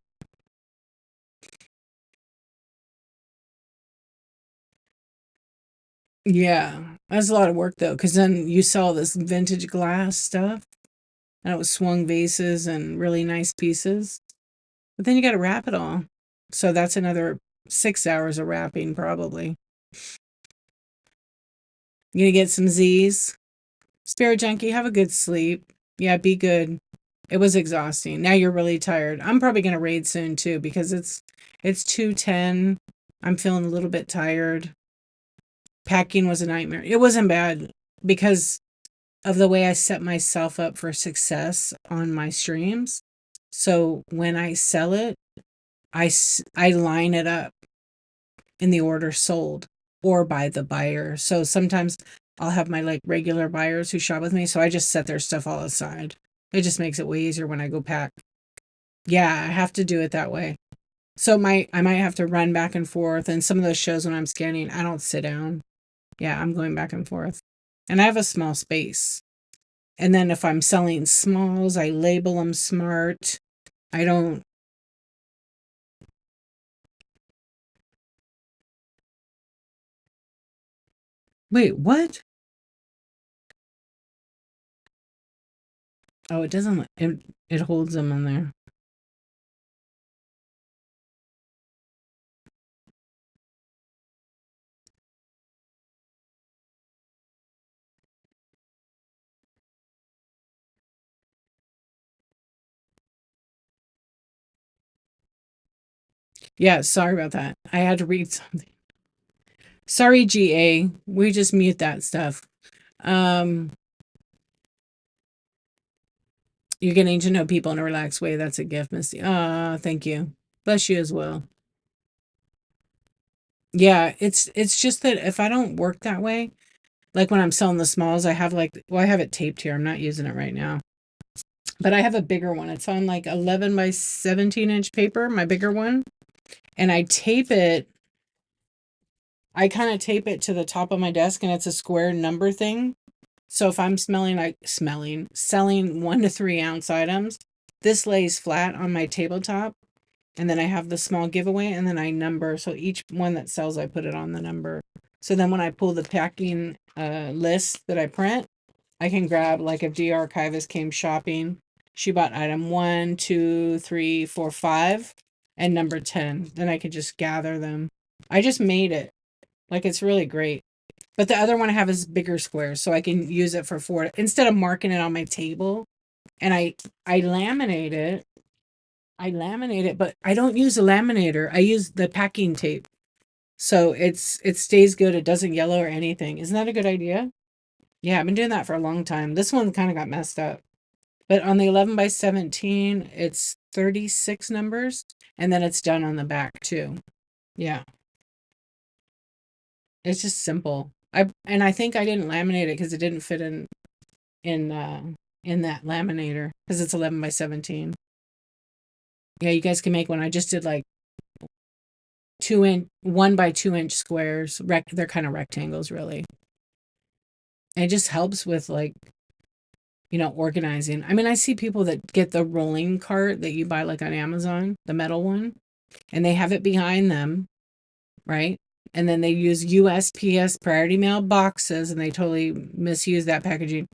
Yeah. That's a lot of work though, because then you sell this vintage glass stuff, and it was swung vases and really nice pieces. But then you got to wrap it all. So that's another 6 hours of wrapping, probably. You gonna get some Z's? Spirit Junkie, have a good sleep. Yeah, be good. It was exhausting. Now you're really tired. I'm probably gonna raid soon too because it's 2:10. I'm feeling a little bit tired. Packing was a nightmare. It wasn't bad because of the way I set myself up for success on my streams. So when I sell it, I line it up in the order sold or by the buyer. So sometimes I'll have my like regular buyers who shop with me. So I just set their stuff all aside. It just makes it way easier when I go pack. Yeah, I have to do it that way. So I might have to run back and forth. And some of those shows when I'm scanning, I don't sit down. Yeah, I'm going back and forth. And I have a small space. And then if I'm selling smalls, I label them smart. I don't. Wait, what? Oh, it doesn't. It holds them in there. Yeah, sorry about that. I had to read something. Sorry, GA. We just mute that stuff. Um, you're getting to know people in a relaxed way. That's a gift, Misty. Thank you. Bless you as well. Yeah, it's just that if I don't work that way, like when I'm selling the smalls, I have I have it taped here. I'm not using it right now. But I have a bigger one. It's on like 11 by 17-inch paper, my bigger one. And I kind of tape it to the top of my desk and it's a square number thing. So if I'm selling 1 to 3 ounce items, this lays flat on my tabletop. And then I have the small giveaway and then I number. So each one that sells, I put it on the number. So then when I pull the packing list that I print, I can grab, like if D Archivist came shopping, she bought item 1, 2, 3, 4, 5, and number 10. Then I could just gather them. I just made it. Like it's really great. But the other one I have is bigger squares, so I can use it for four instead of marking it on my table. And I laminate it. I laminate it, but I don't use a laminator. I use the packing tape. So it stays good. It doesn't yellow or anything. Isn't that a good idea? Yeah, I've been doing that for a long time. This one kind of got messed up. But on the 11 by 17, it's 36 numbers and then it's done on the back too. Yeah. It's just simple. I think I didn't laminate it because it didn't fit in uh in that laminator because it's 11 by 17. Yeah, you guys can make one. I just did like 2 inch 1 by 2 inch squares. They're kind of rectangles really. And it just helps with like, organizing. I mean, I see people that get the rolling cart that you buy like on Amazon, the metal one, and they have it behind them, right? And then they use USPS priority mail boxes and they totally misuse that packaging.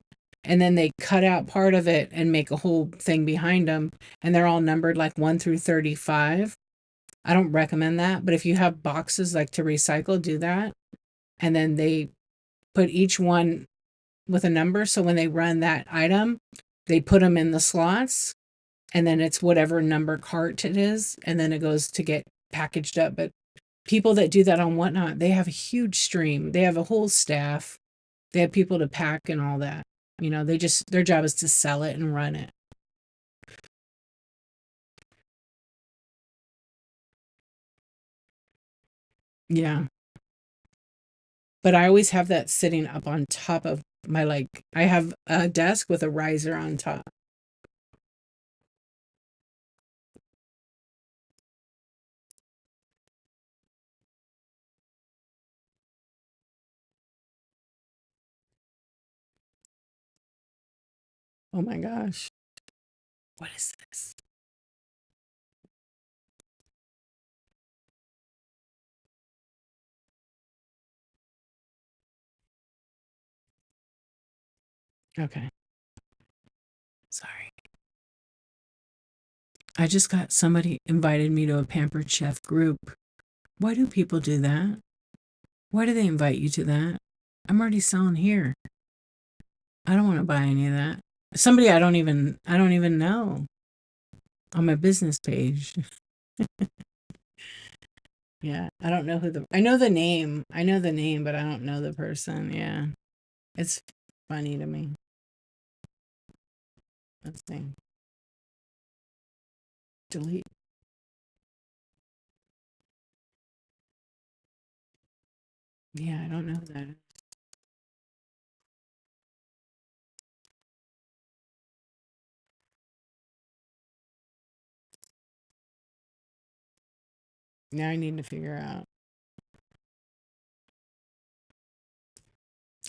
And then they cut out part of it and make a whole thing behind them. And they're all numbered like 1 through 35. I don't recommend that. But if you have boxes like to recycle, do that. And then they put each one with a number. So when they run that item, they put them in the slots. And then it's whatever number cart it is. And then it goes to get packaged up. But people that do that on Whatnot, they have a huge stream. They have a whole staff. They have people to pack and all that. Their job is to sell it and run it. Yeah. But I always have that sitting up on top of I have a desk with a riser on top. Oh my gosh. What is this? Okay. Sorry. I just got somebody invited me to a Pampered Chef group. Why do people do that? Why do they invite you to that? I'm already selling here. I don't want to buy any of that. Somebody I don't even know on my business page. Yeah, I don't know who the I know the name. I know the name, but I don't know the person. Yeah. It's funny to me. Let's see. Delete. Yeah, I don't know who that is. Now I need to figure out.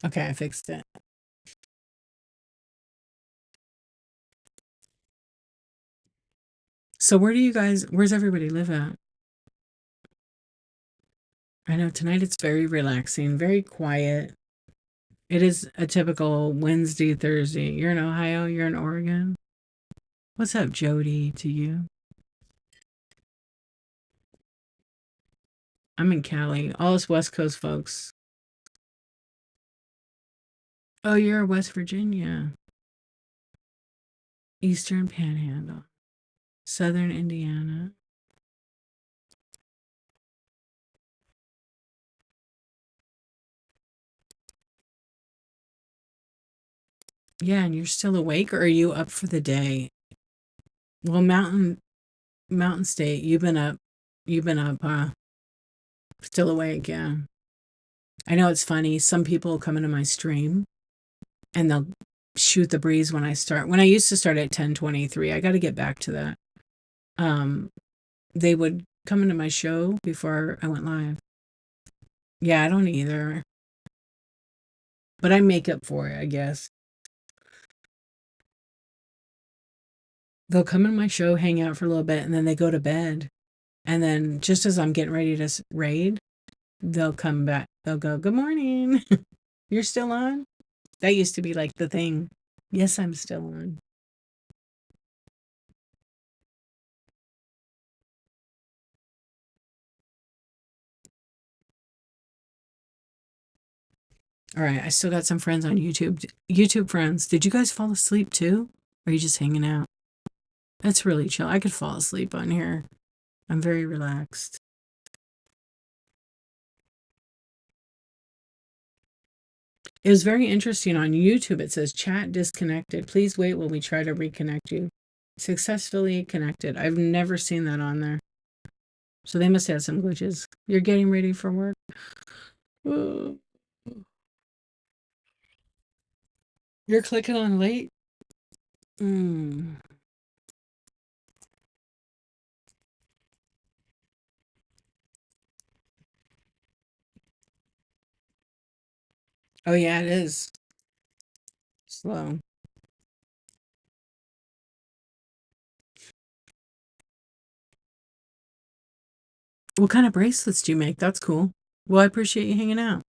Okay, I fixed it. So where's everybody live at? I know tonight it's very relaxing, very quiet. It is a typical Wednesday, Thursday. You're in Ohio, you're in Oregon. What's up, Jody, to you? I'm in Cali. All us West Coast folks. Oh, you're West Virginia. Eastern Panhandle. Southern Indiana. Yeah, and you're still awake, or are you up for the day? Well, Mountain State, you've been up, still awake, yeah. I know it's funny. Some people come into my stream and they'll shoot the breeze when I start. When I used to start at 10:23, I got to get back to that. Um, they would come into my show before I went live. Yeah, I don't either, but I make up for it, I guess. They'll come in my show, hang out for a little bit, and then they go to bed. And then just as I'm getting ready to raid, they'll come back. They'll go, "Good morning. You're still on?" That used to be like the thing. Yes, I'm still on. All right, I still got some friends on YouTube. YouTube friends, did you guys fall asleep too? Or are you just hanging out? That's really chill. I could fall asleep on here. I'm very relaxed. It was very interesting on YouTube. It says chat disconnected. Please wait while we try to reconnect you. Successfully connected. I've never seen that on there. So they must have some glitches. You're getting ready for work? Ooh. You're clicking on late? Mm. Oh, yeah, it is slow. What kind of bracelets do you make? That's cool. Well, I appreciate you hanging out.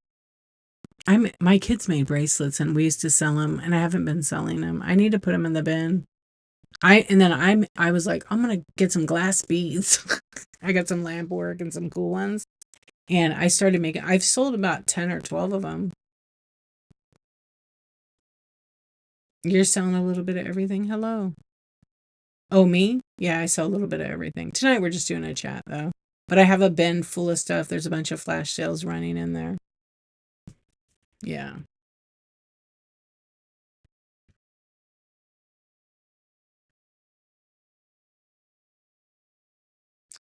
My kids made bracelets and we used to sell them and I haven't been selling them. I need to put them in the bin. I was like, I'm gonna get some glass beads. I got some lamp work and some cool ones. And I started making I've sold about 10 or 12 of them. You're selling a little bit of everything. Hello. Oh, me? Yeah, I sell a little bit of everything. Tonight we're just doing a chat though. But I have a bin full of stuff. There's a bunch of flash sales running in there. Yeah.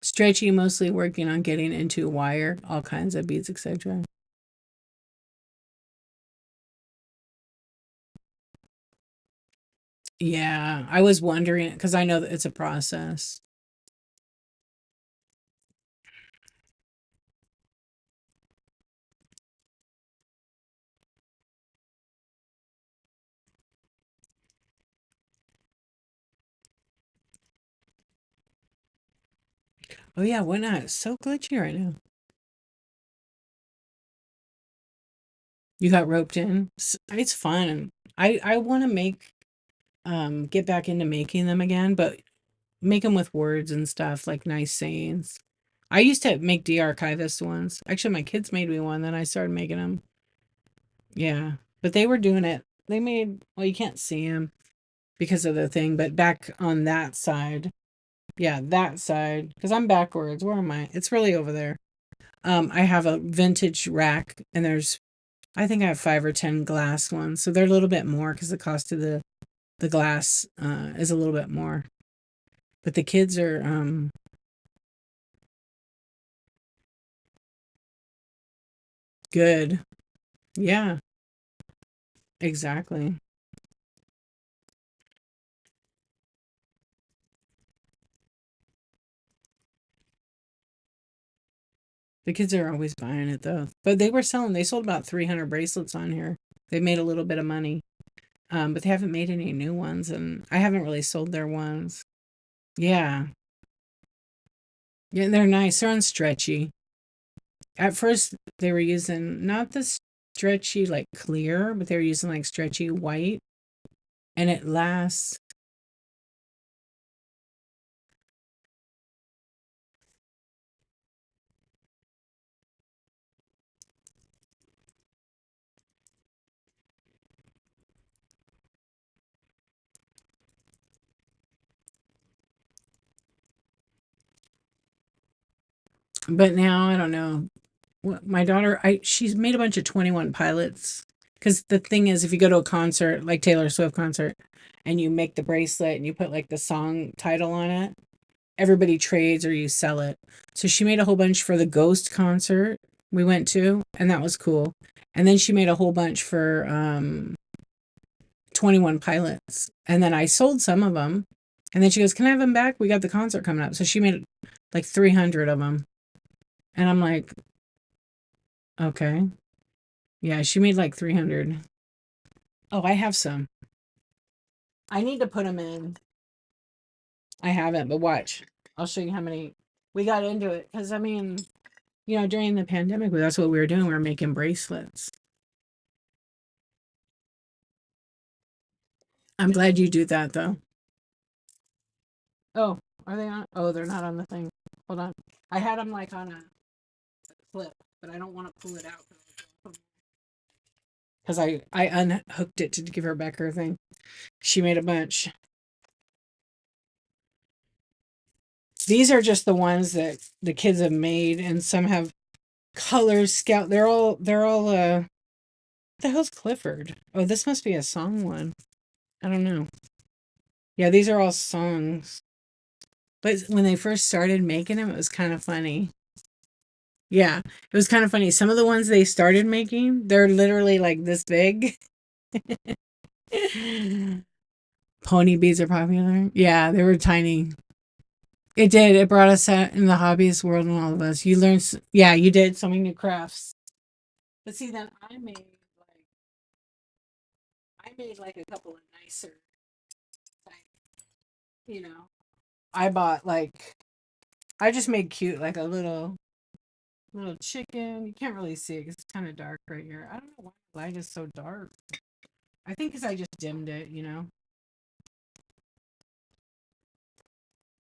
Stretchy, mostly working on getting into wire, all kinds of beads, etc. Yeah, I was wondering because I know that it's a process. Oh yeah, why not? It's so glitchy right now. You got roped in. It's fun. I want to make get back into making them again, but make them with words and stuff like nice sayings. I used to make de-archivist ones. Actually, my kids made me one, then I started making them. Yeah, but they were doing it. They made well, you can't see them because of the thing, but back on that side, yeah, that side, because I'm backwards. Where am I? It's really over there. I have a vintage rack, and there's I think I have 5 or 10 glass ones, so they're a little bit more because the cost of the glass is a little bit more. But the kids are good. Yeah, exactly. The kids are always buying it though. But they sold about 300 bracelets on here. They made a little bit of money. But they haven't made any new ones, and I haven't really sold their ones. Yeah. Yeah, they're nice. They're unstretchy. At first, they were using not the stretchy, like clear, but they were using like stretchy white, and it lasts. But now, I don't know. My daughter, she's made a bunch of 21 pilots. Because the thing is, if you go to a concert, like Taylor Swift concert, and you make the bracelet and you put like the song title on it, everybody trades or you sell it. So she made a whole bunch for the Ghost concert we went to, and that was cool. And then she made a whole bunch for 21 Pilots. And then I sold some of them. And then she goes, "Can I have them back? We got the concert coming up." So she made like 300 of them. And I'm like, "Okay." Yeah, she made like 300. Oh, I have some. I need to put them in. I haven't, but watch. I'll show you how many we got into it. Because, I mean, during the pandemic, that's what we were doing. We were making bracelets. I'm glad you do that, though. Oh, are they on? Oh, they're not on the thing. Hold on. I had them like on a clip, but I don't want to pull it out because I unhooked it to give her back her thing. She made a bunch. These are just the ones that the kids have made, and some have colors. Scout. They're all. What the hell's Clifford? Oh, this must be a song one. I don't know. Yeah, these are all songs. But when they first started making them, it was kind of funny. Yeah, it was kind of funny. Some of the ones they started making, they're literally like this big. Pony beads are popular. Yeah, they were tiny. It did. It brought us out in the hobbyist world and all of us. You learned, yeah, you did so many new crafts. But see, then I made like a couple of nicer, like, you know, I bought like I just made cute like a little chicken. You can't really see it because it's kind of dark right here. I don't know why the light is so dark. I think because I just dimmed it.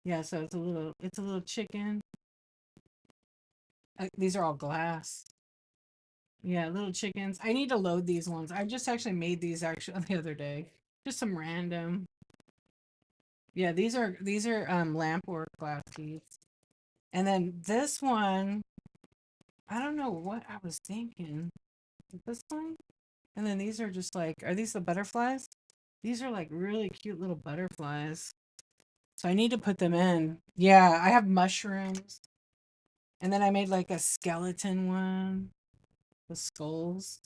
Yeah, so it's a little chicken. These are all glass. Yeah, little chickens. I need to load these ones. I just actually made these actually the other day. Just some random. Yeah, these are lamp work glass teeth. And then this one, I don't know what I was thinking. This one? And then these are just like, are these the butterflies? These are like really cute little butterflies. So I need to put them in. Yeah, I have mushrooms. And then I made like a skeleton one with skulls.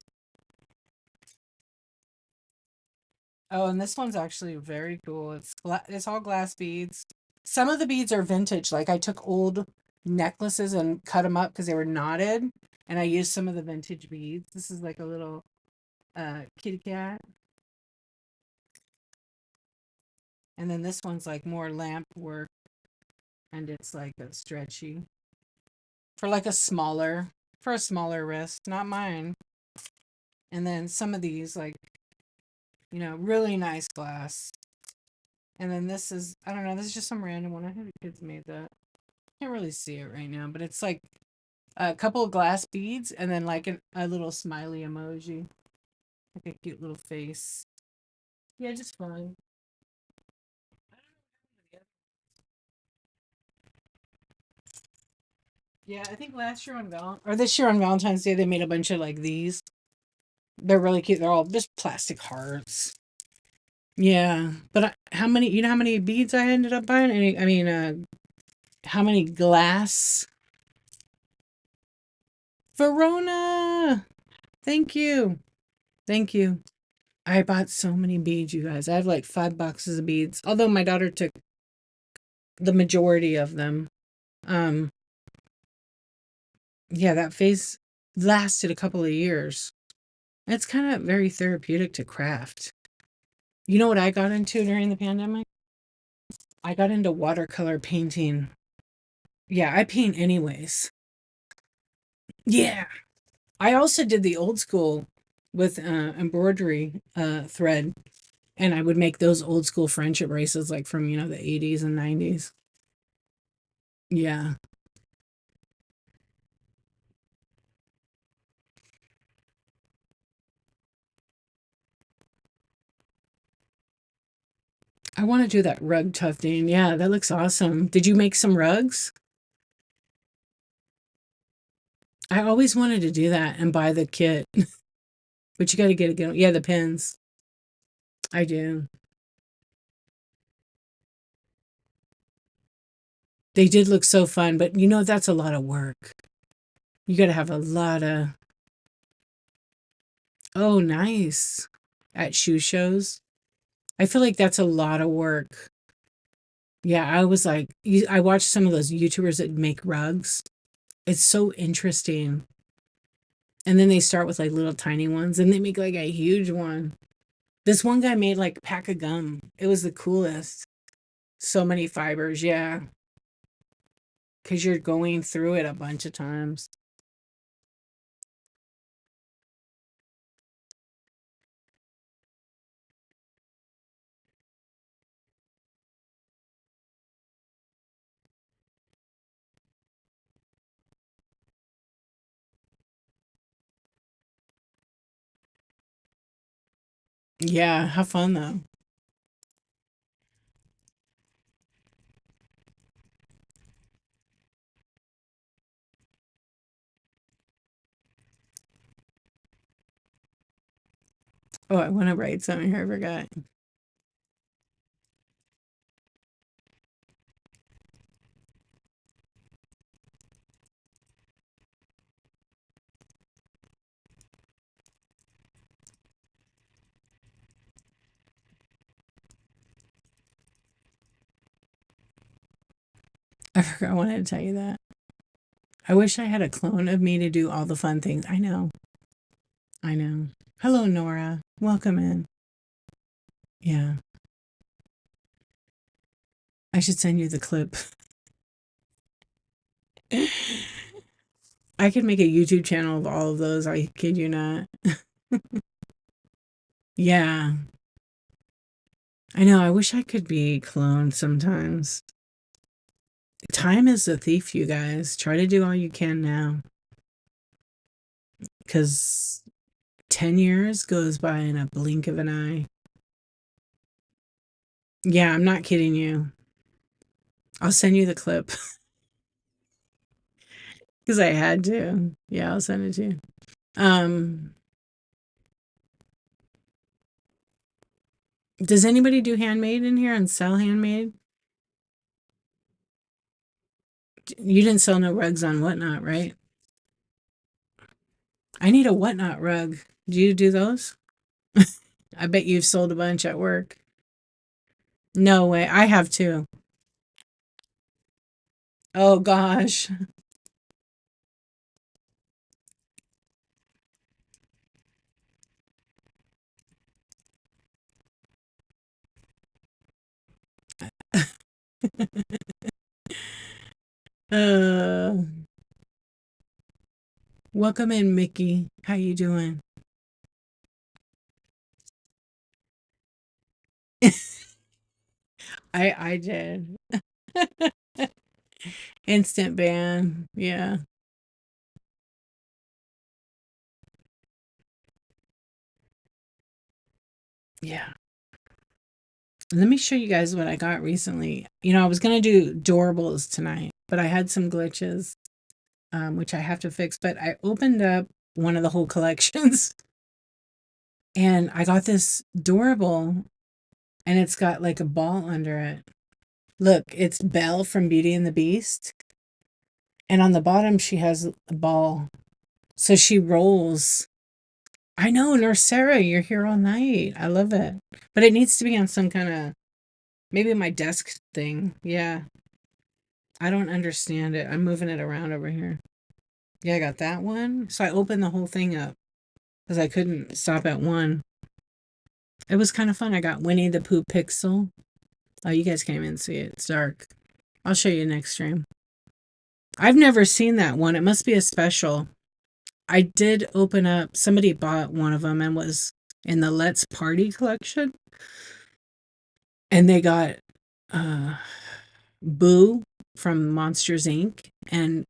Oh, and this one's actually very cool. It's all glass beads. Some of the beads are vintage. Like I took old necklaces and cut them up because they were knotted, and I used some of the vintage beads. This is like a little kitty cat, and then this one's like more lamp work. and it's like a stretchy for like a smaller for a smaller wrist, not mine. And then some of these like, really nice glass. And then this is, I don't know, this is just some random one. I think the kids made that. Can't really see it right now, but it's like a couple of glass beads and then like a little smiley emoji, like a cute little face. Yeah, just fun. Yeah, I think last year on or this year on Valentine's Day they made a bunch of like these. They're really cute. They're all just plastic hearts. Yeah, but how many? You know how many beads I ended up buying? How many glass? Verona. Thank you. Thank you. I bought so many beads, you guys. I have like 5 boxes of beads. Although my daughter took the majority of them. Um, yeah, that phase lasted a couple of years. It's kind of very therapeutic to craft. You know what I got into during the pandemic? I got into watercolor painting. Yeah, I paint anyways. Yeah. I also did the old school with embroidery thread, and I would make those old school friendship bracelets like from, the 80s and 90s. Yeah. I want to do that rug tufting. Yeah, that looks awesome. Did you make some rugs? I always wanted to do that and buy the kit, but you got to get, yeah, the pins. I do. They did look so fun, but that's a lot of work. You got to have a lot of, oh, nice. At shoe shows. I feel like that's a lot of work. Yeah, I was like, I watched some of those YouTubers that make rugs. It's so interesting. And then they start with like little tiny ones and they make like a huge one. This one guy made like a pack of gum. It was the coolest. So many fibers, yeah. Because you're going through it a bunch of times. Yeah, have fun though. Oh, I want to write something here. I forgot. I forgot I wanted to tell you that. I wish I had a clone of me to do all the fun things. I know. I know. Hello, Nora. Welcome in. Yeah. I should send you the clip. I could make a YouTube channel of all of those. I kid you not. Yeah. I know. I wish I could be cloned sometimes. Time is a thief, you guys. Try to do all you can now. Because 10 years goes by in a blink of an eye. Yeah, I'm not kidding you. I'll send you the clip because I had to. Yeah, I'll send it to you. Um, does anybody do handmade in here and sell handmade? You didn't sell no rugs on Whatnot, right? I need a Whatnot rug. Do you do those? I bet you've sold a bunch at work. No way. I have too. Oh gosh. Uh, welcome in, Mickey. How you doing? I did. Instant ban. Yeah. Yeah. Let me show you guys what I got recently. I was gonna do Doorables tonight, but I had some glitches, which I have to fix. But I opened up one of the whole collections and I got this Doorable and it's got like a ball under it. Look, it's Belle from Beauty and the Beast. And on the bottom she has a ball. So she rolls. I know, Nurse Sarah, you're here all night. I love it. But it needs to be on some kind of maybe my desk thing. Yeah. I don't understand it. I'm moving it around over here. Yeah, I got that one. So I opened the whole thing up because I couldn't stop at one. It was kind of fun. I got Winnie the Pooh Pixel. Oh, you guys can't even see it. It's dark. I'll show you next stream. I've never seen that one. It must be a special. I did open up, somebody bought one of them and was in the Let's Party collection. And they got uh, Boo from Monsters Inc. And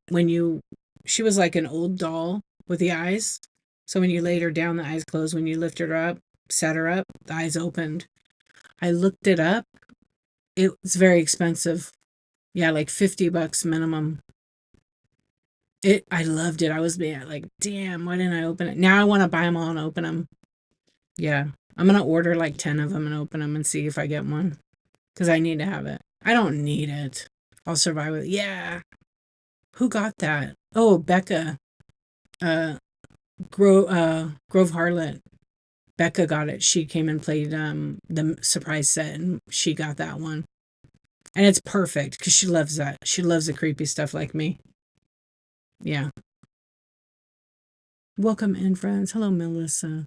she was like an old doll with the eyes. So when you laid her down, the eyes closed. When you lifted her up, sat her up, the eyes opened. I looked it up. It was very expensive. Yeah, like $50 minimum. I loved it. I was being like, damn, why didn't I open it? Now I want to buy them all and open them. Yeah. I'm going to order like 10 of them and open them and see if I get one. Because I need to have it. I don't need it. I'll survive with it. Yeah. Who got that? Oh, Becca. Grove Harlot. Becca got it. She came and played the surprise set and she got that one. And it's perfect because she loves that. She loves the creepy stuff like me. Yeah. Welcome in, friends. Hello, Melissa.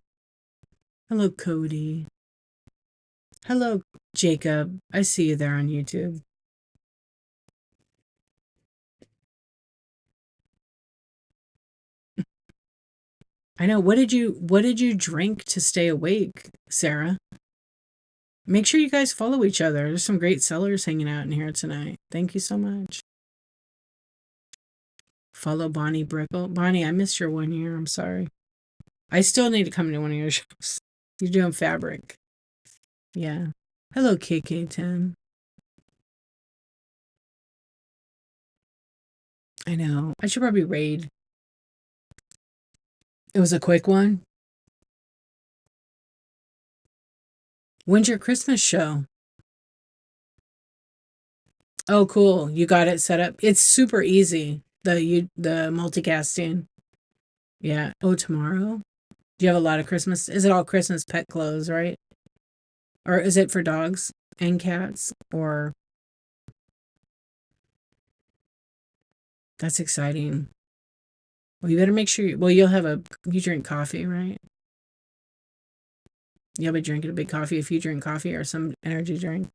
Hello, Cody. Hello, Jacob. I see you there on YouTube. I know. What did you drink to stay awake, Sarah? Make sure you guys follow each other. There's some great sellers hanging out in here tonight. Thank you so much. Follow Bonnie Brickle. Bonnie, I missed your 1 year. I'm sorry. I still need to come to one of your shows. You're doing fabric. Yeah. Hello, KK10. I know. I should probably raid. It was a quick one. When's your Christmas show? Oh, cool. You got it set up. It's super easy. The multicasting. Yeah. Oh, tomorrow? Do you have a lot of Christmas? Is it all Christmas pet clothes, right? Or is it for dogs and cats? Or that's exciting. Well, you better make sure you drink coffee, right? You'll be drinking a big coffee if you drink coffee or some energy drink.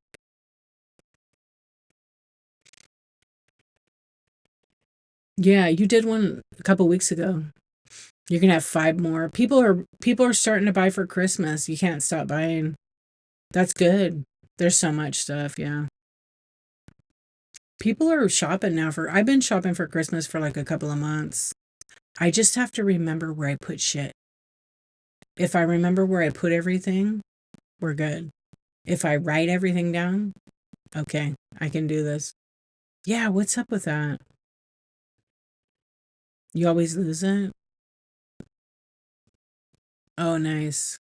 Yeah, you did one a couple weeks ago. You're gonna have 5 more. People are starting to buy for Christmas. You can't stop buying. That's good. There's so much stuff, yeah. People are shopping now I've been shopping for Christmas for like a couple of months. I just have to remember where I put shit. If I remember where I put everything, we're good. If I write everything down, okay, I can do this. Yeah, what's up with that? You always lose it? Oh, nice.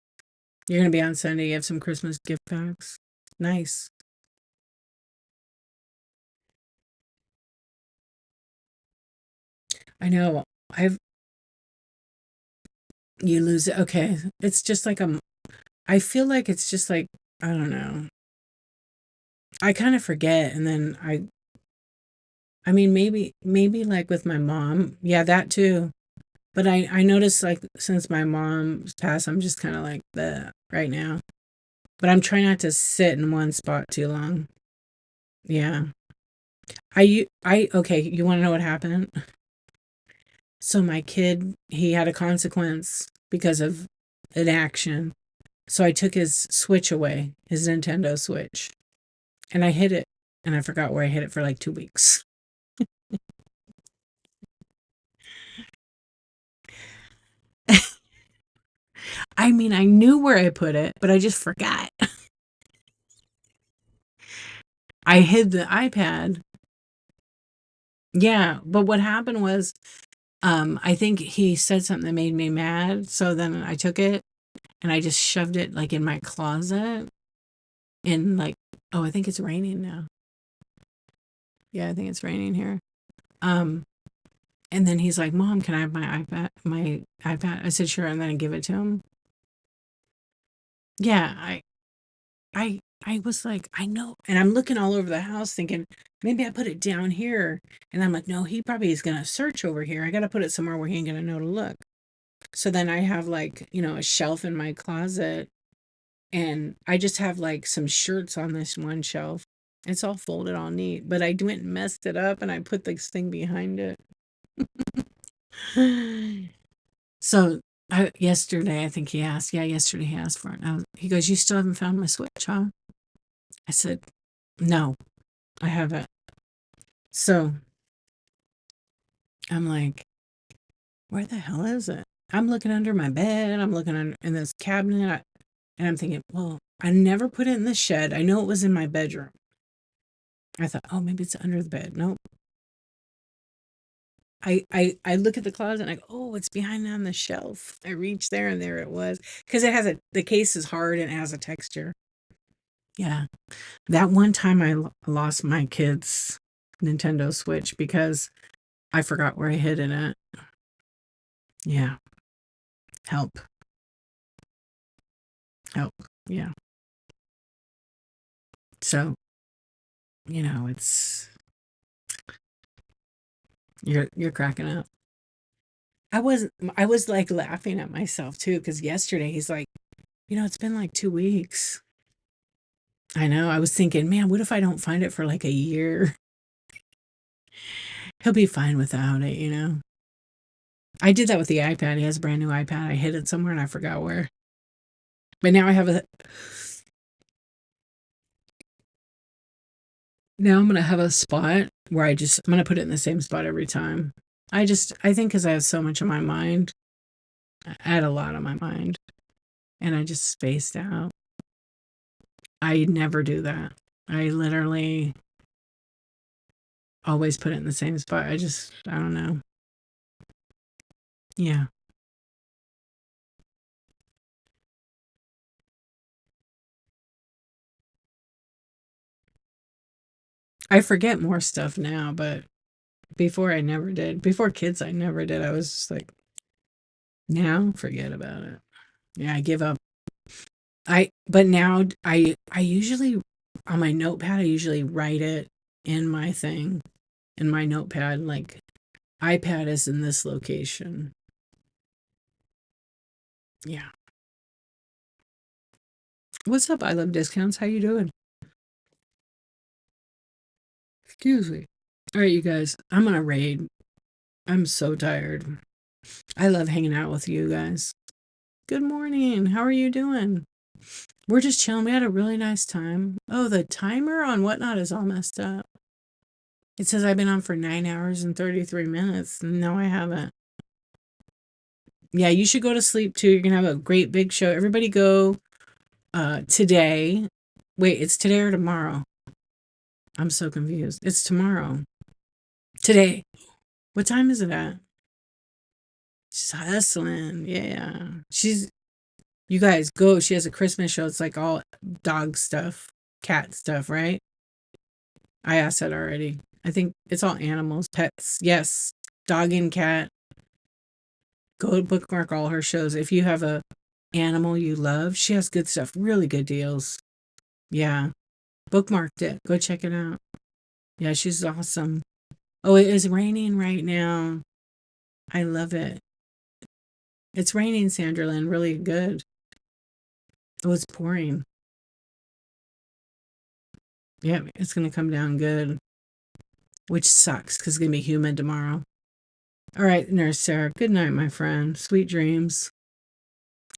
You're gonna be on Sunday. You have some Christmas gift packs. Nice. I know. I've You lose it. Okay. It's just like I feel like it's just like I don't know. I kind of forget and then I mean maybe like with my mom. Yeah, that too. But I noticed like since my mom's passed, I'm just kind of like the right now. But I'm trying not to sit in one spot too long. Yeah. Okay, you want to know what happened? So my kid, he had a consequence because of an action. So I took his Switch away, his Nintendo Switch, and I hid it. And I forgot where I hid it for like 2 weeks. I mean, I knew where I put it, but I just forgot. I hid the iPad. Yeah, but what happened was, I think he said something that made me mad. So then I took it and I just shoved it like in my closet in like, oh, I think it's raining now. Yeah, I think it's raining here. Um, and then he's like, "Mom, can I have my iPad?" My iPad. I said, "Sure," and then I give it to him. Yeah, I was like, I know, and I'm looking all over the house thinking maybe I put it down here, and I'm like, no, he probably is gonna search over here. I gotta put it somewhere where he ain't gonna know to look. So then I have like, a shelf in my closet, and I just have like some shirts on this one shelf. It's all folded all neat, but I went and messed it up, and I put this thing behind it. So yesterday, I think he asked. Yeah, yesterday he asked for it. He goes, "You still haven't found my Switch, huh?" I said, "No, I haven't." So I'm like, "Where the hell is it?" I'm looking under my bed. I'm looking under in this cabinet, and I'm thinking, "Well, I never put it in the shed. I know it was in my bedroom." I thought, "Oh, maybe it's under the bed." Nope. I look at the closet and I go, "Oh, it's behind on the shelf." I reach there and there it was because the case is hard and it has a texture. Yeah. That one time I lost my kid's Nintendo Switch because I forgot where I hid it at. Yeah. Help. Help. Yeah. So, it's you're cracking up. I was like laughing at myself too because yesterday he's like, it's been like 2 weeks. I know. I was thinking, man, what if I don't find it for like a year? He'll be fine without it. I did that with the iPad. He has a brand new iPad. I hid it somewhere and I forgot where. But now I'm gonna have a spot where I'm gonna put it in the same spot every time. I think because I have so much on my mind, I had a lot on my mind, and I just spaced out. I never do that. I literally always put it in the same spot. I don't know. Yeah. I forget more stuff now, but before I never did. Before kids, I never did. I was just like, now forget about it. Yeah, I give up. But now I usually, on my notepad, I usually write it in my thing, in my notepad, like iPad is in this location. Yeah. What's up? I love discounts. How you doing? Excuse me. All right, you guys. I'm on a raid. I'm so tired. I love hanging out with you guys. Good morning. How are you doing? We're just chilling. We had a really nice time. Oh, the timer on Whatnot is all messed up. It says I've been on for 9 hours and 33 minutes. No, I haven't. Yeah, you should go to sleep too. You're gonna have a great big show. Everybody go today. Wait, it's today or tomorrow? I'm so confused. It's tomorrow. Today. What time is it at? She's hustling. Yeah. You guys go. She has a Christmas show. It's like all dog stuff, cat stuff, right? I asked that already. I think it's all animals, pets. Yes. Dog and cat. Go bookmark all her shows. If you have a animal you love, she has good stuff. Really good deals. Yeah. Bookmarked it. Go check it out. Yeah, she's awesome. Oh, it is raining right now. I love it. It's raining, Sandralyn. Really good. Oh, it's pouring. Yeah, it's going to come down good. which sucks because it's going to be humid tomorrow. All right, Nurse Sarah. Good night, my friend. Sweet dreams.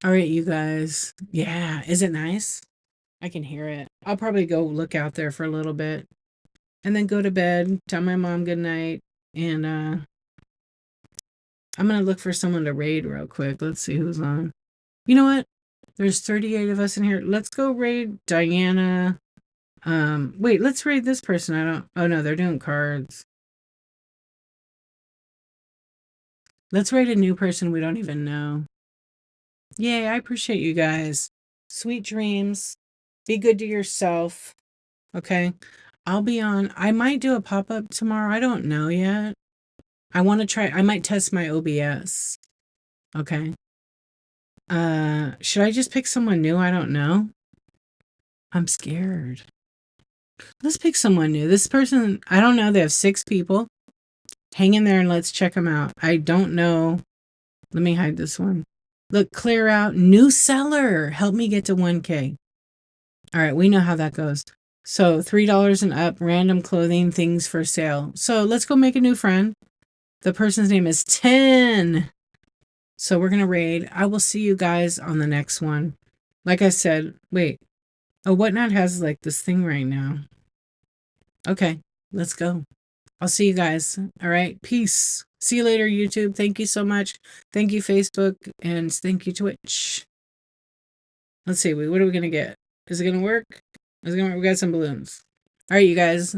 All right, you guys. Yeah, is it nice? I can hear it. I'll probably go look out there for a little bit and then go to bed, tell my mom good night, and I'm going to look for someone to raid real quick. Let's see who's on. You know what? There's 38 of us in here. Let's go raid Diana. Wait, let's raid this person. Oh no, they're doing cards. Let's raid a new person we don't even know. Yay, I appreciate you guys. Sweet dreams. Be good to yourself. Okay. I'll be on. I might do a pop-up tomorrow. I don't know yet. I want to try. I might test my OBS. Okay. Should I just pick someone new? I don't know. I'm scared. Let's pick someone new. This person, I don't know. They have 6 people. Hang in there and let's check them out. I don't know. Let me hide this one. Look, clear out. New seller. Help me get to 1K. All right, we know how that goes. So $3 and up, random clothing, things for sale. So let's go make a new friend. The person's name is 10. So we're going to raid. I will see you guys on the next one. Like I said, wait. Oh, Whatnot has like this thing right now. Okay, let's go. I'll see you guys. All right, peace. See you later, YouTube. Thank you so much. Thank you, Facebook, and thank you, Twitch. Let's see. What are we going to get? Is it going to work? Is it going to work? We got some balloons. All right, you guys.